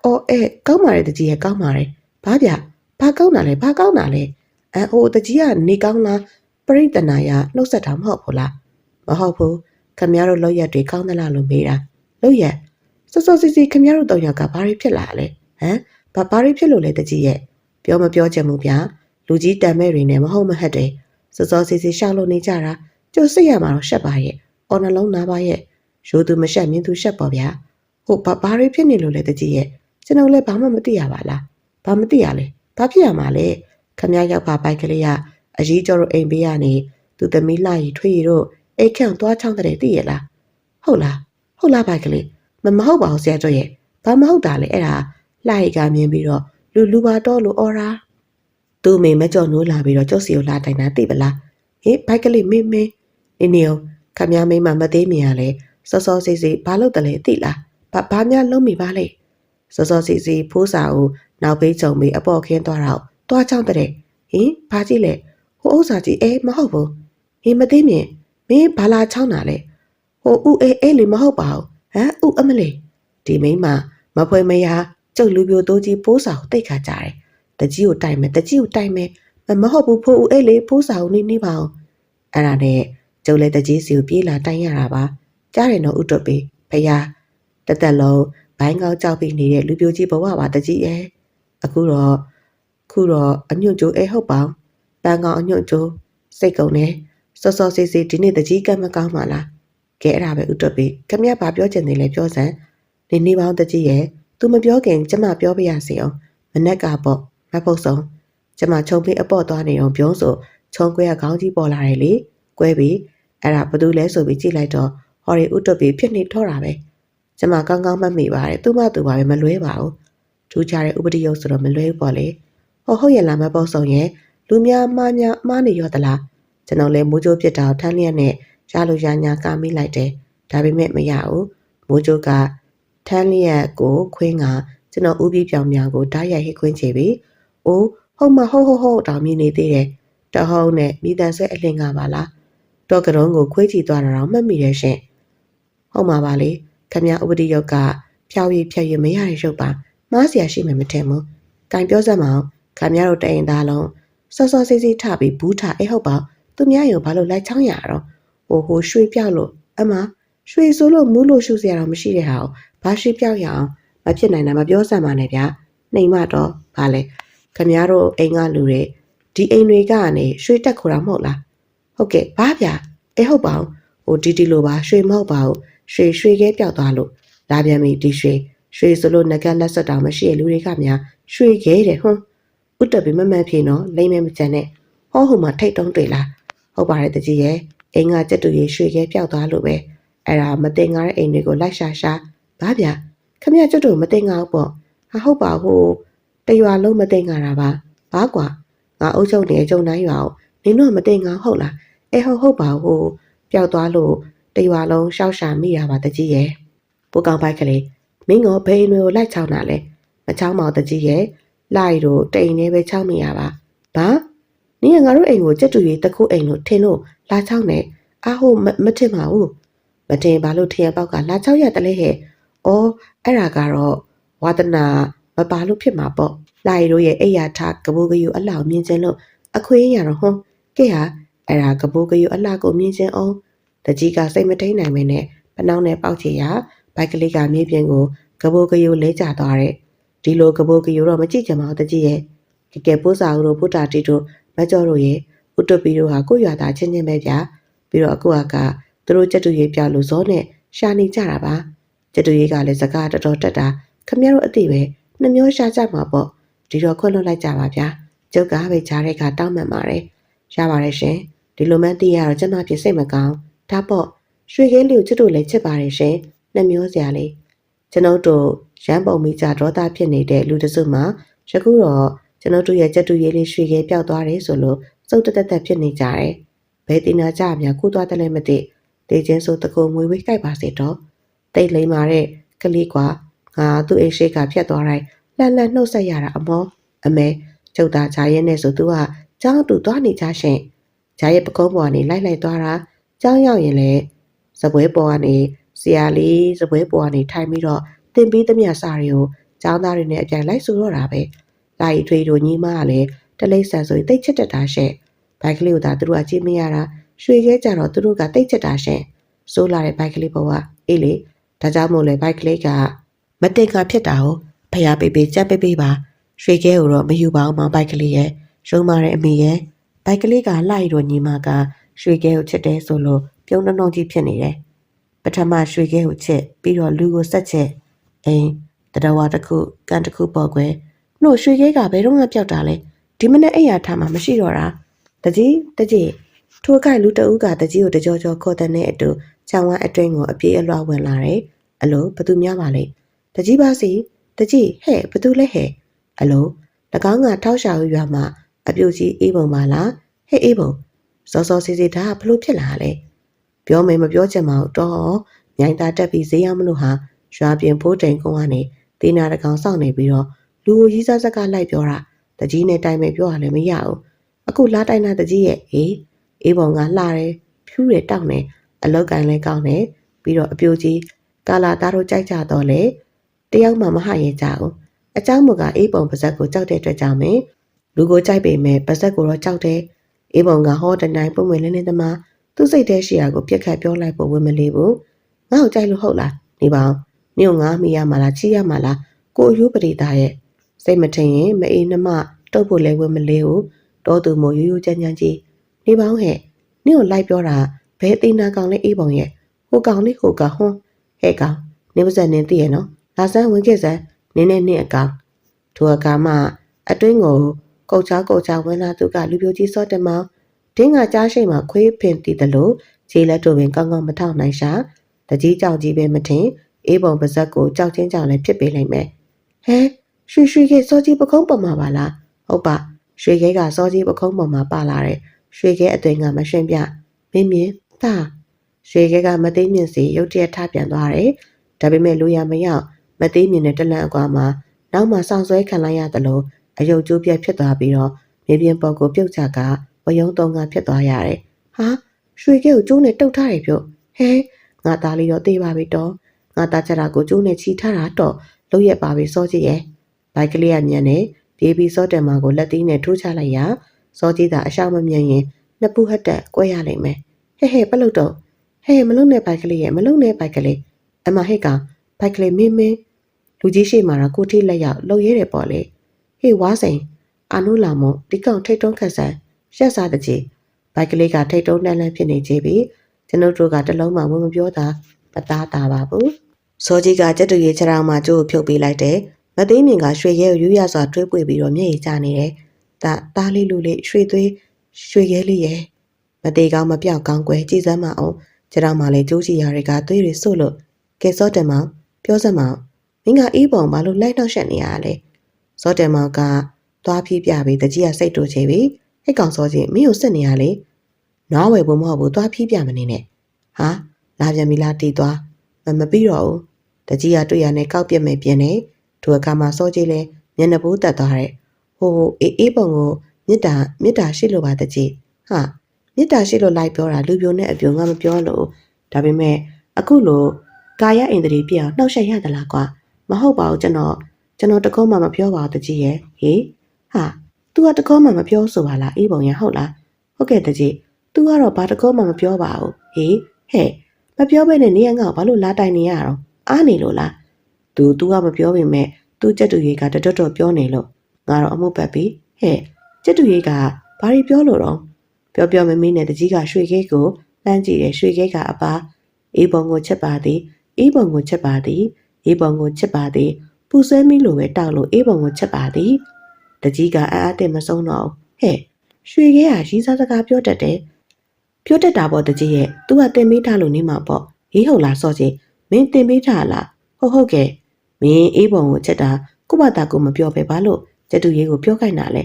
အော်ကောင်းပါရဲ့တကြီးရဲ့ကောင်းပါရဲ့ဘာဗျဘာကောင်းတာလဲအိုးတကြီးကနေကောင်းလားပရိသနာရနှုတ်ဆက်တာမဟုတ်ဘူးလားမဟုတ်ဘူးခမရတို့လောက်ရက်တွေကောင်းသလားလို့မေးတာလောက်ရက်စောစီခမရတို့တော့ရကဘာတွေဖြစ်လာလဲဟမ်ဘာတွေဖြစ်လို့လဲတကြီးရဲ့ပြောမပြောချင်ဘူးဗျာလူကြီးတန်မဲ့တွေနဲ့မဟုတ်မဟတ်တယ်စောစီရှောက်လို့နေကြတာကျိုးစိတ်ရမှာတော့ရှက်ပါရဲ့အော်နှလုံးနာပါရဲ့ရိုးသူမရှက်မြင်သူရှက်ပေါ့ဗျာဟုတ်ဘာတွေဖြစ်နေလို့လဲတကြီးရဲ့ကျွန်တော်လည်းဘာမှမသိရပါလားဘာမသိရလဲဘာဖြစ်ရမှာလဲခမရရောက်ပါပိုက်ကလေးကအကြီးကျော်တို့အိမ်ဘေးကနေသူသမီးလှရီထွေးရီတို့အိတ်ခန့်သွားချောင်းတဲ့သိရလားဟုတ်လားပိုက်ကလေးမဟုတ်ပါဘူးဆရာကျော်ရဲ့ဘာမဟုတ်တာလဲအဲ့ဒါလှရီကမြင်ပြီးတော့လူပါတော့လို့အော်ရာသူ့မိမကြော်နိုးလာပြီးတော့ကျောက်စီကိုလာတိုင်တာသိပလားဟေးဘိုက်ကလေးမင်းနေအောင်ခမရမိမမသေးမြင်ရလဲစောစီဘာလို့တလဲသိလားဘာများလုံးမိပါလဲစောစီဖိုးစာကိုနောက်ဘေးချုံပြီးအပေါ်ခင်းသွားတော့တွားချောင်းတဲ့ဟင်ဘာကြည့်လဲဟိုဥစ္စာကြီးမဟုတ်ဘူးဟင်မသိမြင်မင်းဘာလာချောင်းတာလဲဟိုဥအေးလေမဟုတ်ပါဘူးဟမ်ဥအမလေးဒီမိန်းမဖွဲမရကျုပ်လူပြိုတိုးကြီးဖိုးစာကိုတိတ်ခါကြတယ်တကြီးကိုတိုင်မယ်မဟုတ်ဘူးဖိုးဦးအေးလေဖိုးစာကိုနေပါအောင်အဲ့ဒါနဲ့ကျုပ်လည်းတကြီးစီကိုပြေးလာတိုင်ရတာပါကြားတယ်နော်ဥတွတ်ပေးဖယားတသက်လုံးဘိုင်းကောင်းကြောက်ပြီးနေတဲ့လူပြိုကြီးဘဝပါတကြီးရဲ့အခုတော့အညွန့်ကျိုးဟုတ်ပါပန်းကောင်အညွန့်ကျိုးစိတ်ကုန်နေစောစီဒီနေ့တကြီးကမကောင်းပါလားကဲအဲ့ဒါပဲဥတွတ်ပေးခမရဘာပြောချင်သေးလဲပြောစမ်းနေပေါင်းတကြီးရဲ့ तू မပြောခင်ကျမပြောပြရစီအောင်မနက်ကပေါ့မပုတ်ဆုံးကျမခြုံပေးအပေါ့သွားနေအောင်ပြောဆိုခြုံကွဲကခေါင်းကြီးပေါ်လာတယ်လေကွဲပြီးအဲ့ဒါဘာလို့လဲဆိုပြီးကြည့်လိုက်တော့ဟော်ရီဥတွတ်ပေးဖြစ်နေထောတာပဲကျမကောင်းကောင်းမှတ်မိပါတယ်သူ့မသူပါပဲမလွဲပါဘူးထူးခြားတဲ့ဥပဒေရုပ်ဆိုတော့မလွဲဘူးပေါ့လေဟုတ်ရလားမပုတ်ဆုံးရဲ့လူများမှားနေရောသလားကျွန်တော်လည်းမိုးကြိုးပြစ်တာထမ်းလျက်နဲ့ရလို့ရညာကာမိလိုက်တယ်ဒါပေမဲ့မရဘူးမိုးကြိုးကထမ်းလျက်ကိုခွင်းကကျွန်တော်ဥပြီးပြောင်ကိုဓာတ်ရိုက်ဟိခွင်းချေပြီးအိုးဟုတ်မဟုတ်တောင်မြင်နေသေးတယ်တဟုံးနဲ့မိသားဆွဲအလင်းကပါလားတော့ကရုံးကိုခွေးချီသွားတာတော့မှတ်မိတယ်ရှင်ဟုတ်မှာပါလေခမရဥပဒေရုပ်ကဖြောက်ရည်ဖြတ်ရမရတဲ့ရုပ်ပါမားเสียရှိမှမထင်ဘူး။တိုင်ပြောစမ်းမအောင်ခမရတို့တအိမ်သားလုံးစောစီထပြီးဘူးထဟုတ်ပါသူများရောဘာလို့လိုက်ချောင်းရတော့ဟိုရွှေပြောက်လို့အမရွှေဆိုလို့မူးလို့ရှုစရာတော့မရှိတဲ့ဟာကိုဘာရွှေပြောက်ရအောင်မဖြစ်နိုင်တာမပြောစမ်းပါနဲ့ဗျာနှိမ်မတော့ဗာလဲခ ခမရတို့အိမ်ကလူတွေဒီအိမ်တွေကနေရွှေတက်ခိုတာမဟုတ်လားဟုတ်ကဲ့ဘာဗျဟုတ်ပါဘူးဟိုဒီလိုပါရွှေမဟုတ်ပါဘူးရွှေခဲပြောက်သွားလို့လာပြန်ပြီဒီရွှေဆိုလို့ငကက်လက်ဆွတ်တောင်မရှိရလူတွေကများရွှေခဲတဲ့ဟွန်းဥတက်ပြီးမမှန်ဖြေနော်လိမ့်မဲမကြမ်းနဲ့ဟောဟိုမှာထိတ်တုံးတွေ့လားဟုတ်ပါတယ်တကြီးရဲ့အိမ်ကကြက်တူရီရွှေခဲပြောက်သွားလို့ပဲအဲ့ဒါမတင်ကားတဲ့အိမ်တွေကိုလိုက်ရှာဘာဗျခမရကြက်တူမတင်ကားဘူးပေါ့ဟုတ်ပါဟိုတရွာလုံးမတင်ကားတာပါဘာကွာငါအုပ်ချုပ်နေကြုံတိုင်းရွာကိုနင်တို့မတင်ကားဟုတ်လားဟုတ်ပါဟိုပျောက်သွားလို့တရွာလုံးရှောက်ရှာမိတာပါတကြီးရဲ့ပိုကောင်ပိုက်ကလေးမင်းကဘယ်တွေကိုလိုက်ချောင်းတာလဲမချောင်းမောင်တကြီးရဲ့လိုက်တို့တိမ်နေပဲချောင်းမိရပါဘာနင်ကငါတို့အိမ်ကိုကြက်တူရီတခုအိမ်လို့ထင်လို့လာချောင်းနေဟိုမထင်ပါဘူးမထင်ဘာလို့ထင်ရပေါက်ကလာချောင်းရတလဲဟဲ့အဲ့ဒါကတော့ဝါသနာမပါလို့ဖြစ်မှာပေါ့လိုက်တို့ရဲ့အိယာထကဘိုးကယူအလောက်မြင်ချင်းလို့အခွင့်ရတော့ဟွန်းကဲဟာအဲ့ဒါကဘိုးကယူအလောက်ကိုမြင်ချင်းအောင်တကြီးကစိတ်မထိန်နိုင်မင်းနဲ့ပနောင်းနဲ့ပေါက်ချေရဘိုက်ကလေးကမြေပြင်ကိုကဘိုးကယူလဲကျသွားတဲ့ဒီလိုကဘိုးကယူတော့မကြည့်ကြပါဘူးတကြီးရဲ့ကဲပိုးစာဦးတို့ဖုတာတီတို့မကြောတို့ရဲ့ဥတပီတို့ဟာကိုရွာသားချင်းချင်းပဲဗျာပြီးတော့အခုကသူတို့ကြက်တူရေးပြောက်လို့ဇောနဲ့ရှာနေကြတာပါကြက်တူရေးကလည်းစကားတော်တော်တက်တာခမရတို့အသိပဲနှမျိုးရှာကြမှာပေါ့ဒီတော့ခွင့်လွှတ်လိုက်ကြပါဗျာကျုပ်ကပဲကြားတဲ့ကတောင်းမှန်ပါတယ်ရပါတယ်ရှင်ဒီလိုမှန်းသိရတော့ကျွန်မဖြစ်စိတ်မကောင်းဒါပေါ့ရွှေခဲလေးကိုချစ်တို့လည်းချစ်ပါတယ်ရှင်နှမျိုးစရာလေးကျွန်ုပ်တို့ရမ်းပုံမိကြဒေါသဖြစ်နေတဲ့လူတစုမှယခုတော့ကျွန်ုပ်တို့ရဲ့ကြက်တူရေးလေးရွှေခဲပြောက်သွားတယ်ဆိုလို့စုပ်တက်ဖြစ်နေကြတယ်ဘယ်တင်နာကြများကူသွားတယ်လဲမသိတေချင်းဆိုတကူမွေဝေးကြိုက်ပါစေတော့တိတ်လိမ္မာတဲ့ကလေးကွာငါသူ့အိမ်ရှိကဖြတ်သွားတိုင်းလှန်နှုတ်ဆက်ရတာအမေအမဲကျုပ်သားဂျာရဲနဲ့ဆိုသူကကျောင်းတူသွားနေကြရှင်ဂျာရဲပကုံးပေါ်ကနေလိုက်သွားတာကျောင်းရောက်ရင်လေစပွဲပေါ်ကနေဆရာလေးစပွဲပေါ်ကနေထိုင်ပြီးတော့တင်ပြီးသမျှစာတွေကိုကျောင်းသားတွေနဲ့အပြိုင်လိုက်ဆိုတော့တာပဲလာရီထွေးတို့ညီမကလည်းတလိမ့်ဆန်ဆိုရင်တိတ်ချစ်တတ်တာရှင့်ဘိုက်ကလေးကိုသာသူတို့ကကြည့်မရတာရွှေခဲကြတော့သူတို့ကတိတ်ချစ်တာရှင့်ဆိုးလာတဲ့ဘိုက်ကလေးပေါ်ကအေးလေဒါကြောင့်မို့လဲဘိုက်ကလေးကမတင်ခါဖြစ်တာကိုဖျားပေးကြက်ပေးပါရွှေခဲကိုတော့မယူပါဘူးမောင်ဘိုက်ကလေးရဲ့ရုံမာတဲ့အမေရဲ့ဘိုက်ကလေးကလှရီတို့ညီမကရွှေခဲကိုချစ်တယ်ဆိုလို့ပြုံးနှုံကြီးဖြစ်နေတယ်ပထမရွှေခဲကိုချစ်ပြီးတော့လူကိုဆက်ချစ်အိမ်တတော်ဝါတစ်ခုကန်တစ်ခုပေါ်ကွယ်နှုတ်ရွှေခဲကဘယ်တော့မှပျောက်တာလဲဒီမနေ့အိယာထားမှမရှိတော့တာတကြီးထိုးကိုက်လူတအုပ်ကတကြီးကိုတကြောခေါ်တဲ့နဲ့အတူချောင်းဝမ်းအတွင်းကိုအပြေးအလွှားဝင်လာတယ်အလိုဘသူများပါလဲတကြီးပါစီတကြီးဟဲ့ဘသူလဲဟဲ့အလို၎င်းကထောက်ရှာရွာမှာအပြုတ်ကြီးအေးပုံပါလားဟဲ့အေးပုံစောစီဒါဘလို့ဖြစ်လာလဲပြောမယ်မပြောချင်ပါဘူးတော့မြိုင်သားတက်ပြီးဈေးရောက်မလို့ဟာရွာပြင်ဖိုးတိန်ကုန်းကနေတေးနာတကောင်စောင့်နေပြီးတော့လူကိုရီးစားစကားလိုက်ပြောတာတကြီးနဲ့တိုင်မဲ့ပြောရလည်းမရဘူးအခုလာတိုင်တာတကြီးရဲ့အေးပုံကလှတယ်ဖြူးတယ်တောက်တယ်အလောက်ကန်လဲကောင်းတယ်ပြီးတော့အပြိုကြီးကာလာသားတို့ကြိုက်ကြတော့လေတယောက်မှမဟရဲကြဘူးအเจ้าမကအေးပုံပါဇက်ကိုကြောက်တဲ့အတွက်ကြောင့်မင်းလူကိုကြိုက်ပေမဲ့ပါဇက်ကိုတော့ကြောက်တယ်အေးပုံကဟောတနိုင်ပုံဝင်လင်းသမားသူ့စိတ်ထဲရှိရာကိုပြက်ခတ်ပြောလိုက်ဖို့ဝင်မလေးဘူးငါ့ကိုကြိုက်လို့ဟုတ်လားနေပါဦးမြို့ငါမိရမှာလားချီရမှာလားကိုအယိုးပရိသရဲ့စိတ်မထင်ရင်မအေးနှမတုတ်ဖို့လဲဝင်မလေးဘူးတောသူမို့ရိုးကြမ်းကြီးနေပါဦးဟဲ့နင့်ကိုလိုက်ပြောတာဘယ်သေးနာကောင်လဲအေးပုံရဲ့ဟိုကောင်လေးဟိုကဟွန်းဟဲ့ကောင်နေပါစက်နင်းသိရဲ့နော်လာစမ်းဝင်ခဲ့စမ်းနင်းနဲ့နင့်အကောင်ထိုအကောင်မအတွင်းကိုကုတ်ချဝင်လာသူကလူပြိုကြီးစော့တယ်မောင်ဒင်းကကြားရှိမှခွေးဖင်တည်တယ်လို့ခြေလက်တို့ပင်ကောင်းကောင်းမထောက်နိုင်ရှာတကြီးကြောက်ကြီးပဲမထင်အေးပုံပါဇက်ကိုကြောက်ချင်းကြောက်လည်းဖြစ်ပေးလိုက်မယ်ဟဲရွှေခဲစောကြီးပကုံးပေါ်မှာပါလားဟုတ်ပါရွှေခဲကစောကြီးပကုံးပေါ်မှာပါလာတယ်ရွှေခဲအသွင်ကမရှင်းပြမင်းသားရွှေခဲကမသိမြင့်စီရုတ်တရက်ထပြန်သွားတယ်ဒါပေမဲ့လူရမရောက်မသိမြင့်တဲ့တလန့်အကွာမှာနောက်မှဆောင်ဆွဲခံလိုက်ရတယ်လို့အယုတ်ကျိုးပြက်ဖြစ်သွားပြီးတော့မြေပြင်ပေါ်ကိုပြုတ်ချကဝယုံတုံကဖြစ်သွားရတယ်ဟာရွှေခဲကိုကျိုးနဲ့တုတ်ထားတယ်ပြောငါသားလေးတော့တေးပါပြီတော့ငါသားကြတာကိုကျိုးနဲ့ချီထားတာတော့လုံးရက်ပါပြီစောကြီးရဲ့ဘိုက်ကလေးကမြန်နေပြေးပြီးစောတယ်မာကိုလက်သီးနဲ့ထိုးချလိုက်ရစောကြီးသာအရှောင်မမြန်ရင်နှစ်ပူဟတ်တက်ကွဲရလိမ့်မယ်ဟဲ့ပလုတ်တော့မလုံနဲ့ဘိုက်ကလေးရဲ့မလုံနဲ့ဘိုက်ကလေးအမဟဲ့ကောင်ဘိုက်ကလေးမင်းလူကြီးရှိမှာတော့ကိုထိလက်ရောက်လှုပ်ရဲတယ်ပေါ့လေဟေးဝါးစိန် အာနုလာမို့ဒီကောင်ထိတ်တုံးခက်ဆန်ရှက်စားတဲ့ကြီးဘိုက်ကလေးကထိတ်တုံးနှမ်းလန်းဖြစ်နေကြပြီကျွန်ုပ်တို့ကတလုံးမှမပြောတာမသားတာပါဘူးစောကြီးကကြက်တူရီခြေထောက်မှကျိုးဖြုတ်ပေးလိုက်တယ်မသိမြင်ကရွှေရဲကိုယူရစွာထွေးပွေပြီးတော့မျက်ရည်ကျနေတယ်သားလေးလူလေးရွှေသွေးရွှေရဲလေးရဲ့မသေးကောင်းမပြောက်ကောင်းကွယ်ကြည်စမ်းမအောင်ခြေထောက်မှလည်းကျိုးချီရာတွေကသွေးတွေစို့လို့ကဲစောတယ်မောင်ပြောစမ်းမအောင်မင်းကအေးပုံဘာလို့လိုက်တော့ရှက်နေရလဲစောတယ်မောင်ကသွားဖြီးပြပြီးတကြီးကစိတ်တူချေပြီးဟိတ်ကောင်စောကြီးမင်းကိုစစ်နေရလေနွားဝယ်ဖို့မဟုတ်ဘူးသွားဖြီးပြမနေနဲ့ဟာလာပြန်ပြီလားတီးသွားမပြီးတော့ဘူးတကြီးကတွေ့ရနဲ့ကောက်ပြက်မယ်ပြင်းနေသူအခါမှာစောကြီးလဲမျက်နှာပိုးတက်သွားတယ်ဟိုအေးပုံကိုမြစ်တာရှိလို့ပါတကြီးဟာမြစ်တာရှိလို့လိုက်ပြောတာလူပြိုနဲ့အပြိုငါမပြောလို့ဒါပေမဲ့အခုလိုကာယအင်္ဒြေပြအောင်နှောက်ရှက်ရသလားကွာမဟုတ်ပါဘူးကျွန်တော်တကောမှမပြောပါဘူးတကြီးရဲ့ဟေးဟာ तू ကတကောမှမပြောဆိုပါလားအေးပုံရဟုတ်လားဟုတ်ကဲ့တကြီး तू ကတော့ဘာတကောမှမပြောပါဘူးဟေးဟဲ့မပြောဘဲနဲ့နေရငါ့ဘာလို့လာတိုင်နေရတော့အားနေလို့လား तू ကမပြောပေမဲ့ तू ကြက်တူရိတ်ကတတော်ပြောနေလို့ငါတော့အမှုပတ်ပြီဟဲ့ကြက်တူရိတ်ကဘာတွေပြောလို့တော့ပြောမမင်းနဲ့တကြီးကရွှေခဲကိုလှမ်းကြည့်တယ်ရွှေခဲကအပါအေးပုံကိုချက်ပါသည်အေးပုံကိုချက်ပါသည်အေးပုံကိုချက်ပါသည်ပူဆွဲမိလို့ပဲတောက်လို့အေးပုံကိုချက်ပါသည်တကြီးကအံ့အားတင့်မဆုံးတော့ဟဲ့ရွှေခဲကရီးစားစကားပြောတတ်တယ်ပြောတတ်တာပေါ့တကြီးရဲ့ तू ကတင်ပေးထားလို့နေမှာပေါ့ဟေးဟုတ်လားစောကြီးမင်းတင်ပေးထားလားဟုတ်ကဲ့မင်းအေးပုံကိုချက်တာကို့ဘာသာကိုမပြောပဲဘာလို့ကျတူရေးကိုပြောခိုင်းတာလဲ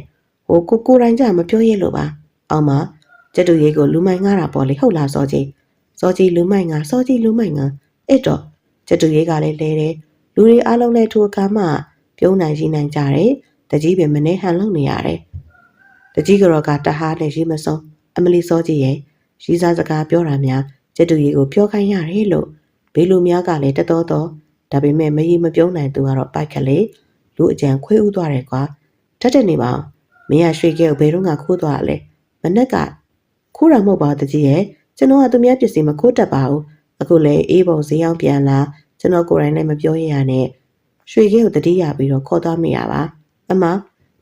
ဟိုကိုတိုင်းကြမပြောရဲလို့ပါအောင်မကျတူရေးကိုလူမိုင်ငါတာပေါ့လေဟုတ်လားစောကြီးလူမိုင်ငါစောကြီးလူမိုင်ငါအဲ့တော့ကျတူရေးကလည်းလဲတယ်လူတွေအားလုံးလည်းထိုအခါမှပြုံးနိုင်ရှိနိုင်ကြတယ်တကြီးပင်မနေဟန်လုံနေရတယ်တကြီးကတော့ကတဟားနဲ့ရေးမစုံအမလီစောကြီးရဲ့ရီးစားစကားပြောတာများကျတူရေးကိုပြောခိုင်းရတယ်လို့ဘေးလူများကလည်းတတော်တော်ဒါပေမဲ့မကြီးမပြုံးနိုင်သူကတော့ပိုက်ကလေးလူအကြံခွေးဥသွားတယ်ကွာတတ်တဲ့နေပါမင်းရရွှေခဲကိုဘယ်တော့မှခိုးသွားလဲမနဲ့ကခိုးတာမဟုတ်ပါတကြီးရဲ့ကျွန်တော်ကသူများပစ္စည်းမခိုးတတ်ပါဘူးအခုလေအေးပုံဈေးအောင်ပြန်လာကျွန်တော်ကိုယ်တိုင်လည်းမပြောရရနဲ့ရွှေခဲကိုတတိယပြီးတော့ခေါ်သွားမိရပါအမ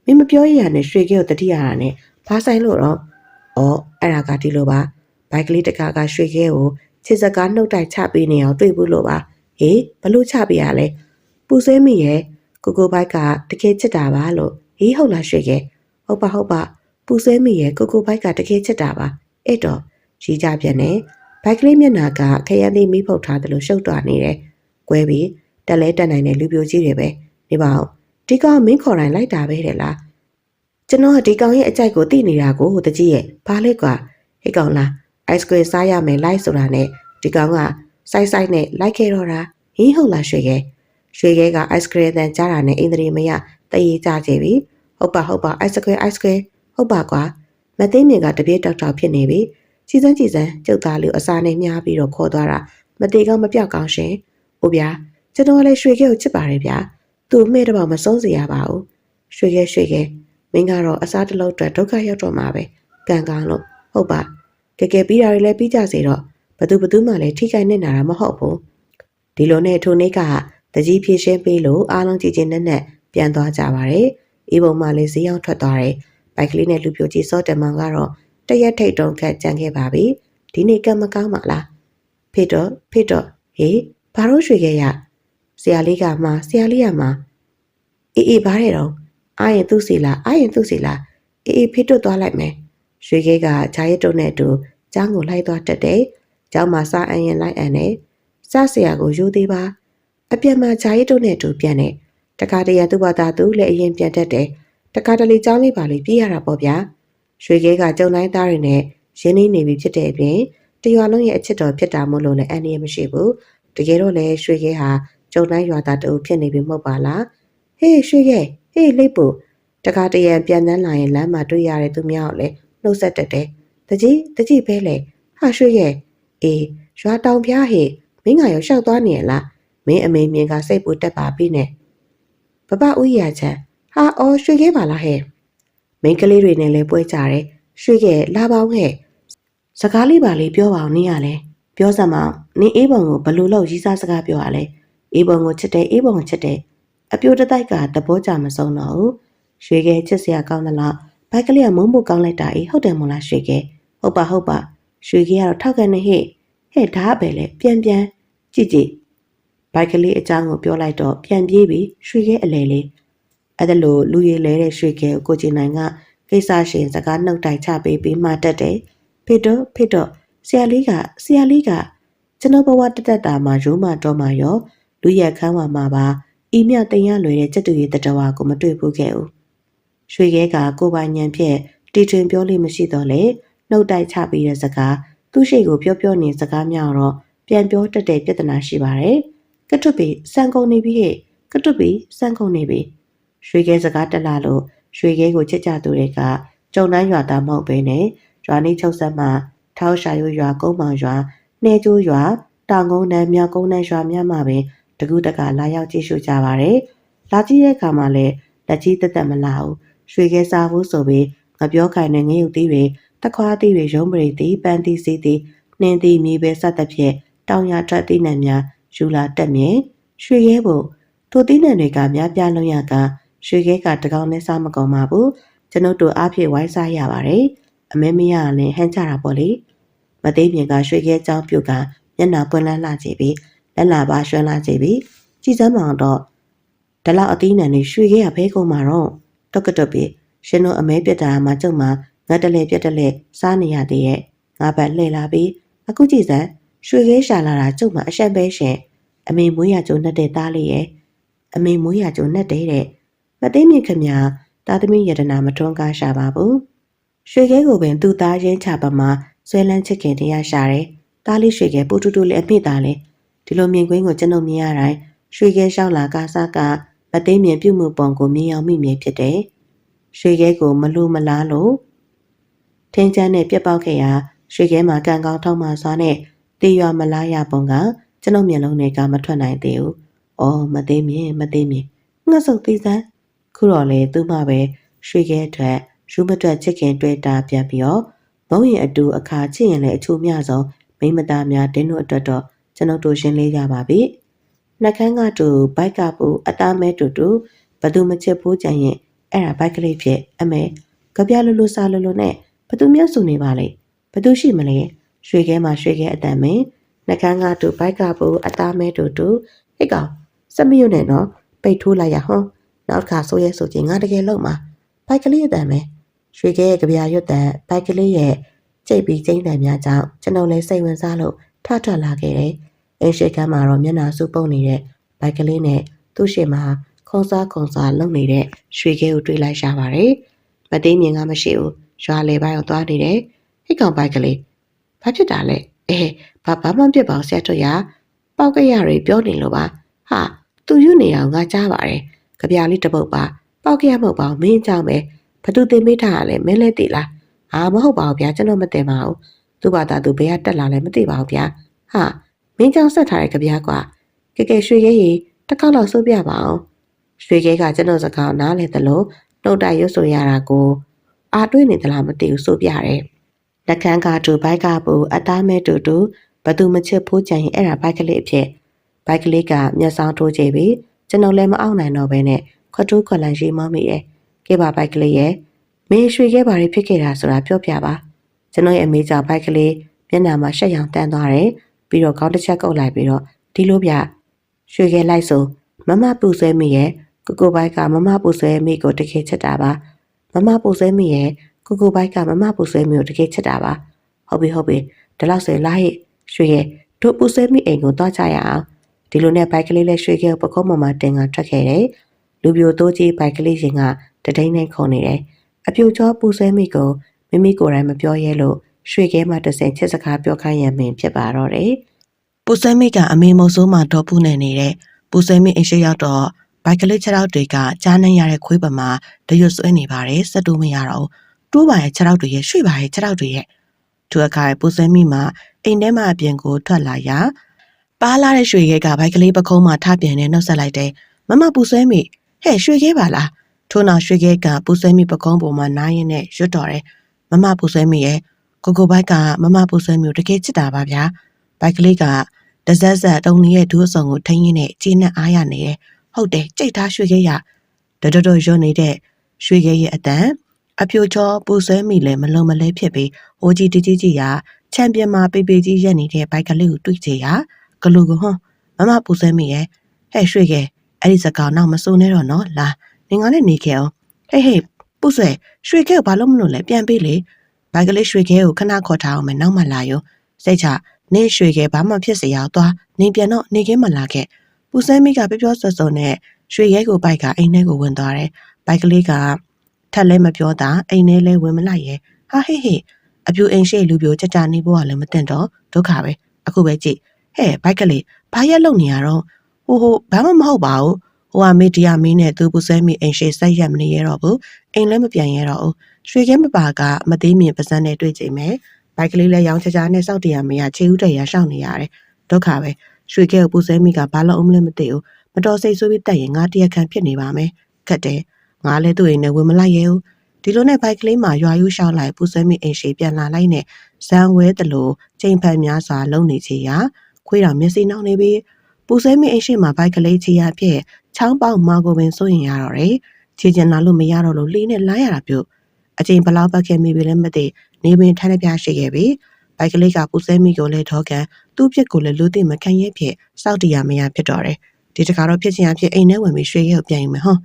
မင်းမပြောရရနဲ့ရွှေခဲကိုတတိယရနဲ့ဘာဆိုင်လို့တော့အဲ့ဒါကဒီလိုပါဘိုက်ကလေးတကားကရွှေခဲကိုခြေစကားနှုတ်တိုက်ချပေးနေအောင်တွေ့ဘူးလို့ပါဟေးဘလို့ချပေးရလဲပူဆွေးမိရဲ့ကိုဘိုက်ကတကယ်ချစ်တာပါလို့ဟေးဟုတ်လားရွှေခဲဟုတ်ပါပူဆွေးမိရဲ့ကိုဘိုက်ကတကယ်ချစ်တာပါအဲ့တော့ရီးကြပြန်နေဘိုက်ကလေးမျက်နှာကခရမ်းသေးမိဖုတ်ထားတယ်လို့ရှုပ်သွားနေတယ်ကွဲပြီးတက်လဲတက်နိုင်တဲ့လူပြိုကြီးတွေပဲနေပါဦးဒီကောင်မင်းခေါ်တိုင်းလိုက်တာပဲတဲ့လားကျွန်တော်ကဒီကောင်ရဲ့အကြိုက်ကိုသိနေတာကိုတကြီးရဲ့ဘာလဲကွာဟဲ့ကောင်လား ice cream စားရမယ်လိုက်ဆိုတာနဲ့ဒီကောင်ကစိုက်နဲ့လိုက်ခဲ့တော့တာဟင်းဟုတ်လားရွှေခဲက ice cream တန်ကြားတာနဲ့အင်္ဒရီမရတရေကြကြပြီဟုတ်ပါ ice cream ဟုတ်ပါကွာမသိမြင်ကတပြေးတောက်ဖြစ်နေပြီကြည်စမ်းကျုပ်သားလေးအစာနဲ့မြားပြီးတော့ခေါ်သွားတာမသေးကောင်းမပြောက်ကောင်းရှင်ဟိုဗျာကျွန်တော်လည်းရွှေခဲကိုချစ်ပါတယ်ဗျာသူ့မဲ့တော့မဆုံးစေရပါဘူးရွှေခဲမင်းကတော့အစားတလုံးအတွက်ဒုက္ခရောက်တော့မှာပဲကံကောင်းလို့ဟုတ်ပါကဲပြီးတာတွေလည်းပြီးကြစေတော့ဘသူမှလည်းထိခိုက်နေတာမဟုတ်ဘူးဒီလိုနဲ့ထိုနေ့ကတကြီးဖြည့်ရှင်းပေးလို့အားလုံးကြည်နဲ့ပြန်သွားကြပါတယ်အေးပုံမှလည်းဈေးရောက်ထွက်သွားတယ်ဘိုက်ကလေးနဲ့လူပြိုကြီးစောတယ်မောင်ကတော့တရက်ထိတ်တုံးခတ်ကြံခဲ့ပါပြီဒီနေ့ကံမကောင်းပါလားဖေတော့ဟေးဘာလို့ရွှေခဲ့ရဆရာလေးကမှာအေးဘာတဲ့တော့အာရင်သူ့စီလားအေးဖေတွတ်သွားလိုက်မယ်ရွှေခဲကဂျာရဲတုံနဲ့အတူចောင်းကိုလိုက်သွားတက်တယ်။ကျောင်းမှာစားအရင်လိုက်အန်တယ်။စားစရာကိုယူသေးပါ။အပြန်မှာဂျာရဲတုံနဲ့အတူပြန်တယ်။တခါတရံသူ့ဘာသာသူလည်းအရင်ပြန်တက်တယ်။တခါတလေကျောင်းလေးပါလေးပြေးရတာပေါ့ဗျာ။ရွှေခဲကကျုံတိုင်းသားတွေနဲ့ရင်းနှီးနေပြီဖြစ်တဲ့အပြင်တရွာလုံးရဲ့အချစ်တော်ဖြစ်တာမို့လို့လည်းအန်ရမရှိဘူး။တကယ်တော့လည်းရွှေခဲဟာကျုံတိုင်းရွာသားတူဖြစ်နေပြီမဟုတ်ပါလား။ဟေးရွှေခဲလိပ်ပူတခါတရံပြန်တန်းလာရင်လမ်းမှာတွေ့ရတဲ့သူများကိုလည်းနှုတ်ဆက်တတ်တယ်။တကြီးပဲလေဟာရွှေရဲ့အေးရွာတောင်ပြားဟေ့မင်းကရောရှောက်သွားနေရလားမင်းအမေမြင်ကစိတ်ပူတက်ပါပြီနဲ့ပပဦးရချမ်းဟာအော်ရွှေခဲပါလားဟဲ့မင်းကလေးတွေနဲ့လည်းပွဲကြတယ်ရွှေခဲလာပေါင်းဟဲ့စကားလေးပါလေးပြောပါအောင်နင်းရလဲပြောစမ်းမအောင်နင်းအေးပုံကိုဘလို့လို့ရီးစားစကားပြောရလဲအေးပုံကိုချစ်တယ်အပြိုတတိုက်ကသဘောကြမဆုံးတော့ဘူး ရွှေခဲချစ်စရာကောင်းသလားဘိုက်ကလေးကမုန်းဖို့ကောင်းလိုက်တာအေးဟုတ်တယ်မို့လားရွှေခဲဟုတ်ပါရွှေခဲကတော့ထောက်ကန်နေဟဲ့ဒါပဲလေပြန်ကြည့်ဘိုက်ကလေးအကြောင်းကိုပြောလိုက်တော့ပြန်ပြေးပြီးရွှေခဲအလဲလေးအဲ့ဒါလိုလူရည်လဲတဲ့ရွှေခဲကိုကြည်နိုင်ကကိစ္စရှင်စကားနှုတ်တိုက်ချပေးပြီးမှတက်တယ်ဖေတော့ဆရာလေးကကျွန်တော်ဘဝတက်တာမှာရိုးမတော်မှာရောလူရက်ခန်းဝါမှာပါဤမြတင်ရလွယ်တဲ့စက်တူရည်တတဝါကိုမတွေ့ဘူးခဲ့ဘူးရွှေခဲကကိုပိုင်ညံဖြင့်တီထွင်ပြောလို့မရှိတော့လေနှုတ်တိုက်ချပြီးတဲ့စကားသူ့ရှိကိုပြောနေစကားများတော့ပြန်ပြောတတ်တဲ့ပြဿနာရှိပါတယ်ကတွတ်ပြီးစံကုန်နေပြီဟဲ့ကတွတ်ပြီးစံကုန်နေပြီရွှေခဲစကားတက်လာလို့ရွှေခဲကိုချစ်ကြသူတွေကကျုံတိုင်းရွာသားမဟုတ်ပဲနဲ့ရွာနေချုပ်ဆက်မှထောက်ရှာရွာကုန်းမောင်ရွာနှဲကျိုးရွာတောင်ကုန်းနဲ့မြောက်ကုန်းနဲ့ရွာများမှာပဲတကူးတကလာရောက်ကြည့်ရှုကြပါတယ်လာကြည့်တဲ့အခါမှာလည်းလက်ကြီးတက်မလာဘူးရွှေခဲစားဖို့ဆိုပြီးငပြောခိုင်တဲ့ငရုတ်သီးတွေတခွားသီးတွေရုံးပရိသီးပန်းသီးစီးသီးနှင်းသီးမြေပဲစသဖြင့်တောင်ရထွက်သီးနှံများယူလာတက်မြင်ရွှေခဲဖို့ထိုသီးနှံတွေကများပြလုံးရကရွှေခဲကတကောင်နဲ့စားမကုန်ပါဘူးကျွန်ုပ်တို့အားဖြင့်ဝိုင်းစားရပါတယ်အမဲမရလည်းဟန်းချတာပေါ့လေမသိမြင်ကရွှေခဲကြောင်းပြုတ်ကမျက်နှာပွင့်လန်းလာကြည့်ပြီးလက်လာပါရွှန်းလာကြည့်ပြီးကြည်စမ်းမောင်တော့ဒီလောက်အသီးနှံတွေရွှေခဲကဘဲကုန်မှာတော့တော့ကတော့ပြီးရှင်တို့အမဲပြက်တာမှကျုံမှာငါတလဲပြက်တလဲစားနေရသေးရဲ့ငါဘက်လှည့်လာပြီးအခုကြည့်စမ်းရွှေခဲရှာလာတာကျုံမှာအရှက်ပဲရှင်အမေမွေးရကျုံနဲ့တဲ့သားလေးရဲ့အမေမွေးရကျုံနဲ့တဲ့မသိမြင်ခမသားသမီးယတနာမထွန်းကားရှာပါဘူးရွှေခဲကိုပင်သူ့သားရင်းချပါမှာဆွဲလန်းချစ်ခင်တရားရှာတယ်သားလေးရွှေခဲပူတူတူလေးအမိသားလေးဒီလိုမြင်ကွင်းကိုကျွန်ုပ်မြင်ရတိုင်းရွှေခဲလျှောက်လာကစားကမသိမြင်ပြုမှုပုံကိုမြင်အောင်မိမြင်ဖြစ်တယ်ရွှေခဲကိုမလူမလားလို့ထင်းချမ်းနဲ့ပြက်ပေါက်ခဲ့ရာရွှေခဲမှာကံကောင်းထောက်မှစွာနဲ့တေးရွာမလားရပုံကကျွန်ုပ်မျက်လုံးတွေကမထွက်နိုင်သေးဘူး။အော်မသိမြင်ငှက်စုပ်သေးစမ်းခုတော့လေသူ့မှပဲရွှေခဲအတွက်ရူးမတွက်ချစ်ခင်တွေ့တာပြန်ပြီးတော့မုံရင်အတူအခါချစ်ရင်လည်းအချို့မြဆုံးမိမသားများတင်းတို့အတွက်တော့ကျွန်ုပ်တို့ရှင်းလေးရပါပြီ။နှက်ခမ်းကတူဘိုက်ကပူအသားမဲတူဘသူမချစ်ဘူးကြရင်အဲ့ဒါဘိုက်ကလေးဖြစ်အမေကြပြလူလူစားလူလူနဲ့ဘသူမျက်စုံနေပါလေဘသူရှိမလဲရွှေခဲမှာရွှေခဲအတန်မင်းနှက်ခမ်းကတူဘိုက်ကပူအသားမဲတူဟိတ်ကောင်စမယုံနဲ့နော်ပိတ်ထိုးလိုက်ရဟွန်းနောက်ခါဆိုရဲဆိုချင်းငါတကယ်လုံးမှာဘိုက်ကလေးအတန်ပဲရွှေခဲရဲ့ကြပြရွတ်တဲ့ဘိုက်ကလေးရဲ့ကြိတ်ပြီးကျင်းတန်များကြောင့်ကျွန်တော်လည်းစိတ်ဝင်စားလို့ထထွက်လာခဲ့တယ်အိမ်ရှိကမ်းမှာတော့မျက်နှာစုပ်ပုတ်နေတဲ့ဘိုက်ကလေးနဲ့သူ့ရှေ့မှာခုံစားလုံနေတဲ့ရွှေခဲကိုတွေ့လိုက်ရှာပါတယ်မသိမြင်ကမရှိဘူးရွာလေပိုင်းကိုသွားနေတယ်ဟိတ်ကောင်ဘိုက်ကလေးဘာဖြစ်တာလဲဘာမှပြစ်ပါအောင်ဆရာတို့ရပေါက်ကရတွေပြောနေလို့ပါဟာသူယူနေအောင်ငါကြားပါတယ်ကြပြလေးတပုတ်ပါပေါက်ကရမဟုတ်ပါဘူးမင်းကြောင့်ပဲဘသူတင်မိထားရလဲမင်းလဲသိလားမဟုတ်ပါဘူးဗျာကျွန်တော်မသိပါဘူးသူ့ဘာသာသူဘယ်ကတက်လာလဲမသိပါဘူးဗျာဟာမင်းကြောင့်ဆက်ထားတဲ့ကြပြကွာကဲရွှေရဲရီတစ်ခေါက်လောက်စိုးပြပါအောင်ရွှေခဲကကျွန်တော်စကားနားလေသလိုနှုတ်တိုက်ရွတ်ဆိုရတာကိုအာတွေးနေသလားမသိဘူးစိုးပြတယ်လက်ခန်းကတူဘိုက်ကပူအသားမဲတူဘသူမချစ်ဖိုးကြရင်အဲ့ဒါဘိုက်ကလေးအဖြစ်ဘိုက်ကလေးကမျက်စောင်းထိုးကြည့်ပြီးကျွန်တော်လည်းမအောင်နိုင်တော့ဘဲနဲ့ခွတ်တိုးခွက်လန်ရှိမောမိရဲ့ကဲပါဘိုက်ကလေးရဲ့မင်းရွှေခဲဘာတွေဖြစ်ခဲ့တာဆိုတာပြောပြပါကျွန်တော်ရဲ့အမေကြောင့်ဘိုက်ကလေးမျက်နှာမှာရှက်ရောင်တန်းသွားတယ်ပြီးတော့ခေါင်းတစ်ချက်ကုတ်လိုက်ပြီးတော့ဒီလိုပြရွှေခဲလိုက်ဆိုမမပူဆွဲမိရဲ့ကိုဘိုက်ကမမပူဆွဲမိကိုတကယ်ချစ်တာပါမမပူဆွဲမိရဲ့ကိုဘိုက်ကမမပူဆွဲမိကိုတကယ်ချစ်တာပါဟုတ်ပြီဒီလောက်ဆိုလာဟိရွှေရဲ့တို့ပူဆွဲမိအိမ်ကိုသွားကြရအောင်ဒီလိုနဲ့ဘိုက်ကလေးလည်းရွှေခဲကိုပကုံးပေါ်မှာတင်ကထွက်ခဲ့တယ်လူပြိုတိုးကြီးဘိုက်ကလေးရင်ကတဒိန်းနဲ့ခုန်နေတယ်အပြိုချောပူဆွဲမိကိုမိမိကိုယ်တိုင်မပြောရဲလို့ရွှေခဲမှတစ်စင်ချစ်စကားပြောခိုင်းရမင်းဖြစ်ပါတော့တယ်ပူဆွဲမိကအမေမုံဆိုးမှတော့ပူနေနေတဲ့ပူဆွဲမိအိမ်ရှိရောက်တော့ဘိုက်ကလေးခြေထောက်တွေကကြားနှံ့ရတဲ့ခွေးပမာတရွတ်ဆွဲနေပါတယ်စက်တူးမရတော့တိုးပါရဲ့ခြေထောက်တွေရဲ့ရွှေ့ပါရဲ့ခြေထောက်တွေရဲ့သူအခါပူဆွဲမိမှာအိမ်ထဲမှာအပြင်ကိုထွက်လာရာပါလာတဲ့ရွှေခဲကဘိုက်ကလေးပကုံးမှာထပြန်နေနှုတ်ဆက်လိုက်တယ်မမပူဆွဲမိဟဲ့ရွှေခဲပါလားထို့နောက်ရွှေခဲကပူဆွဲမိပကုံးပေါ်မှာနားရင်းနဲ့ရွတ်တော်တယ်မမပူဆွဲမိရဲ့ကိုဘိုက်ကမမပူဆွဲမိကိုတကယ်ချစ်တာပါဗျာဘိုက်ကလေးကတဇက်ဇက်တုံကြီးရဲ့ဒူးအစုံကိုထိန်းရင်းနဲ့အကျဉ်းနဲ့အားရနေတယ်ဟုတ်တယ်ကြိတ်ထားရွှေခဲရတော်ရွတ်နေတဲ့ ရွှေခဲရဲ့အတန်အပြိုချောပူဆွဲမိလဲမလုံးမလဲဖြစ်ပြီးအိုကြီးတကြီးကြီးရာချန်ပီယံမှာပေပေကြီးရက်နေတဲ့ဘိုက်ကလေးကိုတွေ့ချေရာဂလူကဟွန်းမမပူဆွဲမိရဲ့ဟဲ့ရွှေခဲအဲ့ဒီစကားနောက်မစိုးနဲ့တော့နော်လာနေငါနဲ့နေခဲ့အောင်ဟေးပူဆွဲရွှေခဲကိုဘာလို့မလို့လဲပြန်ပေးလေဘိုက်ကလေးရွှေခဲကိုခဏခေါ်ထားအောင်မယ်နောက်မှလာရောစိတ်ချနေရွှေခဲဘာမှဖြစ်စေရအောင်သွားနေပြန်တော့နေခင်းမလာခဲ့ပူဆွဲမိကပြောစောစောနဲ့ရွှေရဲကိုဘိုက်ကအိမ်ထဲကိုဝင်သွားတယ်။ဘိုက်ကလေးကထက်လဲမပြောတာအိမ်ထဲလဲဝင်မလိုက်ရဲ့။ဟာဟေးအပြူအိမ်ရှိလူပြိုကြကြနေဖို့ကလည်းမတင်တော့ဒုက္ခပဲ။အခုပဲကြည့်။ဟဲ့ဘိုက်ကလေးဘာရက်လုံနေရတော့ဟိုဘာမှမဟုတ်ပါဘူး။ဟိုကမေဒီယာမင်းနဲ့သူပူဆွဲမိအိမ်ရှိဆက်ရက်မနေရတော့ဘူး။အိမ်လဲမပြန်ရတော့ဘူး။ရွှေခဲမပါကမသေးမြင်ပါစမ်းနဲ့တွေ့ကြိမ်မယ်။ဘိုက်ကလေးလဲရောင်ချာချာနဲ့စောက်တရားမရချေဦးတရရှောက်နေရတယ်။ဒုက္ခပဲ။ရွှေခဲကိုပူဆွဲမိကဘာလို့အုံးလဲမသိဘူး။မတော်စိတ်ဆိုးပြီးတက်ရင်ငါတရားခံဖြစ်နေပါမယ်ခက်တယ်ငါလည်းသူ့အိမ်နဲ့ဝင်မလိုက်ရဲဘူးဒီလိုနဲ့ဘိုက်ကလေးမှာရွာယူရှောက်လိုက်ပူဆွဲမိအိမ်ရှိပြန်လာလိုက်နဲ့ဇန်ဝဲတလို့ချိန်ဖန်များစွာလုံနေချေရာခွေးတော်မျက်စိနှောင်းနေပြီးပူဆွဲမိအိမ်ရှိမှာဘိုက်ကလေးချီရဖြစ်ချောင်းပေါက်မာကိုပင်စိုးရင်ရတော့တယ်ချေချင်လာလို့မရတော့လို့လှီးနဲ့လိုင်းရတာပြုတ်အချိန်ဘလောက်ပတ်ခဲ့မိပြီလဲမသိနေပင်ထိုင်းပြရှိခဲ့ပြီဘိုက်ကလေးကပူဆွဲမိကိုလည်းထောကန်သူ့ဖြစ်ကိုလည်းလူသိမခံရဲဖြစ်စောက်တရားမရဖြစ်တော့တယ်ဒီတခါတော့ဖြစ်ချင်အဖြစ်အိမ်ထဲဝင်ပြီးရွှေရဲကိုပြန်ယူမယ်ဟော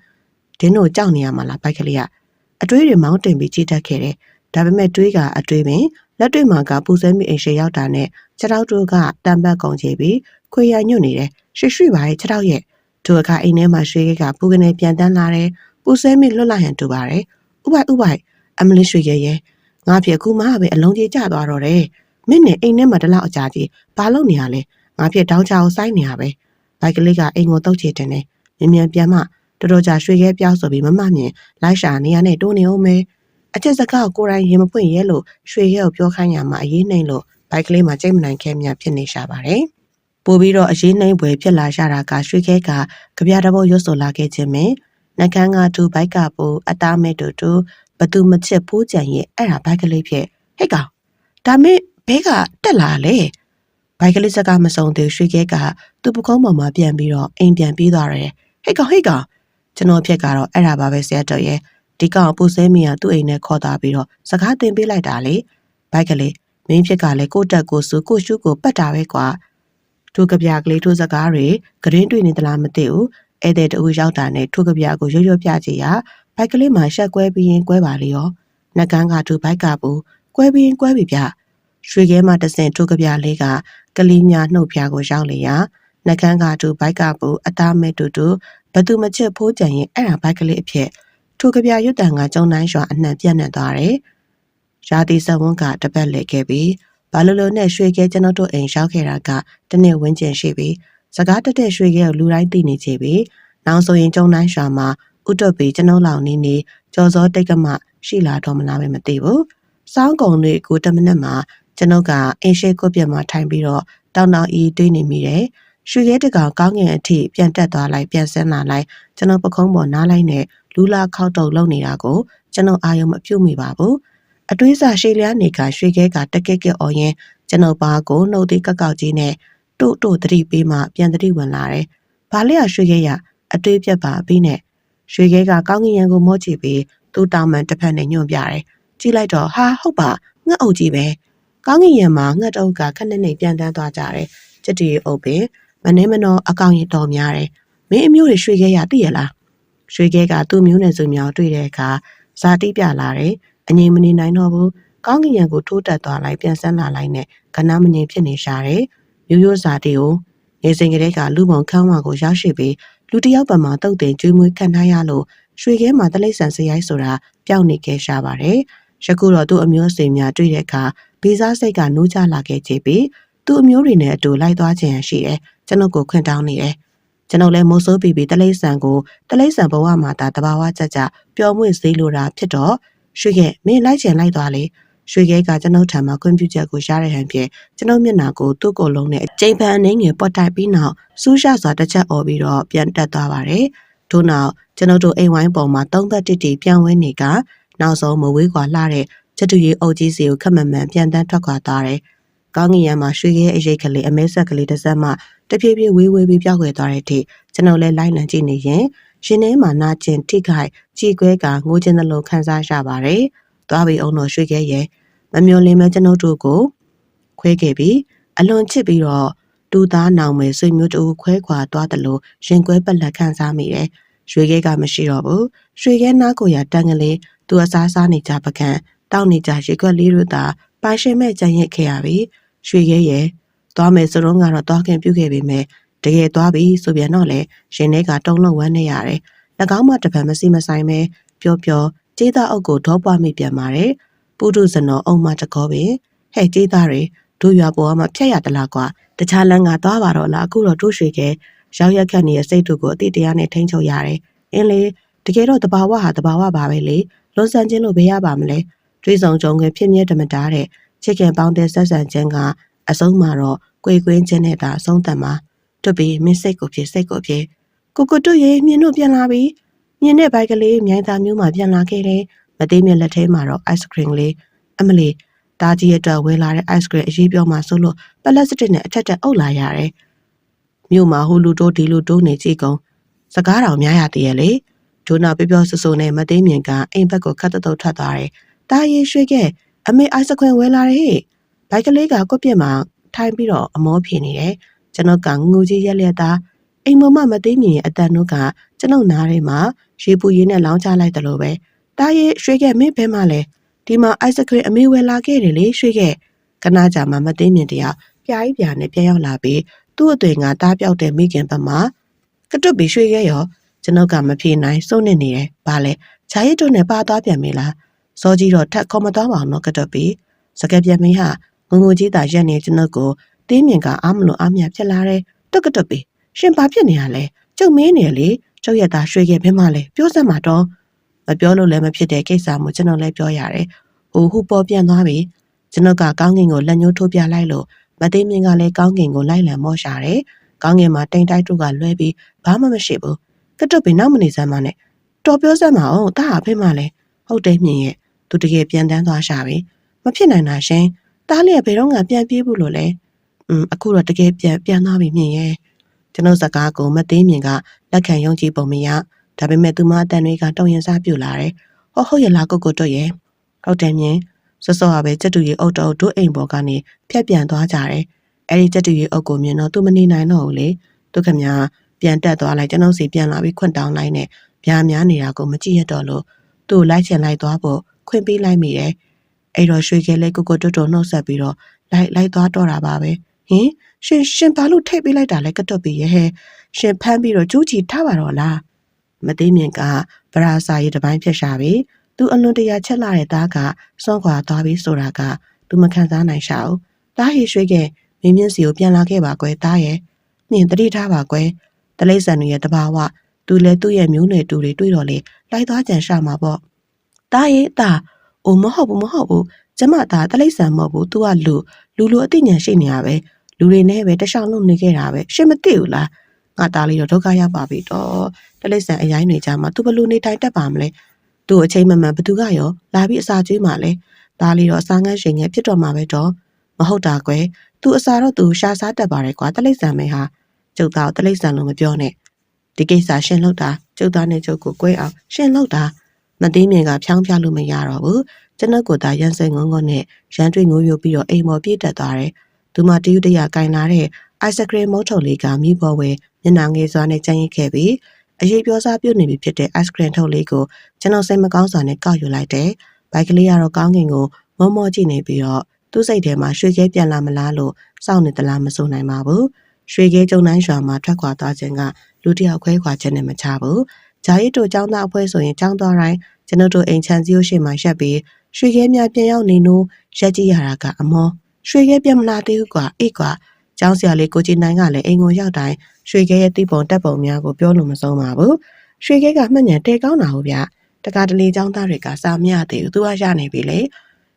ဒင်းတို့ကြောက်နေရမှာလားဘိုက်ကလေးကအတွေးတွေမောင်းတင်ပြီးကြည့်တတ်ခဲ့တယ်ဒါပေမဲ့တွေးကအတွေးပင်လက်တွေမှာကပူဆွဲမိအိမ်ရှိရောက်တာနဲ့ခြေထောက်တို့ကတန်ပတ်ကုန်ချပြီးခွေရညွတ်နေတယ်ရွှေပါရဲ့ခြေထောက်ရဲ့သူအခါအိမ်ထဲမှာရွှေကပူကနေပြန်တန်းလာတယ်ပူဆွဲမိလွတ်လာဟန်တူပါတယ်ဥပိုက်အမလေးရွှေရဲငါဖြစ်ခုမှပဲအလုံးကြီးကျသွားတော့တယ်မင်းနဲ့အိမ်ထဲမှာတလောက်အကြာကြီးဘာလုပ်နေရလဲငါဖြစ်တောင်းချအောင်စိုင်းနေရပဲဘိုက်ကလေးကအိမ်ကိုတုတ်ချတင်တယ်မြန်ပြန်မှတော်တော်ကြာရွှေခဲပြောက်ဆိုပြီးမမမြင်လိုက်ရှာနေရနဲ့တိုးနေအောင်မယ်အချက်စကားကိုကိုယ်တိုင်ရင်မပွင့်ရဲလို့ရွှေခဲကိုပြောခိုင်းရမှာအရေးနှိမ့်လို့ဘိုက်ကလေးမှာကြိတ်မနိုင်ခဲမြဖြစ်နေရှာပါတယ်ပို့ပြီးတော့အရေးနှိမ့်ပွဲဖြစ်လာရှာတာကရွှေခဲကကြပြတဘောရွတ်ဆိုလာခဲ့ခြင်းပဲနှကန်းကသူဘိုက်ကပူအသားမဲ့တူဘသူမချစ်ဖိုးကြံရဲ့အဲ့ဒါဘိုက်ကလေးဖြစ်ဟဲ့ကောင်ဒါမင်းဘဲကတက်လာလေဘိုက်ကလေးစကားမဆုံးသေးရွှေခဲကသူ့ပကုံးပေါ်မှာပြန်ပြီးတော့အိမ်ပြန်ပြေးသွားတယ်ဟဲ့ကောင်ကျွန်တော်ဖြစ်ကတော့အဲ့ဒါပါပဲဆရာတော်ရဲ့ဒီကောင်ပူဆဲမီကသူ့အိမ်နဲ့ခေါ်သွားပြီးတော့စကားတင်ပေးလိုက်တာလေဘိုက်ကလေးမင်းဖြစ်ကလည်းကိုတက်ကိုစုကိုရှုကိုပတ်တာပဲကွာထိုးကပြကလေးထိုးစကားတွေဂရင်းတွေ့နေသလားမသိဘူးအဲ့တဲ့တူရောက်တာနဲ့ထိုးကပြကိုရွပြကြည့်ရဘိုက်ကလေးမှာရှက်ကွဲပြီးရင်ကွဲပါလေရောနှကန်းကသူ့ဘိုက်ကပူကွဲပြီးရင်ကွဲပြီဗျရွှေခဲမှာတဆင်ထိုးကပြလေးကကလေးများနှုတ်ပြားကိုရောက်လေရာနှကန်းကသူ့ဘိုက်ကပူအသားမဲ့တူဘသူမချစ်ဖိုးကြံရင်အဲ့ဒါဘိုက်ကလေးအဖြစ်ထိုကပြရွတ်တန်ကကျုံတိုင်းရွာအနှံ့ပြန့်နှံ့သွားတယ်။ရာသီစဝန်းကတပတ်လေခဲ့ပြီးဘာလို့နဲ့ရွှေခဲကျွန်တော်တို့အိမ်ရောက်ခဲ့တာကတနေ့ဝန်းကျင်ရှိပြီးစကားတက်တဲ့ရွှေခဲကိုလူတိုင်းသိနေကြပြီးနောက်ဆိုရင်ကျုံတိုင်းရွာမှာဥတုပ်ပြီးကျွန်တော်လောင်နေကြော်စောတိတ်ကမှရှိလာတော့မလားမသိဘူး။စောင်းကုံလေးကိုတမနက်မှာကျွန်တော်ကအင်းရှိကိုပြတ်မှာထိုင်ပြီးတော့တောင်းဤတွေးနေမိတယ်။ရွှေရဲတကောင်ကောင်းငင်အထိပြန်တက်သွားလိုက်ပြန်ဆင်းလာလိုက်ကျွန်တော်ပခုံးပေါ်နားလိုက်နဲ့လူလာခောက်တုံလုံနေတာကိုကျွန်တော်အာရုံမပြုတ်မိပါဘူးအတွေးစာရှေးလျားနေကရွှေခဲကတက်ကက်အော်ရင်ကျွန်တော်ပါကိုနှုတ်သေးကောက်ကြီးနဲ့တို့သတိပေးမှပြန်သတိဝင်လာတယ်ဘာလဲရွှေခဲရအတွေးပြတ်ပါပြီးနဲ့ရွှေခဲကကောင်းကင်ရံကိုမော့ကြည့်ပြီးသူ့တောင်မှန်တစ်ဖက်နဲ့ညွှန်ပြတယ်ကြည့်လိုက်တော့ဟာဟုတ်ပါငှက်အုပ်ကြီးပဲကောင်းကင်ရံမှာငှက်တုပ်ကခက်နေပြန်တန်းသွားကြတယ်ကြက်တီအုပ်ပင်မနှင်းမနှောအကောင်ရတော်များတယ်မင်းအမျိုးတွေရွှေခဲရသိရလားရွှေခဲကသူ့မျိုးနဲ့စုမြောင်တွေ့တဲ့အခါဇာတိပြလာတယ်အငြိမ်မနေနိုင်တော့ဘူးကောင်းကင်ရံကိုထိုးတက်သွားလိုက်ပြန်ဆန်းလာလိုက်နဲ့ကနားမငြိမ်ဖြစ်နေရှာတယ်ရိုးဇာတိကိုနေစဉ်ကလေးကလူပုံခန်းဝါကိုရောက်ရှိပြီးလူတယောက်ပမာတုတ်တင်ကျွေးမွေးခံထားရလို့ရွှေခဲမှာတလိษံစရိုက်ဆိုတာပျောက်နေခဲ့ရှာပါတယ်ယခုတော့သူ့အမျိုးအဆွေများတွေ့တဲ့အခါဗီဇစိတ်ကနိုးချလာခဲ့ကြပြီးသူ့အမျိုးတွေနဲ့အတူလိုက်သွားခြင်းရှိတယ်ကျွန်ုပ်ကိုခွင့်တောင်းနေတယ်ကျွန်ုပ်လည်းမိုးဆိုးပြီးတလိษံကိုတလိษံဘဝမှာတဘာဝကြကြပျော်မွေ့စေးလိုတာဖြစ်တော့ရွှေခဲမင်းလိုက်ချင်လိုက်သွားလေရွှေခဲကကျွန်ုပ်ထံမှာကွန်ပျူတာကိုရှားတဲ့ဟန်ဖြင့်ကျွန်ုပ်မျက်နှာကိုသူ့ကိုယ်လုံးနဲ့ကျိန်ပန်အနေငယ်ပွက်တိုက်ပြီးနောက်စူးရှစွာတစ်ချက်អော်ပြီးတော့ပြန်တက်သွားပါတယ်ထို့နောက်ကျွန်ုပ်တို့အိမ်ဝိုင်းပေါ်မှာသုံးသက်တစ်တီပြန်ဝဲနေကနောက်ဆုံးမဝေးကွာလှတဲ့ချက်တူရီအုပ်ကြီးစီကိုခက်မှန်မှန်ပြန်တန်းထွက်ခွာသွားတယ်ကောင်းကင်ရံမှာရွှေခဲအရိတ်ကလေးအမဲဆက်ကလေးတစ်စက်မှတဖြည်းဖြည်းဝေးပြီးပြောက်ွယ်သွားတဲ့အထိကျွန်ုပ်လည်းလိုက်လံကြည့်နေရင် ရှင်ထဲမှာနာကျင်ထိခိုက်ကြည်ခွဲကငိုချင်တယ်လို့ခံစားရပါတယ်။သွားပြီးအောင်တော့ရွှေခဲရဲ့မမျော်လင့်မဲ့ကျွန်ုပ်တို့ကိုခွဲခဲ့ပြီးအလွန်ချစ်ပြီးတော့တူသားနောင်မယ်ဆွေမျိုးတူခွဲခွာသွားတယ်လို့ရင်ကွဲပက်လက်ခံစားမိတယ်။ရွှေခဲကမရှိတော့ဘူး။ရွှေခဲနားကိုရတန်းကလေးသူအစားစားနေကြပကံတောက်နေကြရေခွက်လေးတို့သာပိုင်ရှင်မဲ့ကြံရစ်ခဲ့ရပြီ။ရွှေခဲရဲ့သွားမယ်ဆိုတော့ကတော့သွားခင်ပြုခဲ့ပေမဲ့တကယ်သွားပြီဆိုပြန်တော့လေရှင်ထဲကတုံးလုံးဝမ်းနေရတယ်။၎င်းမှတပံမစီမဆိုင်ပဲပျော်ပျော်ကျေးသားအုပ်ကိုဒေါပွားမိပြန်ပါတယ်။ပုထုဇဏောအုံမတကောပင်ဟဲ့ကျေးသားတွေတို့ရွာပေါ်မှာဖြတ်ရတလားကွာတခြားလမ်းကသွားပါတော့လားအခုတော့တို့ရွှေခဲရောက်ရက်ခတ်နေတဲ့စိတ်တို့ကိုအတိတရားနဲ့ထိန်းချုပ်ရတယ်။အင်းလေတကယ်တော့တဘာဝဟာတဘာဝပါပဲလေလွန်ဆန်ခြင်းလို့ဘယ်ရပါမလဲတွေးဆောင်ကြုံခွင့်ဖြစ်မြဲတမတားတဲ့ချစ်ခင်ပေါင်းတဲ့ဆက်ဆံခြင်းကအဆုံးမှာတော့ကြွေကွင်းခြင်းနဲ့သာအဆုံးသတ်မှာတို့ပြီးမင်းစိတ်ကိုဖြစ်ကိုတို့ရေမြင်တို့ပြန်လာပြီမြင်တဲ့ဘိုက်ကလေးမြိုင်သားမျိုးမှပြန်လာခဲ့တယ်မသေးမြက်လက်ထဲမှာတော့ ice cream လေးအမလီတားကြီးအတွက်ဝယ်လာတဲ့ ice cream အရေးပြောမှဆိုလို့ပလက်စတစ်နဲ့အထက်အုပ်လာရတယ်မြို့မှာဟိုလူတိုးဒီလူတိုးနေကြည့်ကုန်စကားတော်များရတည်းရဲ့လေဒိုနာပြောဆူနဲ့မသေးမြင်ကအိမ်ဘက်ကိုခတ်တုတ်ထွက်သွားတယ်တားရီရွှေခဲ့အမေ ice cream ဝယ်လာတယ်ဘိုက်ကလေးကကိုပြစ်မှာထိုင်ပြီးတော့အမောဖြေနေတယ်ကျွန်တော်ကငူကြီးရက်လက်သားအိမ်မမသေးမြင်ရဲ့အတန်တို့ကကျွန်ုပ်နားထဲမှာရေပူရင်းနဲ့လောင်းချလိုက်တယ်လို့ပဲတားရီရွှေခဲ့မင်းဘဲမှလဲဒီမှာ ice cream အမေဝယ်လာခဲ့တယ်လေရွှေခဲ့ကနာကြမှာမသေးမြင်တရားပြားကြီးပြားနဲ့ပြန်ရောက်လာပြီးသူ့အသွင်ကတားပြောက်တဲ့မိခင်ဘက်မှာကတွတ်ပြီးရွှေခဲ့ရောကျွန်ုပ်ကမဖြေနိုင်စိုးနေနေတယ်ဘာလဲဈာရစ်တို့နဲ့ပါသွားပြန်ပြီလားစောကြီးတော့ထက်ခေါ်မသွားပါအောင်တော့ကတွတ်ပြီးစကက်ပြက်မင်းဟာငုံကြီးသာရက်နေကျွန်ုပ်ကိုတင်းမြင်ကအားမလို့အားမြဖြစ်လာတယ်တွက်ကတွတ်ပြီးရှင်ဘာဖြစ်နေရလဲကျုပ်မင်းနေလေကျုပ်ရတာရွှေခဲ့ဘဲမှလဲပြောစမ်းမှာတော့မပြောလို့လည်းမဖြစ်တဲ့ကိစ္စမျိုးကျွန်တော်လည်းပြောရတယ်ဟိုဟူပေါ်ပြန်သွားပြီကျွန်ုပ်ကကောင်းကင်ကိုလက်ညှိုးထိုးပြလိုက်လို့မသိမြင်ကလည်းကောင်းကင်ကိုလိုက်လံမောရှာတယ်ကောင်းကင်မှာတိမ်တိုက်တို့ကလွဲပြီးဘာမှမရှိဘူးကတွတ်ပြီးနောက်မနေစမ်းမနဲ့တော်ပြောစမ်းမအောင်တာဟာဖိမှလဲဟုတ်တယ်မြင်ရဲ့သူတကယ်ပြန်တန်းသွားရှာပြီမဖြစ်နိုင်တာရှင်တားလျက်ဘယ်တော့မှပြန်ပြေးဘူးလို့လဲအခုတော့တကယ်ပြန်သွားပြီမြင်ရဲ့ကျွန်ုပ်စကားကိုမသိမြင်ကလက်ခံယုံကြည်ပုံမရဒါပေမဲ့သူမအတန်တွေကတုံရင်စားပြူလာတယ်ဟုတ်ရလားကိုတို့ရဲ့ဟုတ်တယ်မြင်စောစောကပဲစက်တူရီအုပ်တော်တို့အိမ်ပေါ်ကနေဖြတ်ပြန်သွားကြတယ်အဲ့ဒီစက်တူရီအုပ်ကိုမြင်တော့သူမနေနိုင်တော့ဘူးလေသူခမညာပြန်တက်သွားလိုက်ကျွန်ုပ်စီပြန်လာပြီးခွန့်တောင်းလိုက်နဲ့ဗျာများနေတာကိုမကြည့်ရတော့လို့သူ့လိုက်ချင်လိုက်သွားဖို့ခွင့်ပေးလိုက်မိတယ်အဲ့တော့ရွှေခဲလေးကိုတို့နှုတ်ဆက်ပြီးတော့လိုက်သွားတော့တာပါပဲဟင်ရှင်ဘာလို့ထိတ်ပေးလိုက်တာလဲကတွတ်ပြီးရဲ့ရှင်ဖမ်းပြီးတော့ကျူးချီထားပါတော့လားမသိမြင်ကဗရာစာရီတစ်ပိုင်းဖြစ်ရှာပြီသူအလွန်တရာချက်လာတဲ့သားကစွန့်ခွာသွားပြီးဆိုတာကသူမခံစားနိုင်ရှာဘူးသားရီရွှေခဲ့မင်းမြင့်စီကိုပြန်လာခဲ့ပါကွယ်သားရဲ့မြင်တတိထားပါကွယ်တလိษံတွေရဲ့တဘာဝသူလည်းသူ့ရဲ့မျိုးနွယ်တူတွေတွေ့တော့လေလိုက်သွားကြံရှာမှာပေါ့သားရဲ့သားအိုမဟုတ်ဘူးကျမသားတလိษံမဟုတ်ဘူး तू ကလူအသိဉာဏ်ရှိနေရပဲလူတွေနဲ့ပဲတခြားလုံးနေခဲ့တာပဲရှင်မသိဘူးလားငါသားလေးတော့ဒုက္ခရောက်ပါပြီတော့တလိษံအရိုင်းတွေကြမှာ तू ဘလို့နေထိုင်တတ်ပါမလဲသူ့အချိန်မှန်ဘသူကရောလာပြီးအစာကျွေးမှလဲသားလေးတော့အစာငန်းရှင်ငယ်ဖြစ်တော့မှာပဲတော့မဟုတ်တာကွယ်သူအစာတော့သူရှာစားတတ်ပါတယ်ကွာတလိษံမဲဟာကျုပ်သားတလိษံလို့မပြောနဲ့ဒီကိစ္စရှင်လှုပ်တာကျုပ်သားနဲ့ကျုပ်ကိုကွဲအောင်ရှင်လှုပ်တာမသိမြင်ကဖြောင်းပြလို့မရတော့ဘူးကျွန်ုပ်ကိုသာရန်စိန်ငုံနဲ့ရန်တွေ့ငိုးယိုပြီးတော့အိမ်ပေါ်ပြေးတက်သွားတယ်သူမတယူတရကင်လာတဲ့ ice cream မုတ်ထုံလေးကမိဘဝဲမျက်နှာငယ်စွာနဲ့ကြမ်းရစ်ခဲ့ပြီးအရေးပြောစားပြုတ်နေပြီဖြစ်တဲ့ ice cream ထုပ်လေးကိုကျွန်တော်စိတ်မကောင်းစွာနဲ့ကောက်ယူလိုက်တယ်။ဘိုက်ကလေးကတော့ကောင်းကင်ကိုမောကြည့်နေပြီးတော့သူ့စိတ်ထဲမှာရွှေခဲပြန်လာမလားလို့စောင့်နေသလားမစိုးနိုင်ပါဘူး။ရွှေခဲကျုံတိုင်းရွာမှာထွက်ခွာသွားခြင်းကလူတစ်ယောက်ခွဲခွာခြင်းနဲ့မချဘူး။ဂျာရီတို့ចောင်းသားအဖွဲဆိုရင်ចောင်းသွားတိုင်းကျွန်တော်တို့အိမ်ချမ်းစီကိုရှေ့မှာရက်ပြီးရွှေခဲများပြန်ရောက်နေလို့ရက်ကြည့်ရတာကအမောရွှေခဲပြန်မလာသေးဘူးကွာအေးကွာကျောင်းဆရာလေးကိုကြီးနိုင်ကလည်းအိမ်ကိုရောက်တိုင်းရွှေခဲရဲ့တိပုံတက်ပုံများကိုပြောလို့မဆုံးပါဘူးရွှေခဲကမှတ်ညံတဲကောင်းတာဟုတ်ဗျတကားတလေကျောင်းသားတွေကစာမရသေးဘူးသူကရနေပြီလေ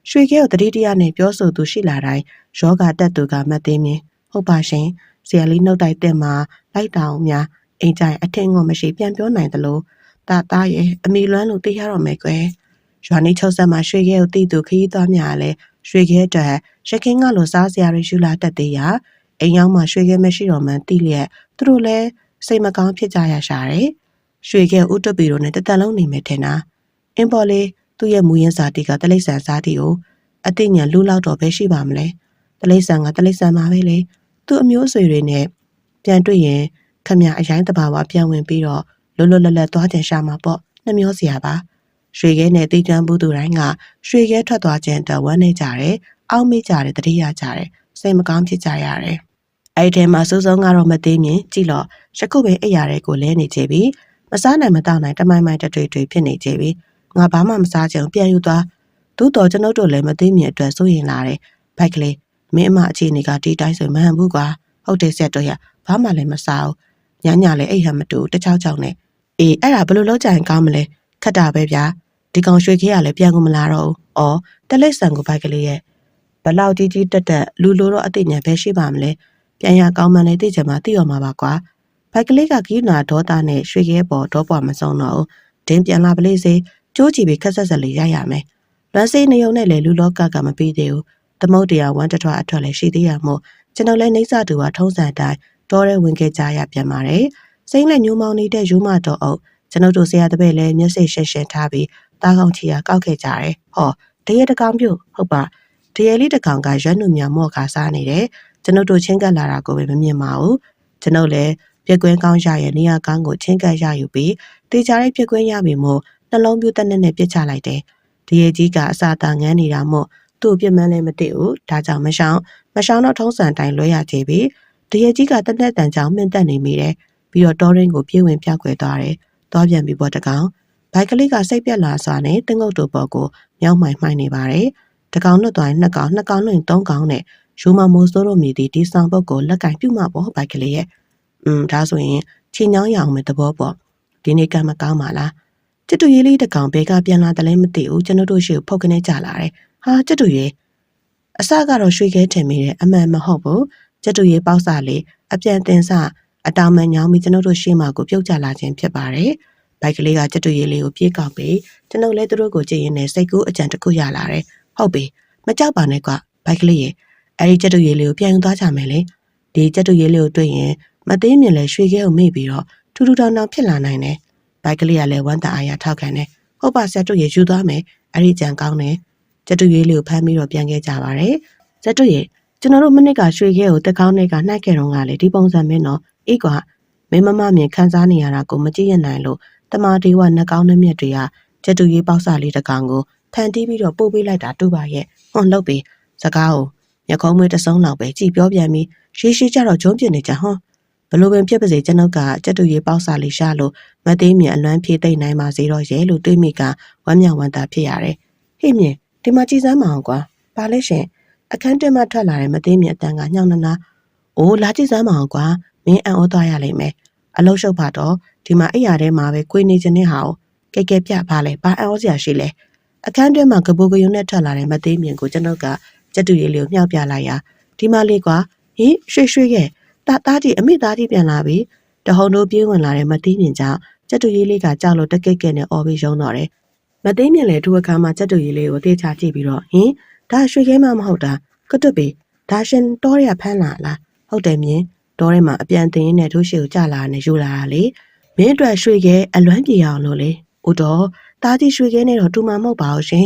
ရွှေခဲကိုတတိတရနဲ့ပြောဆိုသူရှိလာတိုင်းယောဂတက်သူကမသိမြင်ဟုတ်ပါရှင်ဆရာလေးနှုတ်တိုက်တဲ့မှာလိုက်တောင်များအိမ်ကြိုင်အထင်ကိုမရှိပြန်ပြောနိုင်သလိုတာရဲ့အမိလွမ်းလို့သိရတော့မယ်ကွယ်ရွာနေချုပ်ဆက်မှာရွှေခဲကိုတီးသူခရီးသွားများလဲရွှေခဲတက်ရခင်းကလိုစားစရာတွေယူလာတတ်သေးရာအိမ်ရောက်မှရွှေခဲမရှိတော့မှတီးလျက်သူတို့လည်းစိတ်မကောင်းဖြစ်ကြရရှာတယ် ရွှေခဲဥတပီတို့နဲ့တသက်လုံးနေမယ်ထင်တာအင်းပေါ်လေးသူ့ရဲ့မူရင်းစာတီကတလိษံစားတီကိုအသိဉာဏ်လူလောက်တော့ပဲရှိပါမလဲတလိษံကတလိษံမှာပဲလေသူ့အမျိုးအဆွေတွေနဲ့ပြန်တွေ့ရင်ခမအရင်တဘာဝပြန်ဝင်ပြီးတော့လွတ်လွတ်လပ်လပ်သွားကြရှာမှာပေါ့နှမျောစရာပါရွှေခဲနဲ့တီးကျွမ်းဘူးသူတိုင်းကရွှေခဲထွက်သွားခြင်းအတွက်ဝမ်းနေကြတယ်အောက်မေ့ကြတယ်တတိယကြတယ်စိတ်မကောင်းဖြစ်ကြရတယ်အဲ့ဒီမှာစိုးစုံကတော့မသိမြင်ကြည့်လို့ရှခုပင်အိပ်ရတဲ့ကိုလဲနေကြပြီမစားနိုင်မတောက်နိုင်တမိုင်းမိုင်းတွေ့ဖြစ်နေကြပြီငါဘာမှမစားချင်ပြန်ယူသွားသို့တော်ကျွန်ုပ်တို့လည်းမသိမြင်အတွက်စိုးရင်လာတယ်ဘိုက်ကလေးမင်းအမအခြေအနေကဒီတိုင်းဆိုမဟန်ဘူးကွာဟုတ်တယ်ဆက်တော့ရဘာမှလည်းမစားဘူးညလည်းအိတ်ဟန်မတူတချောက်ချောက်နဲ့အေးအဲ့ဒါဘယ်လိုလုပ်ကြရင်ကောင်းမလဲခက်တာပဲဗျာဒီကောင်ရွှေခေးကလည်းပြန်ကုန်မလာတော့ဘူးအော်တလိษံကိုဘိုက်ကလေးရဲ့ဘလောက်ကြီးတက်လူလိုတော့အသိဉာဏ်ပဲရှိပါမလဲပြန်ရကောင်းမှလည်းသိချင်မှသိရမှာပါကွာဘိုက်ကလေးကကီးနာဒေါသနဲ့ရွှေခဲပေါ်တော့ပွားမဆုံးတော့ဒင်းပြန်လာပလေးစေကျိုးချီပြီးခက်ဆက်ဆက်လေးရရမယ်လွမ်းစေးနေုံနဲ့လည်းလူလောကမပြီးသေးဘူးသမုတ်တရားဝမ်းတထွားအထွက်လည်းရှိသေးရမို့ကျွန်တော်လည်းနေစာတူကထုံးစံတိုင်းတော်ရဲဝင်ခဲ့ကြရပြန်ပါတယ်စိမ့်လက်ညိုးမောင်းနေတဲ့ယူမတော်အုပ်ကျွန်ုပ်တို့ဆရာတပည့်လည်းမျက်စိရှင်းထားပြီးတားကောင်းချီကောက်ခဲ့ကြတယ်ဟောတရေတကောင်ပြုတ်ဟုတ်ပါတရေလေးတကောင်ကရွက်နုမြမော့ခါစားနေတယ်ကျွန်ုပ်တို့ချင်းကပ်လာတာကိုပဲမမြင်ပါဘူးကျွန်ုပ်လည်းပြက်ကွင်းကောင်းရရဲ့နေရာကောင်းကိုချင်းကပ်ရယူပြီးတေချာတဲ့ပြက်ကွင်းရပြီမို့နှလုံးပြူတက်နဲ့ပြစ်ချလိုက်တယ်ဒီရဲ့ကြီးကအစာတာငန်းနေတာမို့သူ့ပြစ်မှန်းလည်းမသိဘူးဒါကြောင့်မရှောင်းတော့ထုံးစံတိုင်းလွှဲရကြပြီဒီရဲ့ကြီးကတက်နဲ့တန်ကြောင်မြင့်တက်နေမိတယ်ပြီးတော့တောရင်းကိုပြေးဝင်ပြောက်ွယ်သွားတယ်သွားပြန်ပြီးပေါ်တကောင်ဘိုက်ကလေးကစိတ်ပြက်လာစွာနဲ့တင်းငုတ်တို့ပေါ်ကိုမြောက်မှိုင်နေပါတယ်တကောင်လွတ်သွားရင်နှစ်ကောင်လွှင့်သုံးကောင်နဲ့ယူမမိုးစိုးတို့မြည်ဒီဆောင်ပုတ်ကိုလက်ကင်ပြုတ်မှပေါ့ဘိုက်ကလေးရဲ့ဒါဆိုရင်ချင်းချောင်းရအောင်မယ်သဘောပေါ့ဒီနေ့ကမကောင်းပါလားကျတူရေးလေးတကောင်ဘဲကပြန်လာတယ်လည်းမသိဘူးကျွန်တို့ရှိကိုဖုတ်ကနေကြလာတယ်ဟာကျတူရေးအစကတော့ရွှေခဲထင်မိတယ်အမှန်မဟုတ်ဘူးကျတူရေးပေါက်စားလေးအပြန်တင်စအတောင်မှန်ညောင်းပြီးကျွန်တို့ရှေ့မှာကိုပြုတ်ကျလာခြင်းဖြစ်ပါတယ်ဘိုက်ကလေးကကျတူရေးလေးကိုပြေးကောက်ပြီးကျွန်ုပ်လည်းသူတို့ကိုကြည့်ရင်းနဲ့စိတ်ကူးအကြံတစ်ခုရလာတယ်ဟုတ်ပြီမကြောက်ပါနဲ့ကွာဘိုက်ကလေးရဲ့အဲဒီကျတူရေးလေးကိုပြန်ယူသွားကြမယ်လေဒီကျတူရေးလေးကိုတွေ့ရင်မသိမြင်လဲရွှေခဲကိုမေ့ပြီးတော့ထူထူထောင်ထောင်ဖြစ်လာနိုင်တယ်ဘိုက်ကလေးကလည်းဝမ်းသာအားရထောက်ခံတယ်ဟုတ်ပါဆက်တို့ရေယူသွားမယ်အဲ့ဒီကြံကောင်းတယ်ကျတူရေးလေးကိုဖမ်းပြီးတော့ပြန်ခဲ့ကြပါတယ်ဆက်တို့ရေကျွန်တော်တို့မနစ်ကရွှေခဲကိုတက်ကောင်းတွေကနှိုက်ခဲ့တော့ကလေဒီပုံစံမင်းတော့အေးကွာမင်းမမမြင်ခန်းစားနေရတာကိုမကြည့်ရနိုင်လို့တမာဒီဝနှကောင်းနှမျက်တွေကကျတူရေးပေါက်စားလေးတကောင်ကိုဖန်တီးပြီးတော့ပို့ပေးလိုက်တာတူပါရဲ့ဟွန်းလုပ်ပြီးစကားကိုညခုံးမွေးတစုံလောက်ပဲကြည်ပြောပြန်ပြီးရှိကြတော့ဂျုံးပြစ်နေကြဟွန်းဘလို့ပင်ဖြစ်ပါစေကျွန်ုပ်ကကျတူရေးပေါက်စားလေးရှာလို့မသေးမြင်အလွမ်းဖြည့်သိမ့်နိုင်ပါစေတော့ရဲ့လို့တွေးမိကဝမ်းမြောက်ဝမ်းသာဖြစ်ရတယ်ဟေ့မြင်ဒီမှာကြည်စမ်းမအောင်ကွာပါလဲရှင်အခန်းတွင်းမှာထွက်လာတဲ့မသေးမြင်အတန်းကညောင်းနာအိုးလာကြည့်စမ်းမအောင်ကွာမင်းအံ့ဩသွားရလိမ့်မယ်အလုံးရှုပ်ပါတော့ဒီမှာအိယာထဲမှာပဲကိုနေခြင်းနဲ့ဟာကိုကဲပြပါလေဘာအံ့ဩစရာရှိလဲအခန်းတွင်းမှာကပိုးကယုံနဲ့ထွက်လာတဲ့မသေးမြင်ကိုကျွန်ုပ်ကကျတူရေးလေးကိုမြှောက်ပြလိုက်ရာဒီမလေးကွာဟင်ရွှေရဲ့သားကြီးအမိသားကြီးပြန်လာပြီတဟုန်တို့ပြေးဝင်လာတဲ့မသေးမြင်ကြောင့်ကျတူရေးလေးကကြောက်လို့တကိတ်ကဲနဲ့အော်ပြီးရုံတော့တယ်မသေးမြင်လေသူ့အခါမှာကျတူရေးလေးကိုတေချာကြည့်ပြီးတော့ဟင်ဒါရွှေခဲမှမဟုတ်တာကတွတ်ပြီဒါရှင်တောရဖမ်းလာလားဟုတ်တယ်မြင်တောထဲမှာအပြန်တင်ရင်းနဲ့ထိုးရှိကိုကြလာနဲ့ယူလာတာလေမင်းအတွက်ရွှေခဲအလွမ်းပြေအောင်လို့လေဦးတော်သားကြီးရွှေခဲနဲ့တော့တူမှမဟုတ်ပါဘူးရှင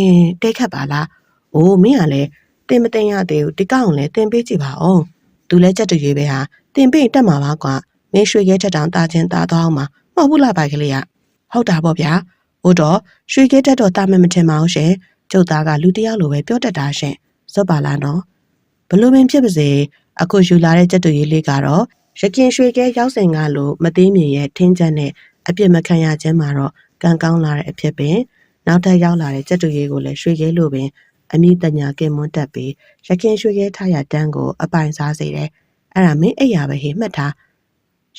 ်တိတ်ခတ်ပါလားအိုးမင်းကလည်းတင်မတင်ရသေးဘူးဒီကောင်လည်းတင်ပေးကြည့်ပါအောင်သူလည်းကြက်တူရွေးပဲဟာတင်ပေးတက်မှာပါကွာမင်းရွှေခဲထက်တောင်တာချင်းတာသွားအောင်မှာမဟုတ်ဘူးလားပိုက်ကလေးကဟုတ်တာပေါ့ဗျာဦးတော်ရွှေခဲတက်တော့တာမထင်ပါအောင်ရှင်ကျုပ်သားကလူတယောက်လိုပဲပြောတတ်တာရှင်ဇွတ်ပါလားနော်ဘလို့ပင်ဖြစ်ပါစေအခုယူလာတဲ့ကြက်တူရေးလေးကတော့ရခင်ရွှေခဲရောက်စဉ်ကလို့မသေးမြင်ရဲ့ထင်းချက်နဲ့အပြစ်မခံရခြင်းမှာတော့ကံကောင်းလာတဲ့အဖြစ်ပင်နောက်ထပ်ရောက်လာတဲ့ကြက်တူရေးကိုလည်းရွှေခဲလိုပင်အမိတညာကင်မွန်းတက်ပြီးရခင်ရွှေခဲထားရတန်းကိုအပိုင်စားစေတယ်အဲ့ဒါမင်းအိယာပဲဟေ့မှတ်ထား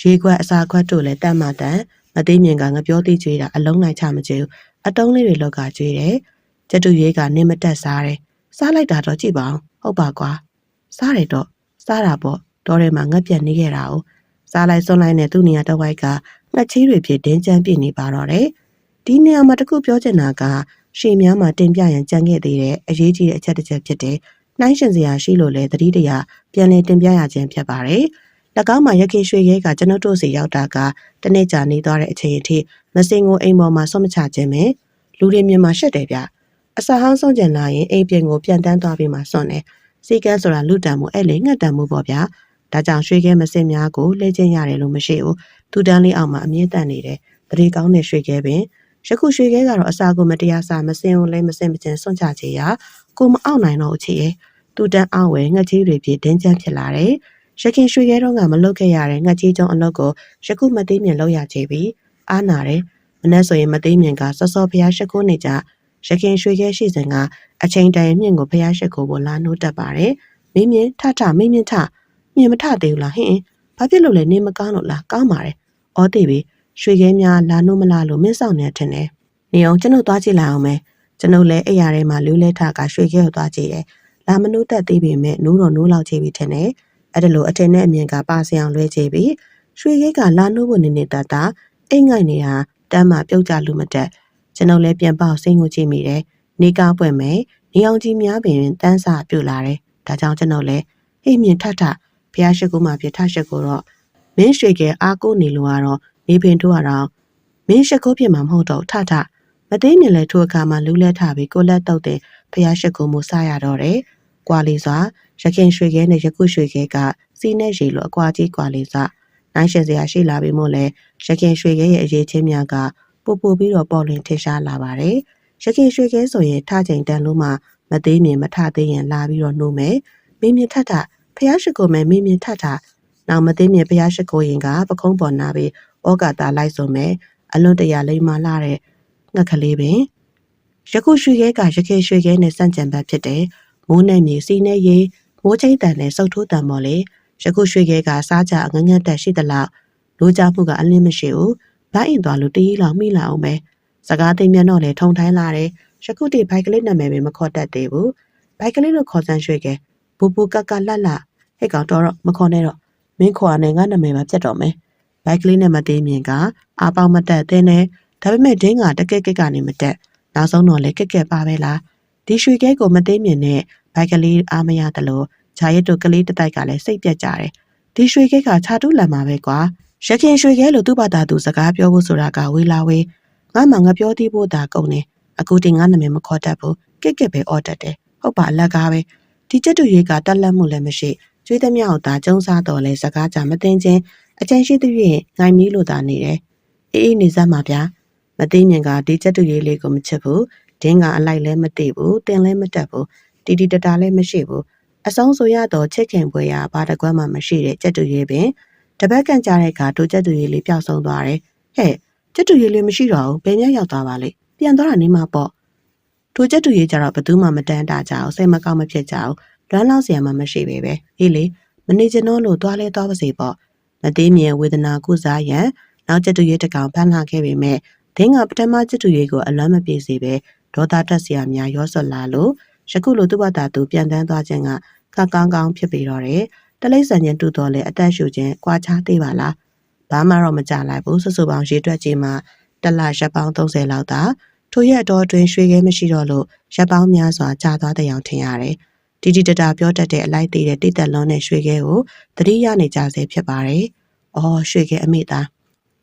ရေခွက်အစာခွက်တို့လည်းတတ်မှတန်မသေးမြင်ကငပြောသိကျွေးတာအလုံးလိုက်ချမကြည့်အတုံးလေးတွေလောက်ကကျွေးတယ်ကြက်တူရေးကနေမတက်စားတယ်စားလိုက်တာတော့ကြည့်ပါဦးဟုတ်ပါကွာစားတယ်တော့စားတာပေါ့တောထဲမှာငက်ပြက်နေခဲ့တာ哦စားလိုက်စွန့်လိုက်နဲ့သူ့နေရာတစ်ဝိုက်ကငှက်ချီးတွေဖြစ်ဒင်းချမ်းပြည့်နေပါတော့တယ်ဒီနေရာမှာတခုပြောချင်တာကရှေ့များမှာတင်ပြရန်ကြံခဲ့သေးတဲ့အရေးကြီးတဲ့အချက်တစ်ချက်ဖြစ်တဲ့နှိုင်းရှင်စရာရှိလို့လေတတိတရာပြန်လည်တင်ပြရခြင်းဖြစ်ပါတယ်၎င်းမှာရခင်ရွှေရဲကကျွန်ုပ်တို့စီရောက်တာကတနေ့ကြာနေသွားတဲ့အချိန်အထိ မစင်ကိုအိမ်ပေါ်မှာဆွမချခြင်းပဲလူတွေမြင်မှာရှက်တယ်ဗျအစာဟောင်းဆုံးကျင်လာရင်အိမ်ပြင်ကိုပြန်တန်းသွားပြီးမှစွန့်တယ်စီကန်းဆိုတာလူတံမှုအဲ့လေငှက်တံမှုပေါ့ဗျာဒါကြောင့်ရွှေခဲမစင်များကိုလှည့်ချင်းရတယ်လို့မရှိဘူးသူတန်းလေးအောက်မှာအမြင့်တန်နေတယ်တရေကောင်းတဲ့ရွှေခဲပင်ယခုရွှေခဲကတော့အစာကိုမတရားစာမစင်ကိုလည်းမစင်မချင်းစွန့်ချချေရကိုမအောင်နိုင်တော့ချေရဲ့သူတန်းအောင်ဝဲငှက်ကြီးတွေပြတင်းကျပ်ဖြစ်လာတယ်ရခင်ရွှေခဲတော့ကမလုတ်ခဲ့ရတဲ့ငှက်ကြီးကျုံအလုပ်ကိုယခုမသိမြင်လောက်ရချေပြီအားနာတယ်မနေ့ဆိုရင်မသိမြင်ကစောစောဖျားရှိခိုးနေကြရခင်ရွှေခဲရှိစဉ်ကအချိန်တန်မြင့်ကိုဖျားရှိခိုးဖို့လာနှိုးတက်ပါတယ်မင်းမြင်ထထမင်းမြင်ထမြင်မထသေးဘူးလားဟင်ဘာဖြစ်လို့လဲနေမကောင်းလို့လားကောင်းပါတယ်အော်သိပြီရွှေခဲများလာနှိုးမလားလို့မင်းဆောင်နေထင်တယ်နေအောင်ကျွန်ုပ်သွားကြည့်လိုက်အောင်မယ်ကျွန်ုပ်လည်းအိယာထဲမှာလူးလဲထကရွှေခဲကိုသွားကြည့်တယ်လာမနှိုးတက်သေးပေမဲ့နိုးတော့နိုးလောက်ချပြီထင်တယ်အဲ့ဒါလို့အထင်နဲ့အမြင်ကပါစအောင်လွဲချပြီရွှေခဲကလာနှိုးဖို့နေနေတတ်တာအိမ်ငိုက်နေတာတမ်းမှပြုတ်ကြလူမတက်ကျွန်ုပ်လည်းပြန်ပေါက်စိတ်ငုံကြည့်မိတယ်နေကားပွင့်မယ်နေအောင်ကြီးများပင်တန်းစာပြုတ်လာတယ်ဒါကြောင့်ကျွန်ုပ်လည်းဟိမြင်ထထဖျားရှိကူမှပြထရှိကူတော့မင်းရွှေခဲအားကိုနေလို့ကတော့နေပင်ထိုးရတော့မင်းရှိကူဖြစ်မှာမဟုတ်တော့ထထမသိမြင်လဲထိုအခါမှာလူးလဲထပြီးကိုလက်တုပ်တဲ့ဖျားရှိကူမှုစားရတော့တယ်ကွာလီစွာရခင်ရွှေခဲနဲ့ယခုရွှေခဲကစီးနဲ့ရေလိုအကွာကြီးကွာလီစွာနိုင်ရှင်စရာရှိလာပြီမို့လဲရခင်ရွှေခဲရဲ့အရေးချင်းများကပို့ပြီးတော့ပေါ်လွင်ထင်ရှားလာပါတယ်ရခင်ရွှေခဲဆိုရင်ထချိန်တန်လို့မှမသေးမြင်မထသေးရင်လာပြီးတော့နှိုးမယ်မင်းမြင်ထထဖျားရှိကိုမယ်မင်းမြင်ထထနောက်မသေးမြင်ဖျားရှိကိုရင်ကပခုံးပေါ်နာပြီးဩကာတာလိုက်ဆိုမယ်အလွန်တရာလိမ္မာလာတဲ့ငှက်ကလေးပင်ယခုရွှေခဲကရခင်ရွှေခဲနဲ့စန့်ကျင်ဘက်ဖြစ်တယ်မိုးနဲ့မြေစီနဲ့ရေမိုးချိတ်တန်နဲ့စုပ်ထိုးတန်ပေါ်လေယခုရွှေခဲကစားကြငငတ်တက်ရှိသလောက်လူကြမှုကအလင်းမရှိဘူးဗိုက်ရင်သွားလို့တရီးလောက်မိလာအောင်ပဲစကားသိမျက်တော့လေထုံထိုင်းလာတယ်ယခုတည်းဘိုက်ကလေးနာမည်ပဲမခေါ်တတ်သေးဘူးဘိုက်ကလေးလို့ခေါ်စမ်းရွှေခဲပူပူကကလတ်လဟဲ့ကောင်တော့မခေါ်နဲ့တော့မင်းခေါ်ရနဲ့ငါနာမည်မှာပြတ်တော့မယ်ဘိုက်ကလေးနဲ့မသေးမြင်ကအာပေါင်းမတက်တဲ့နဲ့ဒါပေမဲ့ဒင်းကတကက်ကက်ကနေမတက်နောက်ဆုံးတော့လေကက်ကက်ပါပဲလားဒီရွှေခဲကိုမသေးမြင်နဲ့ဘိုက်ကလေးအားမရတယ်လို့ဂျာရက်တို့ကလေးတတိုက်ကလည်းစိတ်ပြက်ကြတယ်ဒီရွှေခဲကခြာတူးလန်မှာပဲကွာရခင်ရွှေခဲလို့သူ့ဘာသာသူစကားပြောဖို့ဆိုတာကဝေလာဝေးငါမှငါပြောသေးဖို့ဒါကုန်နေအခုတင်ငါနာမည်မခေါ်တတ်ဘူးကက်ကက်ပဲအော်တတ်တယ်ဟုတ်ပါအလက်ကားပဲဒီချက်တူရေးကတက်လက်မှုလည်းမရှိကျွေးသမျှကိုသာကျုံစားတော်လဲစကားကြမသိချင်းအချင်းရှိသဖြင့်ငိုင်မီးလို့သာနေတယ်အေးနေစမ်းပါဗျာမသိမြင်ကဒီချက်တူရေးလေးကိုမချစ်ဘူးဒင်းကအလိုက်လည်းမသိဘူးတင်လည်းမတက်ဘူးတီတီတတာလည်းမရှိဘူးအဆုံးဆိုရတော့ချစ်ခင်ပွဲရဘာတကွမ်းမှမရှိတဲ့ချက်တူရေးပင်တပတ်ကန်ကြတဲ့အခါတို့ချက်တူရေးလေးပျောက်ဆုံးသွားတယ်ဟဲ့ချက်တူရေးလေးမရှိတော့ဘူးဘယ်ညရောက်သွားပါလိမ့်ပြန်သွားတာနေမှာပေါ့ထိုချက်တူရေးကြတော့ဘသူမှမတန်းတာကြအောင်စိတ်မကောင်းမဖြစ်ကြအောင်လွမ်းလောက်เสียမှမရှိပေပဲအေးလေမနေချင်တော့လို့သွားလဲသွားပါစေပေါ့မသေးမြင်ဝေဒနာကုစားရန်နောက်ချက်တူရေးတကောင်ဖမ်းလာခဲ့ပေမဲ့ဒင်းကပထမချက်တူရေးကိုအလွမ်းမပြေစေပဲဒေါသတက်เสียများရောစွတ်လာလို့ယခုလိုသူ့ဘာသာသူပြန်တန်းသွားခြင်းကကောင်းကောင်းဖြစ်ပြီးတော့တယ်တလိမ့်ဆန်ချင်းတူတော်လဲအသက်ရှူခြင်းကြွားချသေးပါလားဘာမှတော့မကြလိုက်ဘူးစွစွပေါင်းရေတွက်ကြည့်မှတစ်လရက်ပေါင်း30လောက်သာထိုရက်တော်တွင်ရွှေခဲမရှိတော့လို့ရက်ပေါင်းများစွာကြာသွားတဲ့အောင်ထင်ရတယ်တီတီတတာပြောတတ်တဲ့အလိုက်သေးတဲ့တိတ်သက်လုံးနဲ့ရွှေခဲကိုသတိရနေကြစေဖြစ်ပါတယ်အော်ရွှေခဲအမိသား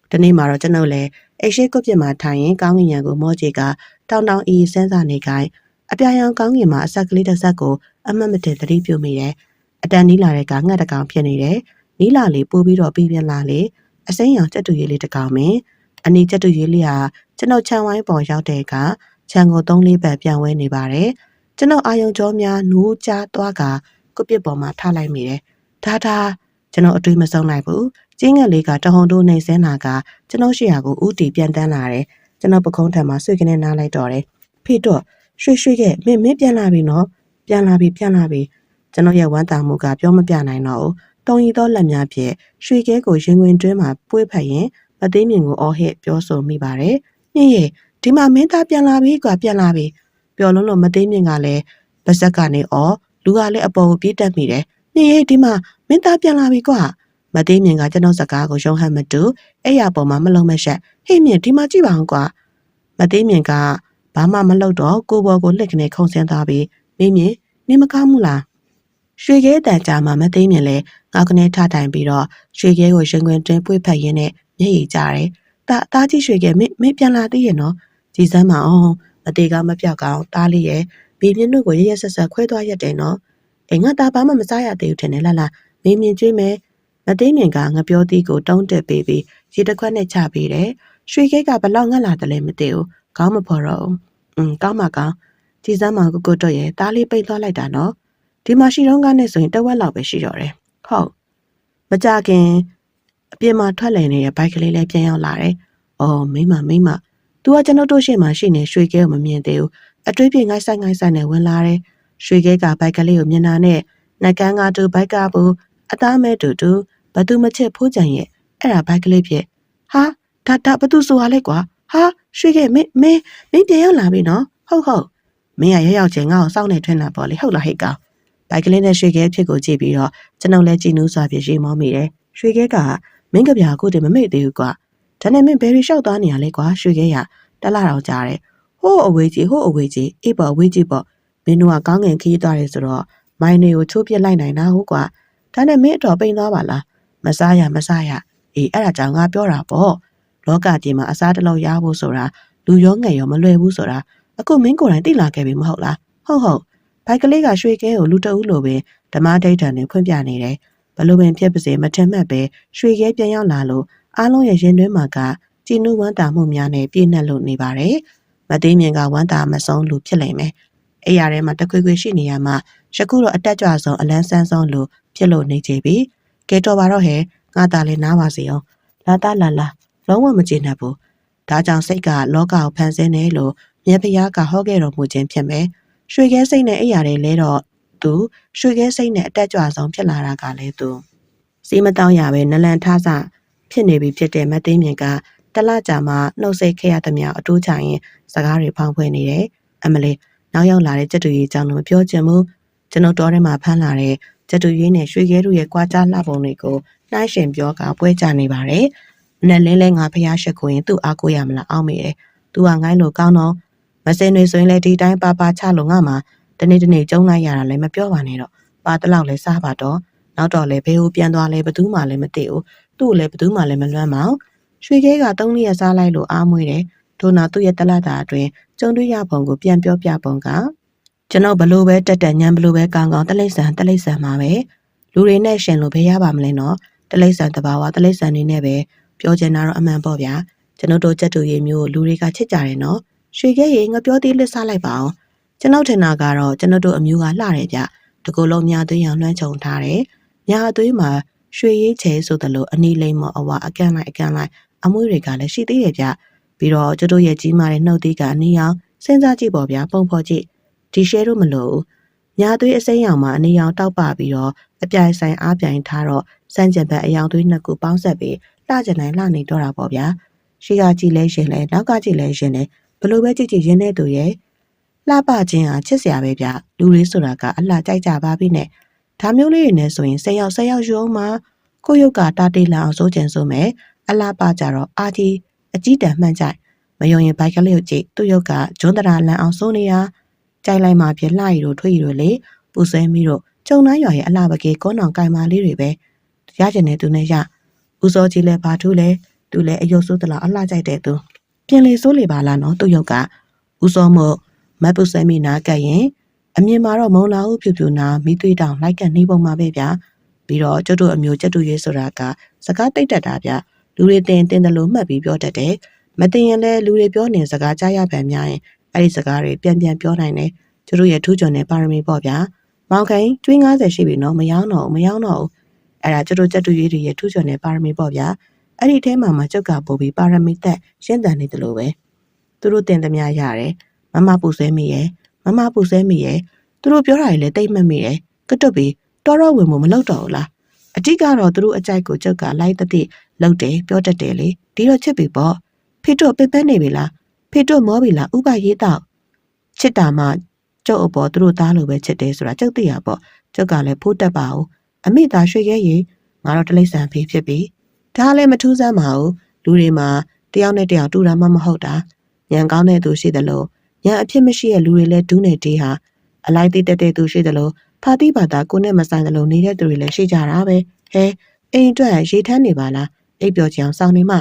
ဒီနေ့မှာတော့ကျွန်ုပ်လည်းအိတ်ရှိကုတ်ပြစ်မှာထိုင်ရင်ကောင်းကင်ရံကိုမောကြီးကတောင်တောင်အီစန်းစာနေကိုင်းအပြာရောင်ကောင်းကင်မှာအဆက်ကလေးတစ်ဆက်ကိုအမတ်မတင်သတိပြုမိတယ်အတန်နီးလာတဲ့ကငှက်တကောင်ဖြစ်နေတယ်နီးလာလေးပိုးပြီးတော့ပြီးပြန်လာလေအစိမ်းရောင်ကြက်တူရေးလေးတကောင်မင်းအနီးကြက်တူရေးလေးဟာကျွန်တော်ခြံဝိုင်းပေါ်ရောက်တဲ့အခါခြံကို3-4ပတ်ပြန်ဝဲနေပါတယ်ကျွန်တော်အာယုံကြောများနိုးကြားသွားကကုတ်ပြစ်ပေါ်မှာထားလိုက်မိတယ်ဒါကျွန်တော်အတွေးမဆုံးလိုက်ဘူးကျင်းငက်လေးကတဟုန်တိုးနေစင်းလာကကျွန်တော်ရှေ့ရာကိုဥတီပြန်တန်းလာတယ်ကျွန်တော်ပခုံးထံမှာဆွေကနေနားလိုက်တော့တယ်ဖေတော့ရွှေကမင်းပြန်လာပြီနော်ပြန်လာပြီကျွန်တော်ရဲ့ဝမ်းသာမှုကပြောမပြနိုင်တော့ဘူးတုံရီသောလက်များဖြင့်ရွှေခဲကိုရင်ဝင်တွင်းမှာပွေးဖက်ရင်မသိမြင်ကိုအော်ဟစ်ပြောဆိုမိပါတယ်ညင်ရဲ့ဒီမှာမင်းသားပြန်လာပြီကွာပြန်လာပြီပျော်လုံးလို့မသိမြင်ကလည်းပါဇက်ကနေအော်လူကလည်းအပေါ်ကိုပြေးတက်မိတယ်ညင်ရဲ့ဒီမှာမင်းသားပြန်လာပြီကွာမသိမြင်ကကျွန်တော်စကားကိုယုံဟန်မတူအဲ့ရပေါ်မှာမလုံးမရှက်ဟေ့မြင်ဒီမှာကြည့်ပါအောင်ကွာမသိမြင်ကဘာမှမလုပ်တော့ကိုဘော်ကိုလှစ်ကနေခုံဆင်းသွားပြီးမင်းမြင်နေမကောင်းဘူးလားရွှေခဲတန်ကြာမှမသိမြင်လဲငေါကနေထထိုင်ပြီးတော့ရွှေခဲကိုရင်ခွင်တွင်းပွေ့ဖက်ရင်းနဲ့မျက်ရည်ကျတယ် တားကြီးရွှေကမင်းပြန်လာသေးရဲ့နော်ကြည်စမ်းမအောင်မသေးကမပြောက်ကောင်တားလေးရဲ့ဘေးမြင့်တို့ကိုရဆက်ခွဲသွားရက်တယ်နော်အိမ်ငါတာဘာမှမစားရသေးဘူးထင်တယ်လာမင်းမြင်ကျွေးမယ်မသိမြင်ကငပြောသီးကိုတုံးတက်ပေးပြီးရေတစ်ခွက်နဲ့ချပေးတယ်ရွှေခဲကဘလောက်ငတ်လာတယ်လဲမသိဘူးခေါင်းမဖော်တော့ကောင်းမကောင်းကြည်စမ်းမကိုတော့ရဲ့တားလေးပိတ်သွားလိုက်တာနော်ဒီမှာရှိတော့ကနဲ့ဆိုရင်တဝက်လောက်ပဲရှိတော့တယ်ဟုတ်မကြခင်အပြင်မှာထွက်လည်နေတဲ့ဘိုက်ကလေးလည်းပြန်ရောက်လာတယ်အော်မိမ तू ကကျွန်တော်တို့ရှေ့မှာရှိနေရွှေခဲကိုမမြင်သေးဘူးအတွေးပြငိုက်ဆိုင်နဲ့ဝင်လာတယ်ရွှေခဲကဘိုက်ကလေးကိုမြင်တာနဲ့နှကန်းကတူဘိုက်ကဘူးအသားမဲတူဘသူမချစ်ဖိုးကြံရဲ့အဲ့ဒါဘိုက်ကလေးဖြစ်ဟာဒါဘသူဆိုရလဲကွာဟာရွှေခဲမင်းပြန်ရောက်လာပြီနော်ဟုတ်မင်းကရောက်ချင်းငါ့ကိုစောင့်နေထွန်းတာပေါ့လေဟုတ်လားဟိတ်ကောင်ဘိုက်ကလေးနဲ့ရွှေခဲဖြစ်ကိုကြည့်ပြီးတော့ကျွန်တော်လည်းကြည်နူးစွာဖြင့်ရေမောမိတယ်ရွှေခဲကမင်းကဗျာကိုတည်းမမေ့သေးဘူးကွာဒါနဲ့မင်းဘယ်ရီလျှောက်သွားနေရလဲကွာရွှေခဲရတလားတော့ကြားတယ်ဟိုးအဝေးကြီးအေးပေါ့အဝေးကြီးပေါ့မင်းတို့ကကောင်းငင်ခီးသွားတယ်ဆိုတော့မိုင်းတွေကိုချိုးပြစ်လိုက်နိုင်တာဟုတ်ကွာဒါနဲ့မင်းအတော်ပိန်သွားပါလားမစားရအေးအဲ့ဒါကြောင့်ငါပြောတာပေါ့လောကကြီးမှာအစားတစ်လုံးရဖို့ဆိုတာလူရောငယ်ရောမလွယ်ဘူးဆိုတာအခုမင်းကိုယ်တိုင်သိလာခဲ့ပြီမဟုတ်လားဟုတ်ဘိုက်ကလေးကရွှေခဲကိုလူတအုပ်လိုပဲဓမ္မဒိဋ္ဌံနဲ့ဖွင့်ပြနေတယ်ဘလို့ပင်ဖြစ်ပါစေမထင်မှတ်ပဲရွှေခဲပြန်ရောက်လာလို့အားလုံးရဲ့ရင်တွင်းမှာကကြည်နူးဝမ်းသာမှုများနဲ့ပြည့်နှက်လို့နေပါတယ်မသိမြင်ကဝမ်းသာမဆုံးလူဖြစ်လိမ့်မယ်အဲ့ရထဲမှာတခွေခွေရှိနေရမှာယခုတော့အတက်ကြွဆုံးအလန်းဆန်းဆုံးလူဖြစ်လို့နေကြပြီကဲတော်ပါတော့ဟဲ့ငါသားလေးနားပါစေအောင်လာလုံးဝမကျေနပ်ဘူးဒါကြောင့်စိတ်ကလောကကိုဖန်ဆင်းတယ်လို့မြတ်ဖျားကဟောခဲ့တော်မူခြင်းဖြစ်မယ်ရွှေခဲစိတ်နဲ့အဲ့ရတဲ့လဲတော့သူရွှေခဲစိတ်နဲ့အတက်ကြွဆုံးဖြစ်လာတာကလည်းသူစီမတောင်းရပဲနလန်ထဆဖြစ်နေပြီဖြစ်တဲ့မသိမြင်ကတလကြာမှနှုတ်ဆက်ခဲ့ရသမျှအတိုးချရင်စကားတွေဖောင်းဖွယ်နေတယ်အမလေးနောက်ရောက်လာတဲ့ကြက်တူကြီးကြောင့်တော့မပြောချင်ဘူးကျွန်တော်တော်ထဲမှာဖမ်းလာတဲ့ကြက်တူကြီးနဲ့ရွှေခဲတို့ရဲ့ကြွားကြားလှပုံတွေကိုနှိုင်းရှင်ပြောကပွဲကြနေပါတယ်မနဲ့လဲငါဖျားရှိခိုးရင်သူ့အားကိုးရမလားအောက်မိတယ်သူကငိုင်းလို့ကောင်းတော့မစင်တွေဆိုရင်လည်းဒီတိုင်းပါချလို့ငါမှတနေ့ကျုံလိုက်ရတာလည်းမပြောပါနဲ့တော့ပါတလောက်လည်းစားပါတော့နောက်တော့လည်းဘဲကိုပြန်သွားလဲဘသူမှလည်းမသိဘူးသူ့ကိုလည်းဘသူမှလည်းမလွမ်းမအောင်ရွှေခဲက3ရက်စားလိုက်လို့အားမွေးတယ်ထို့နောက်သူ့ရဲ့တလတာအတွင်းကျုံတွေ့ရပုံကိုပြန်ပြောပြပုံကကျွန်တော်ဘလို့ပဲတက်ညံဘလို့ပဲကောင်းတလိษံမှာပဲလူတွေနဲ့ရှင်လို့ဘယ်ရပါမလဲနော်တလိษံတဘာဝတလိษံနေနဲ့ပဲပြောချင်တာတော့အမှန်ပေါ့ဗျာကျွန်တော်တို့ကြက်တူရည်မျိုးလူတွေကချစ်ကြတယ်နော်ရွှေခဲရေငါပြောသေးလစ်စားလိုက်ပါအောင်ကျွန်တော်ထင်တာကတော့ကျွန်တော်တို့အမျိုးကလှတယ်ဗျတကူလုံးများသွေးရောင်လွှမ်းခြုံထားတယ်ညာအသွေးမှာရွှေရေးချဲဆိုသလိုအနီလိမ့်မအဝါအကန့်လိုက်အမွှေးတွေကလည်းရှိသေးတယ်ဗျပြီးတော့ကျတို့ရဲ့ကြီးမားတဲ့နှုတ်သီးကအနီရောင်စဉ်းစားကြည့်ပေါ့ဗျာပုံဖော်ကြည့်ဒီရှဲတို့မလို့ညာသွေးအစိမ်းရောင်မှာအနီရောင်တောက်ပပြီးတော့အပြိုင်ဆိုင်အားပြိုင်ထားတော့စမ်းကြံဘက်အယောင်သွေးနှစ်ခုပေါင်းဆက်ပြီးလှကြနိုင်လှနေတော့တာပေါ့ဗျာရှိကကြည့်လဲရှင်လဲနောက်ကကြည့်လဲရှင်လဲဘလို့ပဲကြည့်ရင်းတဲ့သူရဲ့လှပခြင်းဟာချစ်စရာပဲဗျလူလေးဆိုတာကအလှကြိုက်ကြပါပြီနဲ့ဒါမျိုးလေးတွေနဲ့ဆိုရင်10ယောက်ယူအောင်မှာကိုရုပ်ကတာတေးလာအောင်စိုးကျင်စိုးမယ်အလှပကြတော့အာကြီးအကြီးတန်းမှန်ကြိုက်မယုံရင်ဘိုက်ကလေးကိုကြည့်သူ့ရုပ်ကဂျွန်းတရာလန်အောင်စိုးနေရကြိုက်လိုက်မှပြလှရီတို့ထွေးရီတို့လေပူဆွဲမိတို့ကျုံနှမ်းရွာရဲ့အလှပကေကောနောင်ကိုင်မာလေးတွေပဲရကျင်နေသူနဲ့ရဦးစောကြီးလဲဘာထူးလဲသူလဲအယုတ်ဆိုးတလားအလှကြိုက်တဲ့သူပြင်လေစိုးလေပါလားနော်သူ့ရုပ်ကဦးစောမို့မပူဆွဲမိနာကပ်ရင်အမြင်မှာတော့မုံလာဦးဖြူနာမိသွေးတောင်လိုက်ကန်နေပုံမှာပဲဗျာပြီးတော့ကျွတ်တို့အမျိုးကျက်တူရေးဆိုတာကစကားတိတ်တက်တာဗျလူတွေတင်တယ်လို့မှတ်ပြီးပြောတတ်တယ်မတင်ရင်လည်းလူတွေပြောနေစကားကြားရပံများရင်အဲ့ဒီစကားတွေပြန်ပြောနိုင်တယ်ကျွတ်တို့ရဲ့ထူးချွန်တဲ့ပါရမီပေါ့ဗျာမောင်ခိုင်ကျွေး90ရှိပြီနော်မယောင်းတော့ဘူးအဲ့ဒါကျွတ်တို့ကျက်တူရေးတွေရဲ့ထူးချွန်တဲ့ပါရမီပေါ့ဗျာအဲ့ဒီထဲမှာကျုပ်ကပို့ပြီးပါရမီသက်ရှင်းတန်နေတယ်လို့ပဲသူတို့တင်သမျှရတယ်မမပူဆွဲမိရဲ့သူတို့ပြောတာတွေလည်းတိတ်မှတ်မိရဲ့ကတွတ်ပြီးတော်တော်ဝင်မလုပ်တော့ဘူးလားအတိကတော့သူတို့အကြိုက်ကိုကျုပ်ကလိုက်တတိလောက်တယ်ပြောတတ်တယ်လေဒီတော့ချစ်ပြီပေါ့ဖေတို့ပစ်ပန်းနေပြီလားဖေတို့မောပြီလားဥပရေးတော့ချစ်တာမှကျုပ်အပေါ်သူတို့သားလိုပဲချစ်တယ်ဆိုတာကျုပ်သိရပေါ့ကျုပ်ကလည်းဖိုးတက်ပါဦးအမိသားရွှေရဲရေငါတော့တလိษံဖေးဖြစ်ပြီဒါလည်းမထူးဆန်းပါဘူးလူတွေမှာတယောက်နဲ့တယောက်တူတာမှမဟုတ်တာညံကောင်းတဲ့သူရှိတယ်လို့ညံအဖြစ်မရှိတဲ့လူတွေလည်းဒူးနေတေးဟာအလိုက်တိတက်တဲ့သူရှိတယ်လို့ဖာတိဘာသာကိုနဲ့မဆိုင်တယ်လို့နေတဲ့သူတွေလည်းရှိကြတာပဲဟဲအိမ်အတွက်ရေထမ်းနေပါလားအိပ်ပျော်ချအောင်စောင်းနေမှ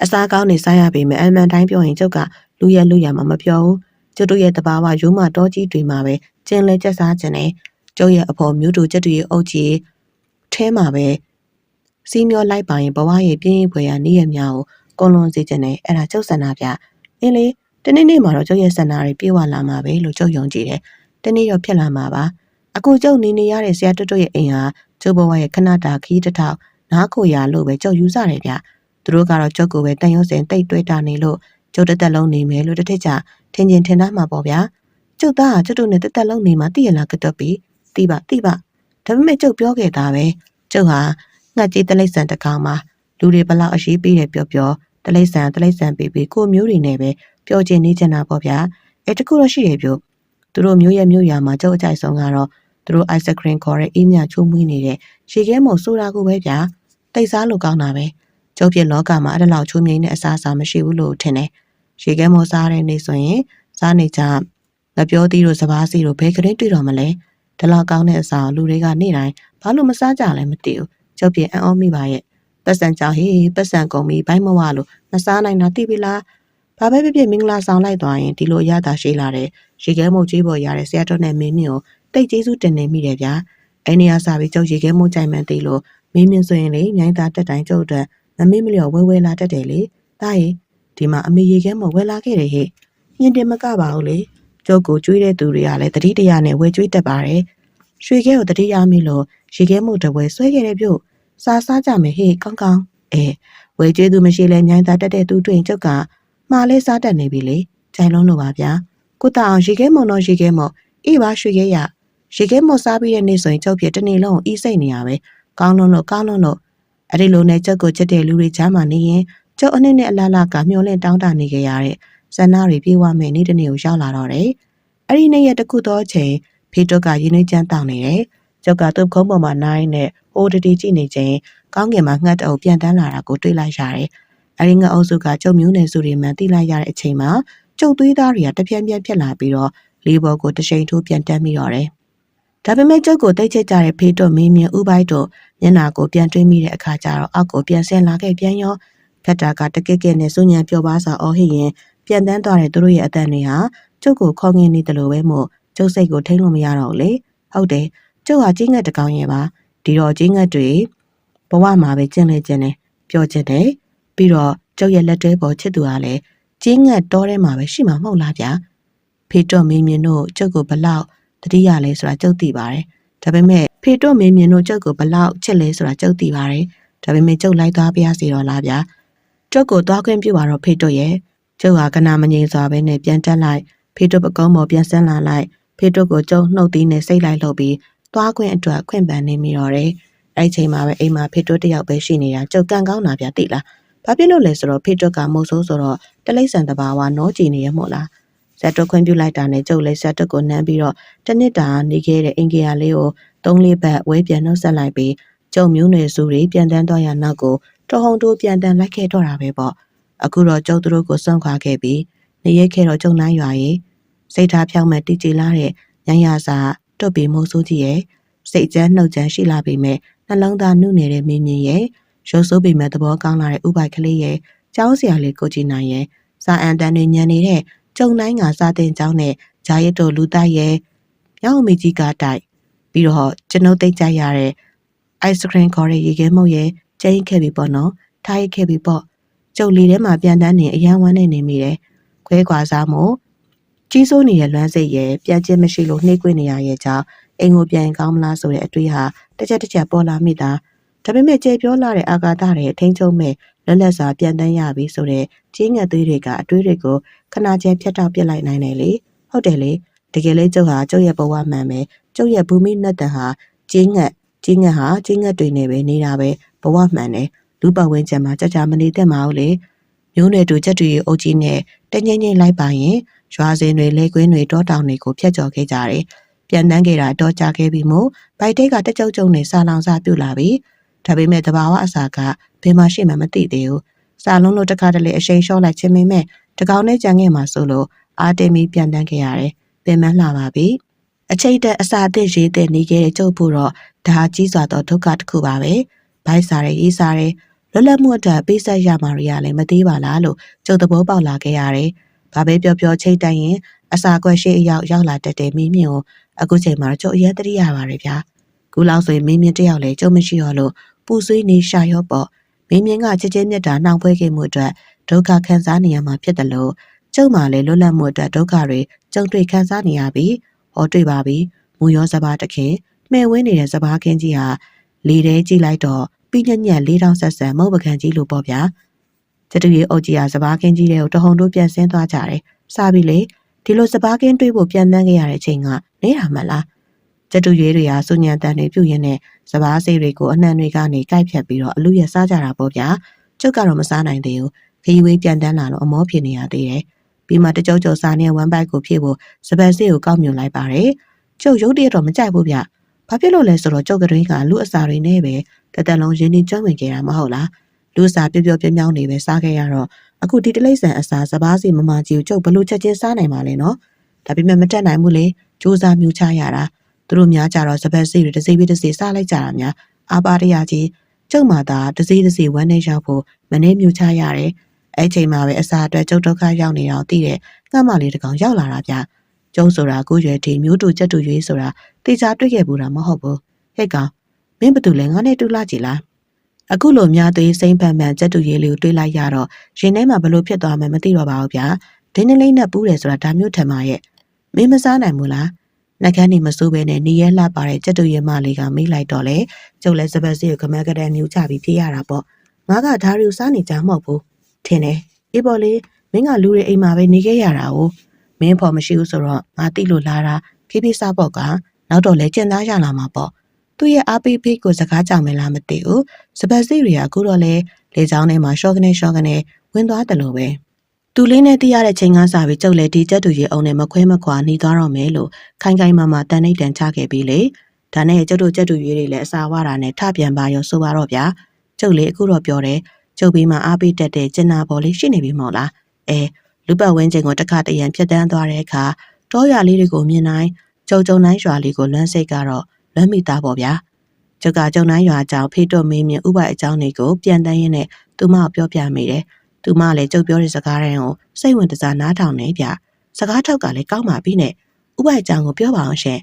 အစားကောင်းနေစားရပေမဲ့အမှန်တိုင်းပြောရင်ကျုပ်ကလူရမှာမပြောဘူးကျုပ်တို့ရဲ့တဘာဝရိုးမတော်ကြီးတွေမှာပဲကျင်းလဲကျက်စားခြင်းနဲ့ကျုပ်ရဲ့အဖော်မျိုးတို့ကျက်တူရဲ့အုပ်ကြီးထဲမှာပဲစီးမျောလိုက်ပါရင်ဘဝရဲ့ပြင်းရင်ဖွယ်ရနေရများကိုကုန်းလွန်စေခြင်းနဲ့အဲ့ဒါကျုပ်ဆန္ဒပြအင်းလေတနေ့မှာတော့ကျုပ်ရဲ့ဆန္ဒတွေပြေဝလာမှာပဲလို့ကျုပ်ယုံကြည်တယ်တနေ့တော့ဖြစ်လာမှာပါအခုကျုပ်နေရတဲ့ဆရာတွတ်ရဲ့အိမ်ဟာကျုပ်ဘဝရဲ့ခဏတာခီးတစ်ထောက်နားခိုရလို့ပဲကျုပ်ယူဆတယ်ဗျသူတို့ကတော့ကျုပ်ကိုပဲတန်ရုံးစင်တိတ်တွေးတာနေလို့ကျုပ်တစ်သက်လုံးနေမယ်လို့တစ်ထစ်ချထင်သားမှာပေါ့ဗျာကျုပ်သားကကျုပ်တို့နဲ့တစ်သက်လုံးနေမှာသိရလားကတော့ပြီးသိပါဒါပေမဲ့ကျုပ်ပြောခဲ့တာပဲကျုပ်ဟာငှက်ကြီးတလိษံတစ်ကောင်မှာလူတွေဘလောက်အရေးပေးတယ်ပြောတလိษံပေးကိုမျိုးတွေနဲ့ပဲပြောချင်နေချင်တာပေါ့ဗျာတခုတော့ရှိတယ်ပြောသူတို့မျိုးရဲ့မျိုးရမှာကျုပ်အကြိုက်ဆုံးကတော့သူတို့ ice cream ခေါ်တဲ့အေးမြချိုးမွေးနေတဲ့ရေခဲမုံဆိုတာကိုပဲဗျာတိတ်စားလို့ကောင်းတာပဲကျုပ်ပြလောကမှာအဲ့ဒါလောက်ချိုးမြိန်တဲ့အစားအစာမရှိဘူးလို့ထင်တယ်ရေခဲမုံစားတဲ့နေ့ဆိုရင်စားနေကြငပြောသီးတို့စပားစီတို့ဘယ်ကလေးတွေ့တော့မလဲဒီလောက်ကောင်းတဲ့အစာလူတွေကနေ့တိုင်းဘာလို့မစားကြလဲမသိဘူးကျုပ်ပြအံ့ဩမိပါရဲ့ပတ်စံကြောင့်ဟေးပတ်စံကုန်ပြီဘိုင်းမဝလို့မစားနိုင်တာသိပြီလားဘာပဲဖြစ်မင်္ဂလာဆောင်လိုက်သွားရင်ဒီလိုရတာရှိလာတဲ့ရေခဲမုံကြီးပေါ်ရတဲ့ဆရာတော်နဲ့မင်းမြင့်ကိုတိတ်ကျေးဇူးတင်နေမိတယ်ဗျာအဲ့နေရာစားပြီးကျုပ်ရေခဲမုံကြိုင်မှန်းသိလို့မင်းမြင့်ဆိုရင်လေမြိုင်းသားတက်တိုင်းကျုပ်အတွက်မမေ့မလျော့ဝဲလာတတ်တယ်လေဒါရင်ဒီမှာအမေရေခဲမုံဝဲလာခဲ့တယ်ဟဲ့ညင်တင်မကပါဘူးလေကျုပ်ကိုကျွေးတဲ့သူတွေကလည်းတတိတရနဲ့ဝဲကျွေးတတ်ပါတယ်ရွှေခဲကိုတတိရမိလို့ရေခဲမုံတဝဲဆွဲခဲ့တယ်ပြု့စားကြမယ်ဟေ့ကောင်းဝဲကျွေးသူမရှိလဲမြိုင်းသားတက်တဲ့သူတွေ့ရင်ကျုပ်ကမှားလဲစားတတ်နေပြီလေကြိုင်လုံးလို့ပါဗျာကိုတအောင်ရေခဲမုံတော့ရေခဲမုံအေးပါရွှေခဲရရေခဲမုံစားပြီးတဲ့နေ့ဆိုရင်ကျုပ်ဖြစ်တနေ့လုံးအီးစိတ်နေရပဲကောင်းလွန်းလို့အဲ့ဒီလိုနဲ့ကျုပ်ကိုချက်တဲ့လူတွေကြားမှာနေရင်ကျုပ်အနှစ်နဲ့အလားလားကမျောလင့်တောင်းတနေကြရတဲ့ဆန္ဒတွေပြေဝမဲ့နေ့တစ်နေ့ကိုရောက်လာတော့တယ်အဲ့ဒီနေ့ရက်တစ်ခုသောအချိန်ဖေတုတ်ကရင်းနှီးချမ်းတောင်းနေတယ်ကျုပ်ကသူ့ခုံးပေါ်မှာနိုင်နဲ့ဟိုတတီကြည့်နေခြင်းကောင်းကင်မှာငှက်တအုပ်ပြန်တန်းလာတာကိုတွေ့လိုက်ရတယ်အဲ့ဒီငှက်အုပ်စုကကျုပ်မျိုးနယ်စုတွေမှန်သိလိုက်ရတဲ့အချိန်မှာကျုပ်သွေးသားတွေကတပြင်းပြင်းဖြစ်လာပြီးတော့လေးဘော်ကိုတရှိန်ထိုးပြန်တက်မိတော့တယ်ဒါပေမဲ့ကျုပ်ကိုတိတ်ချိတ်ကြတဲ့ဖေတုတ်မင်းမြဥပိုက်တို့မျက်နာကိုပြန်တွေးမိတဲ့အခါကျတော့အောက်ကိုပြန်ဆင်းလာခဲ့ပြန်ရောခက်တာကတကက်ကက်နဲ့စွညံပျော်ပါးစွာအော်ဟစ်ရင်ပြန်တန်းသွားတဲ့သူတို့ရဲ့အတန်တွေဟာကျုပ်ကိုခေါငင်းနေတယ်လို့ပဲမို့ကျုပ်စိတ်ကိုထိန်းလို့မရတော့ဘူးလေဟုတ်တယ်ကျုပ်ဟာကြီးငှက်တကောင်ရဲ့ပါဒီတော့ကြီးငှက်တွေဘဝမှာပဲကျင့်လေ့ကျင့်တယ်ပျော်ကျင်တယ်ပြီးတော့ကျုပ်ရဲ့လက်တွဲပေါ်ချစ်သူကလည်းကြီးငှက်တောထဲမှာပဲရှိမှာမဟုတ်လားဗျာဖေတုတ်မင်းမြတို့ကျုပ်ကိုဘလောက်တတိယလဲဆိုတာကျုပ်သိပါတယ်ဒါပေမဲ့ဖေတုတ်မင်းမြတို့ကျုပ်ကိုဘလောက်ချစ်လဲဆိုတာကျုပ်သိပါတယ်ဒါပေမဲ့ကျုပ်လိုက်သွားပြရစီတော့လားဗျာကျုပ်ကိုသွားခွင့်ပြုပါတော့ဖေတုတ်ရဲ့ကျုပ်ဟာကနာမငြိမ်စွာပဲနဲ့ပြန်တက်လိုက်ဖေတုတ်ပကုံးပေါ်ပြန်ဆင်းလာလိုက်ဖေတုတ်ကိုကျုပ်နှုတ်သီးနဲ့စိတ်လိုက်လှုပ်ပြီးသွားခွင့်အတွက်ခွင့်ပန်နေမိတော့တယ်အဲ့ချိန်မှာပဲအိမ်မှာဖေတုတ်တယောက်ပဲရှိနေတာကျုပ်ကန်ကောင်းတာဗျာသိလားဘာဖြစ်လို့လဲဆိုတော့ဖေတုတ်ကမုတ်ဆိုးဆိုတော့တလိษံတဘာဝနောကြည်နေရမို့လားဇက်တုတ်ခွင့်ပြုလိုက်တာနဲ့ကျုပ်လည်းဇက်တုတ်ကိုနမ်းပြီးတော့တနစ်တာနေခဲ့တဲ့အင်္ဂါလေးကို3-4ပတ်ဝဲပြန်နှုတ်ဆက်လိုက်ပြီးကျုံမျိုးနွယ်စုတွေပြန်တန်းသွားရနောက်ကိုတဟုန်တိုးပြန်တန်းလိုက်ခဲ့တော့တာပဲပေါ့အခုတော့ကျုပ်တို့ကိုစွန့်ခွာခဲ့ပြီးနေရက်ခဲ့တော့ကျုံနိုင်ရွာရေးစိတ်ထားဖြောင်းမဲ့တည်ကြည်လာတဲ့ညံရစာတွတ်ပြီးမိုးဆိုးကြီးရဲ့စိတ်ကြမ်းနှုတ်ကြမ်းရှိလာပြီးမဲ့နှလုံးသားနုနေတဲ့မင်းမြင့်ရဲ့ရုပ်ဆိုးပြီးမဲ့သဘောကောင်းလာတဲ့ဥပိုက်ကလေးရဲ့ကျောင်းဆရာလေးကိုကြည်နိုင်ရဲ့စာအန်တန်တွေညံနေတဲ့ကျုံနိုင်ကစာတင်ကျောင်းနဲ့ဂျာရစ်တို့လူတိုက်ရဲ့မြောက်အမေကြီးကတိုက်ပြီးတော့ကျွန်ုပ်သိကြရတဲ့ ice cream ခေါ်တဲ့ရေခဲမုတ်ရဲ့ကျင်းခဲ့ပြီပေါ့နော်ထားရခဲ့ပြီပေါ့ကျုပ်လေးထဲမှာပြန်တန်းနေအရန်ဝမ်းနေမိတယ်ခွဲခွာစားမို့ကြီးစိုးနေတဲ့လွမ်းစိတ်ရဲ့ပြန်ကျင်းမရှိလို့နှိမ့်ကွေးနေရရဲ့ကြောင့်အိမ်ကိုပြန်ကောင်းမလားဆိုတဲ့အတွေးဟာတစ်ချက်ပေါ်လာမိတာဒါပေမဲ့ကျေပြောလာတဲ့အာဃာတတွေထိန်းချုပ်မဲ့လက်လက်စာပြန်တန်းရပြီဆိုတဲ့ကြီးငှက်သွေးတွေကအတွေးတွေကိုခဏကျဲဖြတ်တောက်ပစ်လိုက်နိုင်တယ်လေဟုတ်တယ်လေတကယ်လေးကျုပ်ဟာကျုပ်ရဲ့ဘဝမှန်ပဲကျုပ်ရဲ့ဘူမိနဲ့တန်ဟာကြီးငှက်တွေနဲ့ပဲနေတာပဲဘဝမှန်တယ်လူပတ်ဝန်းကျင်မှာကြာမနေတတ်မအောင်လေမျိုးနွယ်တူချက်တူရဲ့အုပ်ကြီးနဲ့တငိမ့်ငိမ့်လိုက်ပါရင်ရွာစင်တွေလက်ကွင်းတွေတောတောင်တွေကိုဖျက်ကျော်ခဲ့ကြတယ်ပြန်တန်းခဲ့တာတော့ကြာခဲ့ပြီမို့ဗိုက်တိတ်ကတကြုံကြုံနဲ့စာလောင်စာပြုတ်လာပြီဒါပေမဲ့တဘာဝအစာကဘယ်မှရှိမှမသိသေးဘူးစာလုံးလို့တခါတလေအရှိန်လျှော့လိုက်ခြင်းမဲ့တကောင်နဲ့ကြံခဲ့မှာဆိုလို့အာတင်မီပြန်တန်းခဲ့ရတယ်ပြန်မလှပါပြီအချိတ်တဲ့အစာအသစ်ရေးတဲ့နေခဲ့တဲ့ကျုပ်ဖို့တော့ဒါကြီးစွာသောဒုက္ခတစ်ခုပါပဲဗိုက်စားရဲရေးစားရဲ လွတ်လပ်မှုအတွက်ပေးဆက်ရမှာတွေရလည်းမသေးပါလားလို့ကျုပ်သဘောပေါက်လာခဲ့ရတယ်။ဘာပဲပြောချိတ်တိုင်းရင်အစာကွက်ရှိအရောက်လာတတ်တဲ့မင်းမြင့်ကိုအခုချိန်မှာကျုပ်အရေးတရိရပါတယ်ဗျာ။ခုလောက်ဆိုရင်မင်းမြင့်တယောက်လည်းကျုပ်မရှိတော့လို့ပူဆွေးနေရှာရော့ပေါ့။မင်းမြင့်ကချစ်ချင်းမြတ်တာနှောင်ဖွဲခဲ့မှုအတွက်ဒုက္ခခံစားနေရမှာဖြစ်တယ်လို့ကျုပ်မှလည်းလွတ်လပ်မှုအတွက်ဒုက္ခတွေကြုံတွေ့ခံစားနေရပြီ။ဟောတွေ့ပါပြီ။မူရောစဘာတခင်မှဲဝင်းနေတဲ့စဘာခင်းကြီးဟာလေထဲကြည့်လိုက်တော့ပြီးညက်လေးတောင်ဆက်ဆန်မုတ်ပကံကြီးလိုပေါ့ဗျာကျတူရီအုတ်ကြီးဟာစဘာခင်းကြီးတွေကိုတဟုန်တို့ပြန်ဆင်းသွားကြတယ်စားပြီလေဒီလိုစဘာခင်းတွေးဖို့ပြန်တန်းခဲ့ရတဲ့အချိန်ကနေတာမှလားကျတူရီတွေဟာစုညံတန်တွေပြုတ်ရင်းနဲ့စဘာစိတ်တွေကိုအနှံတွေကနေကိုက်ဖြတ်ပြီးတော့အလူရစားကြတာပေါ့ဗျာကျုပ်ကတော့မစားနိုင်သေးဘူးခရီးဝေးပြန်တန်းလာလို့အမောဖြစ်နေရသေးတယ်ပြီးမှတကြုံစားနေဝမ်းပိုက်ကိုဖြည့်ဖို့စပယ်စစ်ကိုကောက်မြုံလိုက်ပါတယ်ကျုပ်ရုပ်တရက်တော့မကြိုက်ဘူးဗျဘာဖြစ်လို့လဲဆိုတော့ကျုပ်ကတွင်းကလူအစာတွေနဲ့ပဲတသက်လုံးရင်းနှီးကျွမ်းဝင်ခဲ့တာမဟုတ်လားလူအစာပြောင်ပြောင်းနေပဲစားခဲ့ရတော့အခုဒီတလိမ့်ဆန်အစာစဘာစီမမကြီးကိုကျုပ်ဘလို့ချက်ချင်းစားနိုင်ပါလဲနော်ဒါပေမဲ့မတက်နိုင်ဘူးလေစူးစမ်းမြူချရတာသူတို့များကြတော့စပက်စီတွေတစ်စိပြီးတစ်စိစားလိုက်ကြတာများအာပါတရကြီးကျုပ်မှသာတစ်စိဝမ်းနဲ့ရောက်ဖို့မနေမြူချရတယ်အဲ့ချိန်မှာပဲအစာအတွက်ကျုပ်ဒုက္ခရောက်နေတော့သိတဲ့ငှက်မလေးတစ်ကောင်ရောက်လာတာဗျကျုံဆိုတာကိုရွယ်တီမျိုးတူချက်တူရွေးဆိုတာတေချာတွေ့ခဲ့ဘူးတာမဟုတ်ဘူးဟဲ့ကောင်မင်းဘသူလဲငါနဲ့တူလာကြည်လားအခုလိုများသွေးစိမ့်ပန်ပန်ချက်တူရေးလေးကိုတွေးလိုက်ရတော့ရင်ထဲမှာဘလို့ဖြစ်သွားမှမသိတော့ပါဘူးဗျာဒင်းနလိမ့်နဲ့ပူးတယ်ဆိုတာဒါမျိုးထင်ပါရဲ့မင်းမစားနိုင်ဘူးလားနှကန်းနေမစိုးပဲနဲ့နေရဲလှပါတဲ့ချက်တူရဲမလေးကမေးလိုက်တော့လေကျုပ်လည်းစပတ်စီကိုခမက်ကတဲ့မြူချပြီးပြေးရတာပေါ့ငါကဓာရီကိုစားနေကြမဟုတ်ဘူးထင်တယ်အေးပေါ်လေမင်းကလူတွေအိမ်မှာပဲနေခဲ့ရတာ哦မင်းဖော်မရှိဘူးဆိုတော့ငါတိလို့လာတာဖြည်းဖြည်းစားပေါ့ကနောက်တော့လဲကျင်သားရလာမှာပေါ့သူ့ရဲ့အားပေးဖိတ်ကိုစကားကြောင်မလားမသိဘူးစပတ်စီတွေကအခုတော့လေလေချောင်းထဲမှာရှော့ကနေဝင်သွားတယ်လို့ပဲသူလေးနဲ့သိရတဲ့ချိန်ကစားပြီးကျုပ်လည်းဒီချက်တူရေအောင်နဲ့မခွဲမခွာနှီးသွားတော့မယ်လို့ခိုင်မာတန်နှိပ်တန်ချခဲ့ပြီးလေဒါနဲ့ကျုပ်တို့ချက်တူရေတွေလည်းအစာဝတာနဲ့ထပြန်ပါရောဆိုပါတော့ဗျာကျုပ်လေးအခုတော့ပြောတယ်ကျုပ်ပြီးမှအားပေးတတ်တဲ့ကျင်နာပေါ်လေးရှိနေပြီမို့လားလူပတ်ဝန်းကျင်ကိုတစ်ခါတရံဖြတ်တန်းသွားတဲ့အခါတောရွာလေးတွေကိုမြင်နိုင်ကျုံတိုင်းရွာလေးကိုလွမ်းစိတ်ကတော့လွမ်းမိသားပေါ့ဗျာကျုပ်ကကျုံတိုင်းရွာအကြောင်းဖေးတော့မင်းမြဥပိုက်အကြောင်းတွေကိုပြန်တန်းရင်းနဲ့သူမကိုပြောပြမိတယ်သူမလည်းကျုပ်ပြောတဲ့စကားတိုင်းကိုစိတ်ဝင်စားနားထောင်နေဗျစကားထောက်ကလည်းကောင်းပါပြီနဲ့ဥပိုက်အကြောင်းကိုပြောပါအောင်ရှင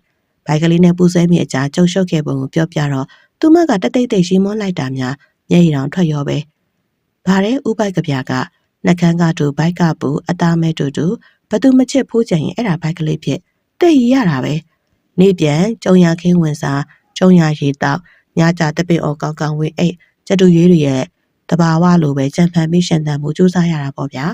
်ဘိုက်ကလေးနဲ့ပူဆွဲမိအကြာကျုပ်ရှုပ်ခဲ့ပုံကိုပြောပြတော့သူမကတတိတ်ရီမွန်းလိုက်တာများမျက်ရည်တောင်ထွက်ရောပဲဗါတဲ့ဥပိုက်ကပြကနှကန်းကတူဘိုက်ကပူအသားမဲတူဘသူမချစ်ဖိုးချင်ရင်အဲ့ဒါဘိုက်ကလေးဖြစ်တိတ်ရတာပဲနေပြန်ကျုံရခင်းဝင်စားကျုံရရီတောက်ညကြတပင်အော်ကောင်းဝေးအိတ်ကျတူရွေးတွေရဲ့တဘာဝလိုပဲကြံဖန်ပြီးရှင်သန်မှုစူးစမ်းရတာပေါ့ဗျာ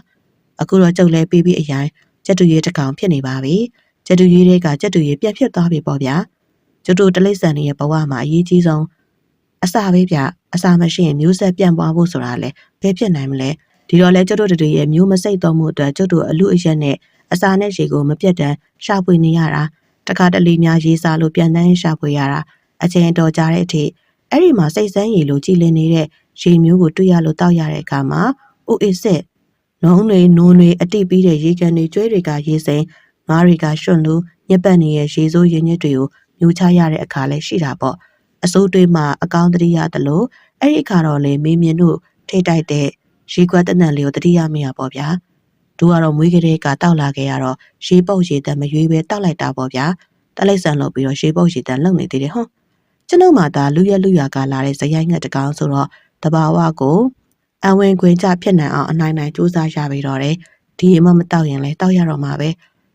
အခုတော့ကျုပ်လဲပြီးအရင်ကျတူရွေးတစ်ကောင်ဖြစ်နေပါပြီကျတူရွေးတွေကကျတူရွေးပြက်ဖြစ်သွားပြီပေါ့ဗျာကျတူတလိမ့်ဆန်ရဲ့ဘဝမှာအရေးကြီးဆုံးအစာပဲဗျအစာမရှိရင်မျိုးဆက်ပြန့်ပွားဖို့ဆိုတာလဲဘယ်ဖြစ်နိုင်မလဲဒီတော့လဲကျတို့တို့ရဲ့မျိုးမစိတ်တော်မှုအတွက်ကျတို့အလူအရက်နဲ့အစာနဲ့ရေကိုမပြတ်တမ်းရှာဖွေနေရတာတခါတလေများရေးစားလို့ပြန်တန်းရှာဖွေရတာအချိန်တော်ကြတဲ့အထိအဲ့ဒီမှာစိတ်ဆန်းရည်လိုကြည်လင်နေတဲ့ရေမျိုးကိုတွေ့ရလို့တောက်ရတဲ့အခါမှာအိုအေစစ်နှုံးတွေနိုးတွေအတိပြီးတဲ့ရေကန်တွေကျွဲတွေကရေစိမ်ငါးတွေကရွှွန့်လို့ညက်ပတ်နေတဲ့ရေစိုးရင်းညစ်တွေကိုမြူချရတဲ့အခါလဲရှိတာပေါ့အစိုးတွေးမှာအကောင်းတရိရတယ်လို့အဲ့ဒီအခါတော့လေမင်းမြင်တို့ထိတိုက်တဲ့ရေကွက်တနန်လေးကိုတတိယမရပေါ့ဗျာတို့ကတော့မွေးကလေးကတောက်လာခဲ့ရတော့ရေပုတ်ရေတန်မရွေးပဲတောက်လိုက်တာပေါ့ဗျာတလိမ့်ဆန်လုပ်ပြီးတော့ရေပုတ်ရေတန်လုံနေသေးတယ်ဟွန်းကျွန်ုပ်မှသာလူရကလာတဲ့ဇယိုင်းငှက်တကောင်ဆိုတော့တဘာဝကိုအဝင်ခွင်ကြဖြစ်နိုင်အောင်အနိုင်စူးစမ်းရပြီတော့တယ်ဒီရေမတောက်ရင်လဲတောက်ရတော့မှာပဲ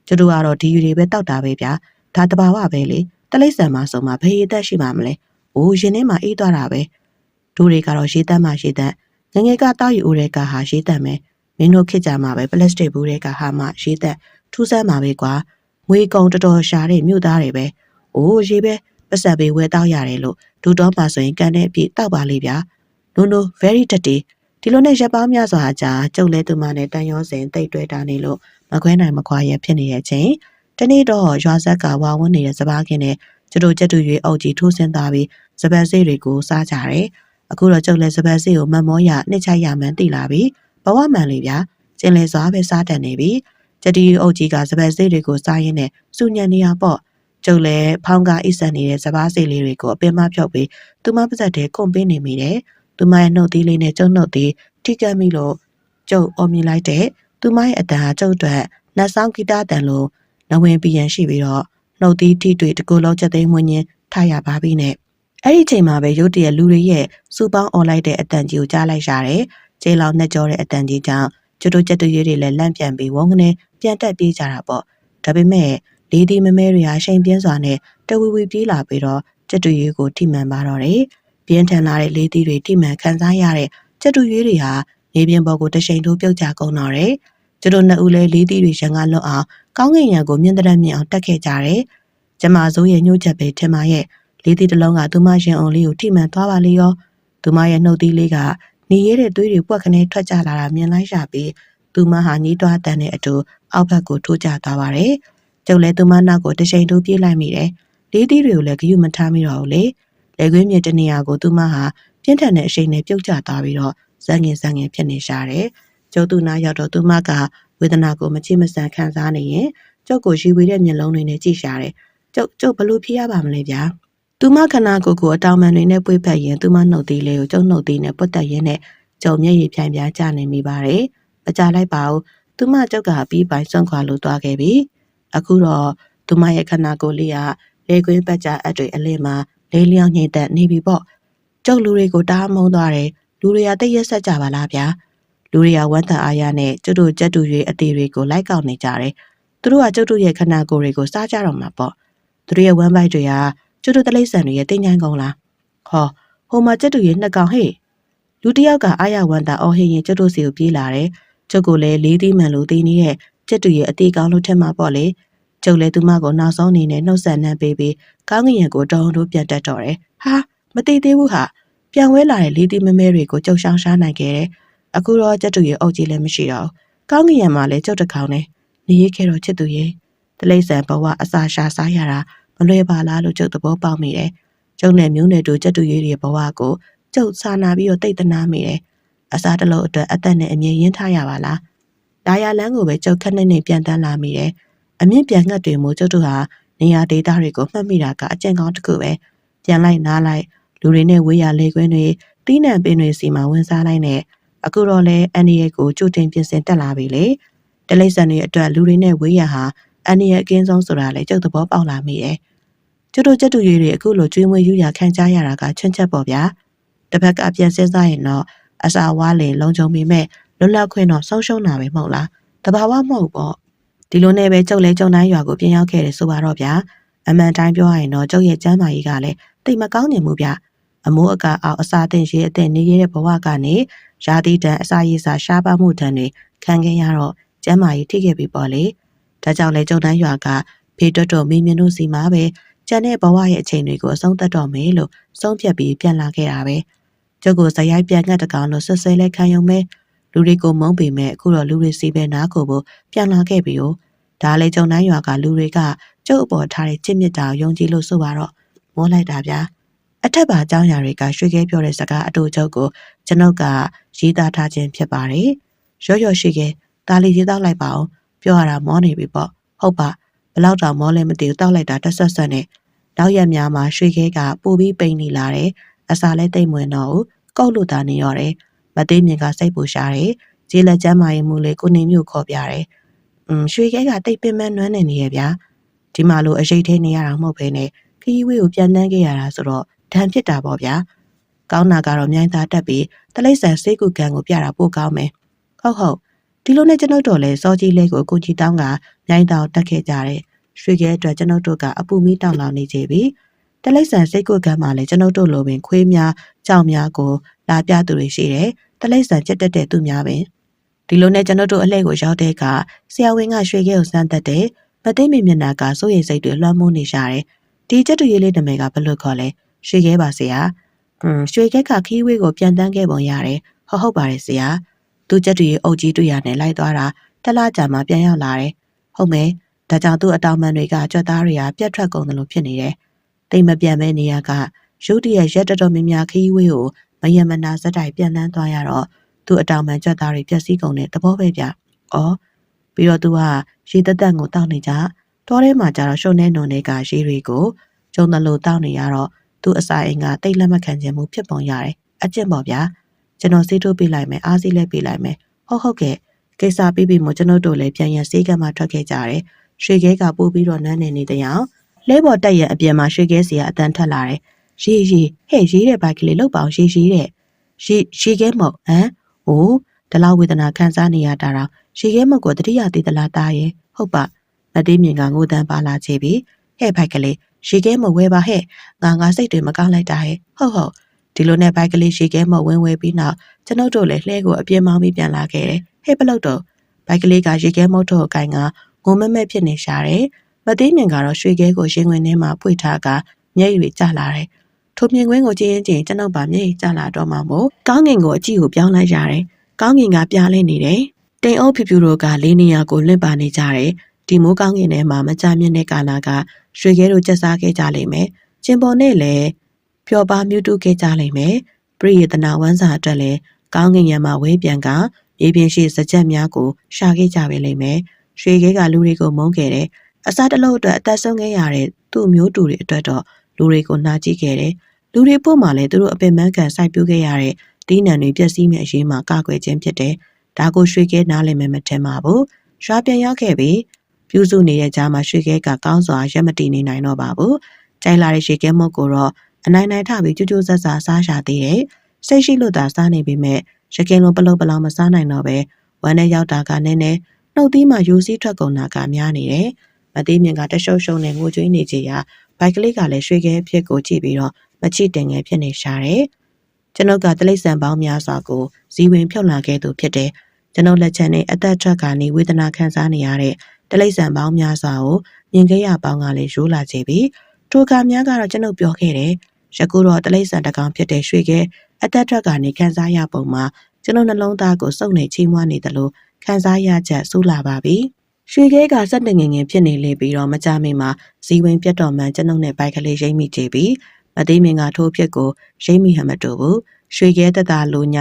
ကျတို့ကတော့ဒီယူတွေပဲတောက်တာပဲဗျာဒါတဘာဝပဲလေတလိမ့်ဆန်မှဆိုမှဘယ်ရည်သက်ရှိမှာမလဲအိုးရင်ထဲမှာအေးသွားတာပဲတို့တွေကတော့ရေသက်မှရေသက်ငငယ်ကတောက်ယူဦးတဲ့ကဟာရေသက်မယ်မင်းတို့ခစ်ကြမှာပဲပလတ်စတစ်ဘူးတဲ့ကဟာမှရေသက်ထူးဆန်းမှာပဲကွာငွေကုန်တော်တော်ရှာတဲ့မြို့သားတွေပဲအိုးရေပဲပတ်ဆက်ပေးဝဲတောက်ရတယ်လို့ဒူတော်ပါဆိုရင်ကန်တဲ့အပြည့်တောက်ပါလေဗျာ no very dirty ဒီလိုနဲ့ရပ်ပေါင်းများစွာကြာကျုပ်လဲသူမနဲ့တန်ရောစင်တိတ်တွဲတာနေလို့မခွဲနိုင်မခွာရဖြစ်နေရဲ့ချင်းတနေ့တော့ရွာဇက်ကဝါဝန်းနေတဲ့စပားခင်းနဲ့ကျတို့ကျတူရွေအုပ်ကြီးထိုးဆင်းသွားပြီးစပက်စေးတွေကိုစားကြတယ်အခုတော့ကျုပ်လဲစပက်စေးကိုမမောရနှစ်ချိုက်ရမှန်းသိလာပြီဘဝမှန်လေးဗျာကျင်လဲစွာပဲစားတတ်နေပြီကျတီအုပ်ကြီးကစပက်စေးတွေကိုစားရင်းနဲ့စူညံနေရပေါ့ကျုပ်လဲဖောင်းကားအိဆန်နေတဲ့စပားစေးလေးတွေကိုအပင်မဖြုတ်ပြီးသူမပါဇက်တဲ့ကွန်ပေးနေမိတယ် သူမရဲ့နှုတ်သီးလေးနဲ့ကျုပ်နှုတ်သီးထိကပ်မိလို့ကျုပ်အော်မြင်လိုက်တဲ့သူမရဲ့အတန်ဟာကျုပ်အတွက်နတ်ဆောင်ဂီတတန်လို့နဝင်ပြရန်ရှိပြီးတော့နှုတ်သီးထိတွေ့တကူလုံးချက်သိမ်းမွင်းချင်းထားရပါပြီနဲ့အဲ့ဒီချိန်မှာပဲရုတ်တရက်လူတွေရဲ့စူပေါင်းអော်လိုက်တဲ့အတန်ကြီးကိုကြားလိုက်ရတယ်။ကျေးလောင်နဲ့ကြောတဲ့အတန်ကြီးကြောင့်ကျတို့ကျက်တူရွေးတွေလည်းလန့်ပြန်ပြီးဝုန်းကနေပြန်တက်ပြေးကြတာပေါ့။ဒါပေမဲ့လေးဒီမမဲတွေဟာရှိန်ပြင်းစွာနဲ့တဝီဝီပြေးလာပြီးတော့ကျက်တူရွေးကိုထိမှန်ပါတော့တယ်။ပြင်းထန်လာတဲ့လေးဒီတွေထိမှန်ခံစားရတဲ့ကျက်တူရွေးတွေဟာမြေပြင်ပေါ်ကိုတရှိန်ထိုးပြုတ်ကျကုန်တော့တယ်။ကျတို့နှစ်ဦးလည်းလေးဒီတွေရန်ကလွတ်အောင်ကောင်းကင်ရံကိုမြင့်တဲ့မြင့်အောင်တက်ခဲ့ကြတယ်။ကျမစိုးရဲ့ညှို့ချက်ပဲထင်ပါရဲ့လေးသီးတစ်လုံးကသူမရင်အောင်လေးကိုထိမှန်သွားပါလေရောသူမရဲ့နှုတ်သီးလေးကနေရဲတဲ့သွေးတွေပွက်ခနဲထွက်ကြလာတာမြင်လိုက်ရပြီးသူမဟာညီးတွားတန်တဲ့အတူအောက်ဘက်ကိုထိုးကျသွားပါတယ်ကျုပ်လည်းသူမနောက်ကိုတရှိန်ထိုးပြေးလိုက်မိတယ်လေးသီးတွေကိုလည်းဂရုမထားမိတော့ဘူးလေလက်ခွေးမြေတနေရာကိုသူမဟာပြင်းထန်တဲ့အရှိန်နဲ့ပြုတ်ကျသွားပြီးတော့ဇန်ငင်ဖြစ်နေရှာတယ်ကျုပ်သူနာရောက်တော့သူမကဝေဒနာကိုမချိမဆန်ခံစားနေရင်ကျုပ်ကိုရီဝေတဲ့မျက်လုံးတွေနဲ့ကြည့်ရှာတယ်ကျုပ်ဘလို့ဖြေရပါမလဲဗျာသူမခနာကိုအတောင်ပံတွေနဲ့ပွေ့ဖက်ရင်သူမနှုတ်သီးလေးကိုကျုံနှုတ်သီးနဲ့ပွတ်တက်ရင်းနဲ့ကျုံမျက်ရည်ဖြိုင်ပြားကျနေမိပါတယ်။မကြလိုက်ပါဘူး။သူမကျုပ်ကပြီးပိုင်စွန့်ခွာလို့သွားခဲ့ပြီ။အခုတော့သူမရဲ့ခနာကိုလေးကလေကွင်းပတ်ကြအပ်တွေအလင်းမှာလေးလျောင်းညိမ့်သက်နေပြီပေါ့။ကျုပ်လူတွေကိုတားမုံသွားတယ်။လူတွေကတိတ်ရက်ဆက်ကြပါလားဗျာ။လူတွေကဝမ်းသာအားရနဲ့ကျုပ်တို့ကြက်တူရွေးအသေးတွေကိုလိုက်ကောက်နေကြတယ်။သူတို့ကကျုပ်တို့ရဲ့ခနာကိုတွေကိုစားကြတော့မှာပေါ့။သူတို့ရဲ့ဝမ်းပိုက်တွေကကျတို့တလိမ့်ဆန်တွေရဲ့တင်ញိုင်းကုန်လားဟောဟိုမှာကျက်တူရဲ့နှစ်ကောင်ဟေ့လူတယောက်ကအာရဝန္တာအော်ဟင်းရင်ကျတို့စီကိုပြေးလာတယ်ကျုပ်ကိုလည်းလေးသီးမှန်လို့သေးနေတဲ့ကျက်တူရဲ့အသေးကောင်းလို့ထင်မှာပေါ့လေကျုပ်လည်းသူမကိုနောက်ဆုံးအနေနဲ့နှုတ်ဆက်နှမ်းပေးပြီးကောင်းကင်ရံကိုတောင်းတို့ပြန်တက်တော့တယ်ဟာမသေးသေးဘူးဟာပြန်ဝဲလာတဲ့လေးသီးမမဲတွေကိုကျုပ်ရှောင်ရှားနိုင်ခဲ့တယ်အခုတော့ကျက်တူရဲ့အုပ်ကြီးလည်းမရှိတော့ကောင်းကင်ရံမှာလည်းကျုပ်တကောင်နဲ့နေရခဲ့တော့ချစ်သူရဲ့တလိမ့်ဆန်ဘဝအစာရှာစားရတာမလွယ်ပါလားလို့ကျုပ်သဘောပေါက်မိတယ်။ကျုပ်နဲ့မျိုးနယ်တို့ကျက်တူရွေးတွေဘဝကိုကျုပ်စာနာပြီးတော့တိတ်တနာမိတယ်။အစားတလုံးအတွက်အသက်နဲ့အမြင်ရင်းထားရပါလား။ဒါရလန်းကိုပဲကျုပ်ခက်နေပြန်တန်းလာမိတယ်။အမြင့်ပြန်ငှက်တွေမို့ကျုပ်တို့ဟာနေရာဒေသတွေကိုမှတ်မိတာကအကျင့်ကောင်းတစ်ခုပဲ။ပြန်လိုက်နားလိုက်လူတွေနဲ့ဝေးရလေခွင်းတွေတီးနှံပင်တွေစီမှာဝင်စားလိုက်နဲ့အခုတော့လဲအန်ဒီရဲ့ကိုကြိုတင်ပြင်ဆင်တက်လာပြီလေ။တလိမ့်ဆန်တွေအတွက်လူတွေနဲ့ဝေးရဟာအန်ဒီရဲ့အကင်းဆုံးဆိုတာလေကျုပ်သဘောပေါက်လာမိတယ်။ကျတို့ကျက်တူရွေးတွေအခုလိုကျွေးမွေးယူရခံကြရတာကချွန့်ချက်ပေါ့ဗျာတစ်ဖက်ကပြန်စဉ်းစားရင်တော့အစာဝါးလင်လုံခြုံပေမဲ့လွတ်လပ်ခွင့်တော့ဆုံးရှုံးတာပဲမဟုတ်လားတဘာဝမဟုတ်ပေါ့ဒီလိုနဲ့ပဲကျုပ်လဲကျုံတိုင်းရွာကိုပြန်ရောက်ခဲ့တယ်ဆိုပါတော့ဗျာအမှန်တိုင်းပြောရရင်တော့ကျုပ်ရဲ့ကျမ်းမာရေးကလည်းတိတ်မကောင်းနေမှုဗျအမိုးအကာအောက်အစာတင်ရေးအသက်နေရတဲ့ဘဝကနေရာသီတန်အစာရည်စာရှားပါမှုတန်တွေခံခဲ့ရတော့ကျမ်းမာရေးထိခဲ့ပြီပေါ့လေဒါကြောင့်လဲကျုံတိုင်းရွာကဖေးတွတ်တော်မင်းမြင့်တို့စီမှာပဲကျန်တဲ့ဘဝရဲ့အချိန်တွေကိုအဆုံးသတ်တော့မယ်လို့ဆုံးဖြတ်ပြီးပြန်လာခဲ့တာပဲကျုပ်ကိုဇယိုက်ပြန်ငတ်တကောင်လို့ဆွဆွဲလဲခံယုံမဲလူတွေကိုမုန်းပေမဲ့အခုတော့လူတွေစီပဲနားကိုပြန်လာခဲ့ပြီ哦ဒါလေကျုံတိုင်းရွာကလူတွေကကျုပ်အပေါ်ထားတဲ့ချစ်မြတ်တာကိုယုံကြည်လို့ဆိုပါတော့မောလိုက်တာဗျာအထက်ပါအကြောင်းအရာတွေကရွှေခဲပြောတဲ့စကားအတူကျုပ်ကိုကျွန်ုပ်ကရေးသားထားခြင်းဖြစ်ပါတယ်ရော့ရော့ရှိခဲဒါလေးရေးသားလိုက်ပါအောင်ပြောရတာမောနေပြီပေါ့ဟုတ်ပါဘလောက်တောင်မောလဲမသိဘူးတောက်လိုက်တာတက်ဆက်ဆက်နဲ့နောက်ရက်များမှာရွှေခဲကပိုပြီးပိန်နေလာတယ်အစာလဲတိတ်မဝင်တော့ဘူးကောက်လို့တာနေရတယ်မသေးမြင်ကစိတ်ပူရှာတယ်ခြေလက်ကျမ်းမာရေးမှုလေးကိုနေမျိုးခေါ်ပြတယ်ရွှေခဲကတိတ်ပင်ပန်းနွမ်းနေနေရဲ့ဗျာဒီမှာလိုအရေးသေးနေရတာမဟုတ်ဘဲနဲ့ခီးဝေးကိုပြန်တန်းခဲ့ရတာဆိုတော့ဒဏ်ဖြစ်တာပေါ့ဗျာကောင်းနာကတော့မြိုင်းသားတက်ပြီးတလိမ့်ဆန်စေးကူကန်ကိုပြတာပို့ကောင်းမယ်ဟုတ်ဒီလိုနဲ့ကျွန်ုပ်တို့လည်းစောကြီးလေးကိုကိုကြီးတောင်းကမြိုင်းသားတက်ခဲ့ကြတယ်ရွှေခဲအတွက်ကျွန်ုပ်တို့ကအပူမီတောင်းလောင်နေကြပြီတလိမ့်ဆန်စိတ်ကိုကမ်းမှလည်းကျွန်ုပ်တို့လိုပင်ခွေးများကြောင်များကိုလာပြသူတွေရှိတယ်တလိမ့်ဆန်ချက်တက်တဲ့သူများပင်ဒီလိုနဲ့ကျွန်ုပ်တို့အလှည့်ကိုရောက်တဲ့အခါဆရာဝန်ကရွှေခဲကိုစမ်းသက်တယ်မသိမိမျက်နှာကစိုးရိမ်စိတ်တွေလွှမ်းမိုးနေကြတယ်ဒီချက်တူရေးလေးနာမည်ကဘယ်လိုခေါ်လဲရွှေခဲပါဆရာရွှေခဲကခီးဝေးကိုပြန်တန်းခဲ့ပုံရတယ်ဟုတ်ပါတယ်ဆရာသူချက်တူရေးအုပ်ကြီးတွေ့ရနဲ့လိုက်သွားတာတလားကြာမှပြန်ရောက်လာတယ်ဟုတ်မယ်ဒါကြောင့်သူ့အတောင်ပံတွေကကြွက်သားတွေကပြတ်ထွက်ကုန်တယ်လို့ဖြစ်နေတယ်တိတ်မပြန်မဲနေရကရုတ်တရက်ရက်တော်များများခီးဝေးကိုမယမနာဇက်တိုက်ပြန်လန်းသွားရတော့သူ့အတောင်ပံကြွက်သားတွေပျက်စီးကုန်တဲ့သဘောပဲဗျ။အော်ပြီးတော့သူကရေတက်တက်ကိုတောက်နေကြတောထဲမှာကျတော့ရှုံနေနုံတွေကရေတွေကိုကျုံတယ်လို့တောက်နေရတော့သူ့အစာအိမ်ကတိတ်လက်မခံခြင်းမှုဖြစ်ပုံရတယ် အကျင့်ပေါ့ဗျာကျွန်တော်စေးထိုးပေးလိုက်မယ်အားစီးလဲပေးလိုက်မယ်ဟုတ်ကဲ့ကိစ္စပြီးမှကျွန်တော်တို့လည်းပြန်ရန်စေးကမှထွက်ခဲ့ကြတယ်ရွှေခဲကပို့ပြီးတော့နန်းနေနေတဲ့အောင်လဲပေါ်တက်ရအပြင်မှာရွှေခဲစီကအတန်ထက်လာတယ်ရေးဟဲ့ရေးတဲ့ဘိုက်ကလေးလောက်ပါအောင်ရေးတဲ့ရေခဲမုတ်ဟိုးဒီလောက်ဝေဒနာခံစားနေရတာတော့ရေခဲမုတ်ကိုတတိယသေးသလားတားရဲ့ဟုတ်ပါမသေးမြင်ကငိုတန်းပါလာချေပြီဟဲ့ဘိုက်ကလေးရေခဲမုတ်ဝဲပါဟဲ့ငါစိတ်တွေမကောင်းလိုက်တာဟဲ့ဟုတ်ဒီလိုနဲ့ဘိုက်ကလေးရေခဲမုတ်ဝဲပြီးနောက်ကျွန်ုပ်တို့လည်းလှဲကိုအပြင်းမောင်းပြီးပြန်လာခဲ့တယ်ဟဲ့ဘလို့တော့ဘိုက်ကလေးကရေခဲမုတ်ထုတ်ကိုင်ကငုံမဲဖြစ်နေရှာတယ်မသေးမြင်ကတော့ရွှေခဲကိုရင်ဝင်ထဲမှာဖွေထားကမျက်ရည်တွေကျလာတယ်ထိုမြင်ကွင်းကိုကြည့်ရင်ကျွန်ုပ်ပါမျက်ရည်ကျလာတော့မှမို့ကောင်းငင်ကိုအကြည့်ကိုပြောင်းလိုက်ရတယ်ကောင်းငင်ကပြားလဲနေတယ်တိမ်အုပ်ဖြူတို့ကလေးနေရာကိုလွင့်ပါနေကြတယ်ဒီမိုးကောင်းငင်ထဲမှာမကြမြင့်တဲ့ကာလာကရွှေခဲတို့ကျက်စားခဲ့ကြလိမ့်မယ်ကျင်ပေါ်နဲ့လည်းပျော်ပါမြူးတူးခဲ့ကြလိမ့်မယ်ပရိယေတနာဝမ်းစာအတွက်လည်းကောင်းငင်ရံမှာဝဲပြန်ကမြေပြင်ရှိစကြက်များကိုရှာခဲ့ကြပဲလိမ့်မယ်ရွှေခဲကလူတွေကိုမုန်းခဲ့တယ်အစားတလုံးအတွက်အသက်ဆုံးခဲ့ရတဲ့သူ့မျိုးတူတွေအတွက်တော့လူတွေကိုနှာကြည့်ခဲ့တယ်လူတွေပို့မှလည်းသူတို့အပင်ပန်းခံစိုက်ပျိုးခဲ့ရတဲ့တီးနှံတွေပျက်စီးမယ့်အရေးမှာကာကွယ်ခြင်းဖြစ်တယ်ဒါကိုရွှေခဲနားလည်မယ်မထင်ပါဘူးရွာပြန်ရောက်ခဲ့ပြီးပြုစုနေတဲ့ကြားမှာရွှေခဲကကောင်းစွာရက်မတည်နေနိုင်တော့ပါဘူးကြိုင်လာတဲ့ရွှေခဲမုတ်ကိုတော့အနိုင်ထပြီးကျူးကျူးဆဆစားရှာသေးတယ်စိတ်ရှိလို့သာစားနေပေမဲ့ရကင်းလုံးပလုံးပလောင်မစားနိုင်တော့ပဲဝမ်းနဲ့ရောက်တာကနည်းနည်းနှုတ်သီးမှယူစည်းထွက်ကုန်တာကများနေတယ်မသေးမြင်ကတရှုပ်ရှုံနဲ့ငိုကြွေးနေကြရာဘိုက်ကလေးကလည်းရွှေခဲဖြစ်ကိုကြည့်ပြီးတော့မချိတင်ငယ်ဖြစ်နေရှာတယ်ကျွန်ုပ်ကတလိษံပေါင်းများစွာကိုဇီဝင်ဖြုတ်လာခဲ့သူဖြစ်တယ်ကျွန်ုပ်လက်ချက်နဲ့အသက်ထွက်ကနေဝေဒနာခံစားနေရတဲ့တလိษံပေါင်းများစွာကိုမြင်ခဲ့ရပေါင်းကလည်းရိုးလာကြပြီထိုကများကတော့ကျွန်ုပ်ပြောခဲ့တယ်ယခုတော့တလိษံတကောင်ဖြစ်တဲ့ရွှေခဲအသက်ထွက်ကနေခံစားရပုံမှာကျွန်ုပ်နှလုံးသားကိုစုပ်နေချီးမွမ်းနေတယ်လို့ခံစားရချက်ဆိုးလာပါပြီရွှေခဲကစက်တငငယ်ဖြစ်နေလေပြီးတော့မကြမီမှာဇီဝင်ပြတ်တော်မှန်ကျွန်ုပ်နဲ့ဘိုက်ကလေးရိမ့်မိကြပြီမသေးမင်ကထိုးဖြစ်ကိုရိမ့်မိဟမတူဘူးရွှေခဲတလူည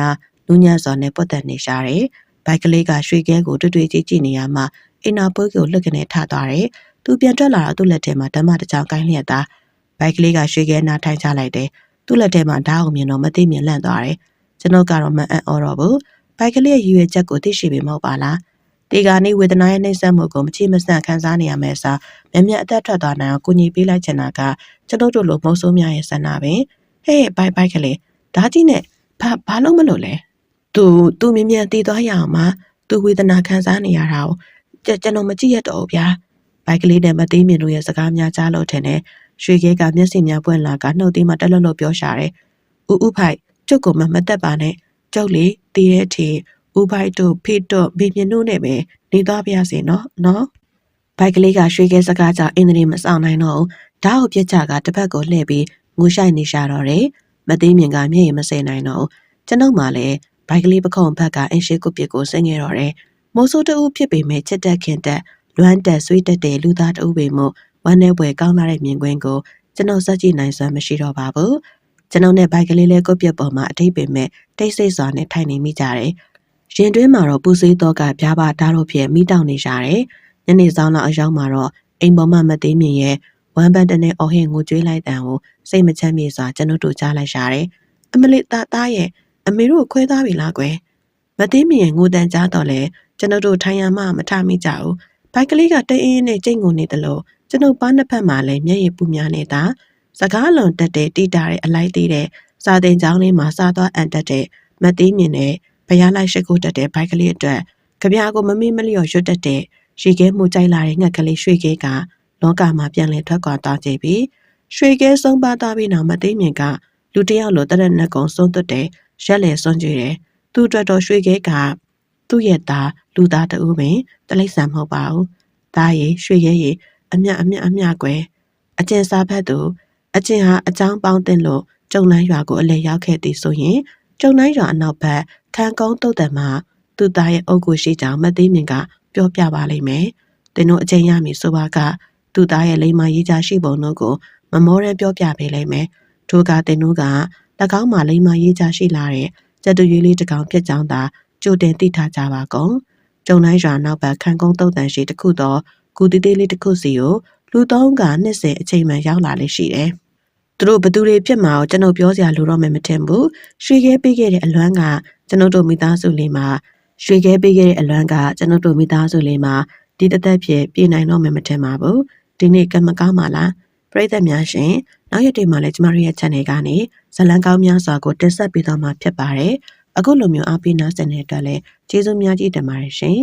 ာလူညံ့စော်နဲ့ပတ်သက်နေရှာတယ်ဘိုက်ကလေးကရွှေခဲကိုတွေ့ကြည့်နေရမှအိနာပိုးကိုလှုပ်ကနေထသွားတယ်သူပြန်ထွက်လာတော့သူ့လက်ထဲမှာဓမ္မတစ်ကြောင်ကိုင်းလျက်သားဘိုက်ကလေးကရွှေခဲနားထိုင်ချလိုက်တယ်သူ့လက်ထဲမှာဓာတ်အောင်မြင်တော့မသိမြင်လန့်သွားတယ်ကျွန်ုပ်ကတော့မအံ့ဩတော့ဘူးဘိုက်ကလေးရဲ့ရည်ရွယ်ချက်ကိုသိရှိပြီမဟုတ်ပါလားဒီကနေ့ဝေဒနာရဲ့နှိမ့်ဆက်မှုကိုမချိမဆန့်ခံစားနေရမယ်ဆိုမြမြအသက်ထွက်သွားနိုင်အောင်ကိုညီပေးလိုက်ချင်တာကကျွန်ုပ်တို့လိုမုံဆိုးများရဲ့ဆန္ဒပဲဟေးဘိုက်ကလေးဓာကြီးနဲ့ဘာလို့မလို့လဲသူမြမြတည်သွားရအောင်မသူဝေဒနာခံစားနေရတာကိုကျွန်တော်မကြည့်ရတော့ဘူးဗျာဘိုက်ကလေးနဲ့မသိမြင်လို့ရဲ့စကားများကြားလို့ထင်တယ်ရွှေခဲကမျက်စိများပွင့်လာကနှုတ်သီးမှတက်လွတ်လို့ပြောရှာတယ်ဥဖိုက်ကျုပ်ကိုမတက်ပါနဲ့ကျုပ်လေတည်ရဲ့ထီဥဖိုက်တို့ဖိတို့ဘီမြင်တို့နဲ့ပဲနေသွားပါရစေနော်ဘိုက်ကလေးကရွှေခဲစကားကြောင့်အင်းတွေမဆောင်နိုင်တော့ဘူးဓာတ်ကိုပြစ်ချကတစ်ဖက်ကိုလှည့်ပြီးငိုရှိုက်နေရှာတော့တယ်မသိမြင်ကမျက်ရည်မစဲနိုင်တော့ကျွန်ုပ်မှလည်းဘိုက်ကလေးပခုံးဘက်ကအင်းရှိကုပစ်ကိုဆင်းခဲ့တော့တယ်မိုးဆိုးတူဖြစ်ပေမဲ့ချစ်တက်ခင်တက်လွမ်းတက်ဆွေးတက်တဲ့လူသားတူပေမို့ဝမ်းနဲ့ပွဲကောင်းလာတဲ့မြင်ကွင်းကိုကျွန်ုပ်စက်ကြည့်နိုင်စွမ်းမရှိတော့ပါဘူးကျွန်ုပ်နဲ့ဘိုက်ကလေးလည်းကုပစ်ပေါ်မှာအထိပ်ပင်မဲ့တိတ်ဆိတ်စွာနဲ့ထိုင်နေမိကြတယ်ရင်တွင်းမှာတော့ပူဆွေးတော့ကပြားပါဓာတ်တို့ဖြင့်မိတောင်နေကြတယ်ညနေဆောင်လောက်အရောက်မှာတော့အိမ်ပေါ်မှာမသေးမြင်ရဲ့ဝမ်းပန်းတနဲ့အော်ဟင်ငိုကြွေးလိုက်တန်ကိုစိတ်မချမ်းမြေစွာကျွန်ုပ်တို့ကြားလိုက်ရတယ်အမလေးသားရဲ့အမေတို့ခွဲသားပြီလားကွယ်မသေးမြင်ငိုတန်ကြားတော့လေကျွန်ုပ်တို့ထိုင်ရမှမထမိကြဘူးဘိုက်ကလေးကတိတ်အင်းနဲ့ကြိတ်ငုံနေတယ်လို့ကျွန်ုပ်ပန်းနှစ်ဖက်မှာလည်းမျက်ရည်ပူများနေတာစကားလွန်တက်တဲ့တိတာတဲ့အလိုက်သေးတဲ့စာတင်ကျောင်းလေးမှာစားသွားအန်တက်တဲ့မသေးမြင်နဲ့ဘရားလိုက်ရှိခိုးတက်တဲ့ဘိုက်ကလေးအတွက်ကြပြာကိုမမေ့မလျော့ရွတ်တက်တဲ့ရေခဲမှုကြိုက်လာတဲ့ငှက်ကလေးရွှေခဲကလောကမှာပြန်လည်ထွက်ခွာသွားကြပြီရွှေခဲဆုံးပါသွားပြီးနောက်မသေးမြင်ကလူတယောက်လိုတရက်နှစ်ကုံဆုံးသွတ်တဲ့ရက်လေစွန့်ကြည့်တယ်သူ့အတွက်တော့ရွှေခဲကသူ့ရဲ့သားလူသားတူပင်တလိษံမဟုတ်ပါဘူးသားရေရွှေခဲရေအမြကွယ်အကျဉ်စားဖက်သူအကျဉ်ဟာအကြောင်းပေါင်းတင်လို့ကျုံနှမ်းရွာကိုအလဲရောက်ခဲ့သည်ဆိုရင်ကျုံနှမ်းရွာအနောက်ဘက်ထန်ကုန်းတုတ်တံမှာသူ့သားရဲ့အုပ်ကိုရှိကြောင်မသိမြင်ကပြောပြပါလိမ့်မယ်တင်တို့အချိန်ရမည်ဆိုပါကသူ့သားရဲ့လိမ္မာရေးချရှိပုံတို့ကိုမမောရန်ပြောပြပေးလိမ့်မယ်ထိုကတင်တို့က၎င်းမှာလိမ္မာရေးချရှိလာတဲ့ကျတူရွေးလေးတစ်ကောင်ဖြစ်ကြောင်းသာကြိုတင်သိထားကြပါကုန်ကျုံနှမ်းရွာနောက်ဘက်ခန်ကုန်းတုတ်တံရှိတစ်ခုသောကူတီးသေးလေးတစ်ခုစီကိုလူသုံးက20အချိန်မှရောက်လာလေရှိတယ်။သူ သူတို့ဘသူတွေဖြစ်မှာကိုကျွန်တော်ပြောစရာလိုတော့မှမထင်ဘူးရွှေခဲပေးခဲ့တဲ့အလွမ်းကကျွန်တော်တို့မိသားစုလေးမှာရွှေခဲပေးခဲ့တဲ့အလွမ်းကကျွန်တော်တို့မိသားစုလေးမှာဒီတသက်ဖြစ်ပြည်နိုင်တော့မှမထင်ပါဘူးဒီနေ့ကံမကောင်းပါလားပရိသတ်များရှင်နောက်ရက်တွေမှာလည်းကျမတို့ရဲ့ channel ကနေဇလံကောင်းများစွာကိုတင်ဆက်ပေးသွားမှာဖြစ်ပါတယ်အခုလိုမျိုးအားပေးနားဆင်တဲ့အတွက်လည်းကျေးဇူးများကြီးတင်ပါတယ်ရှင်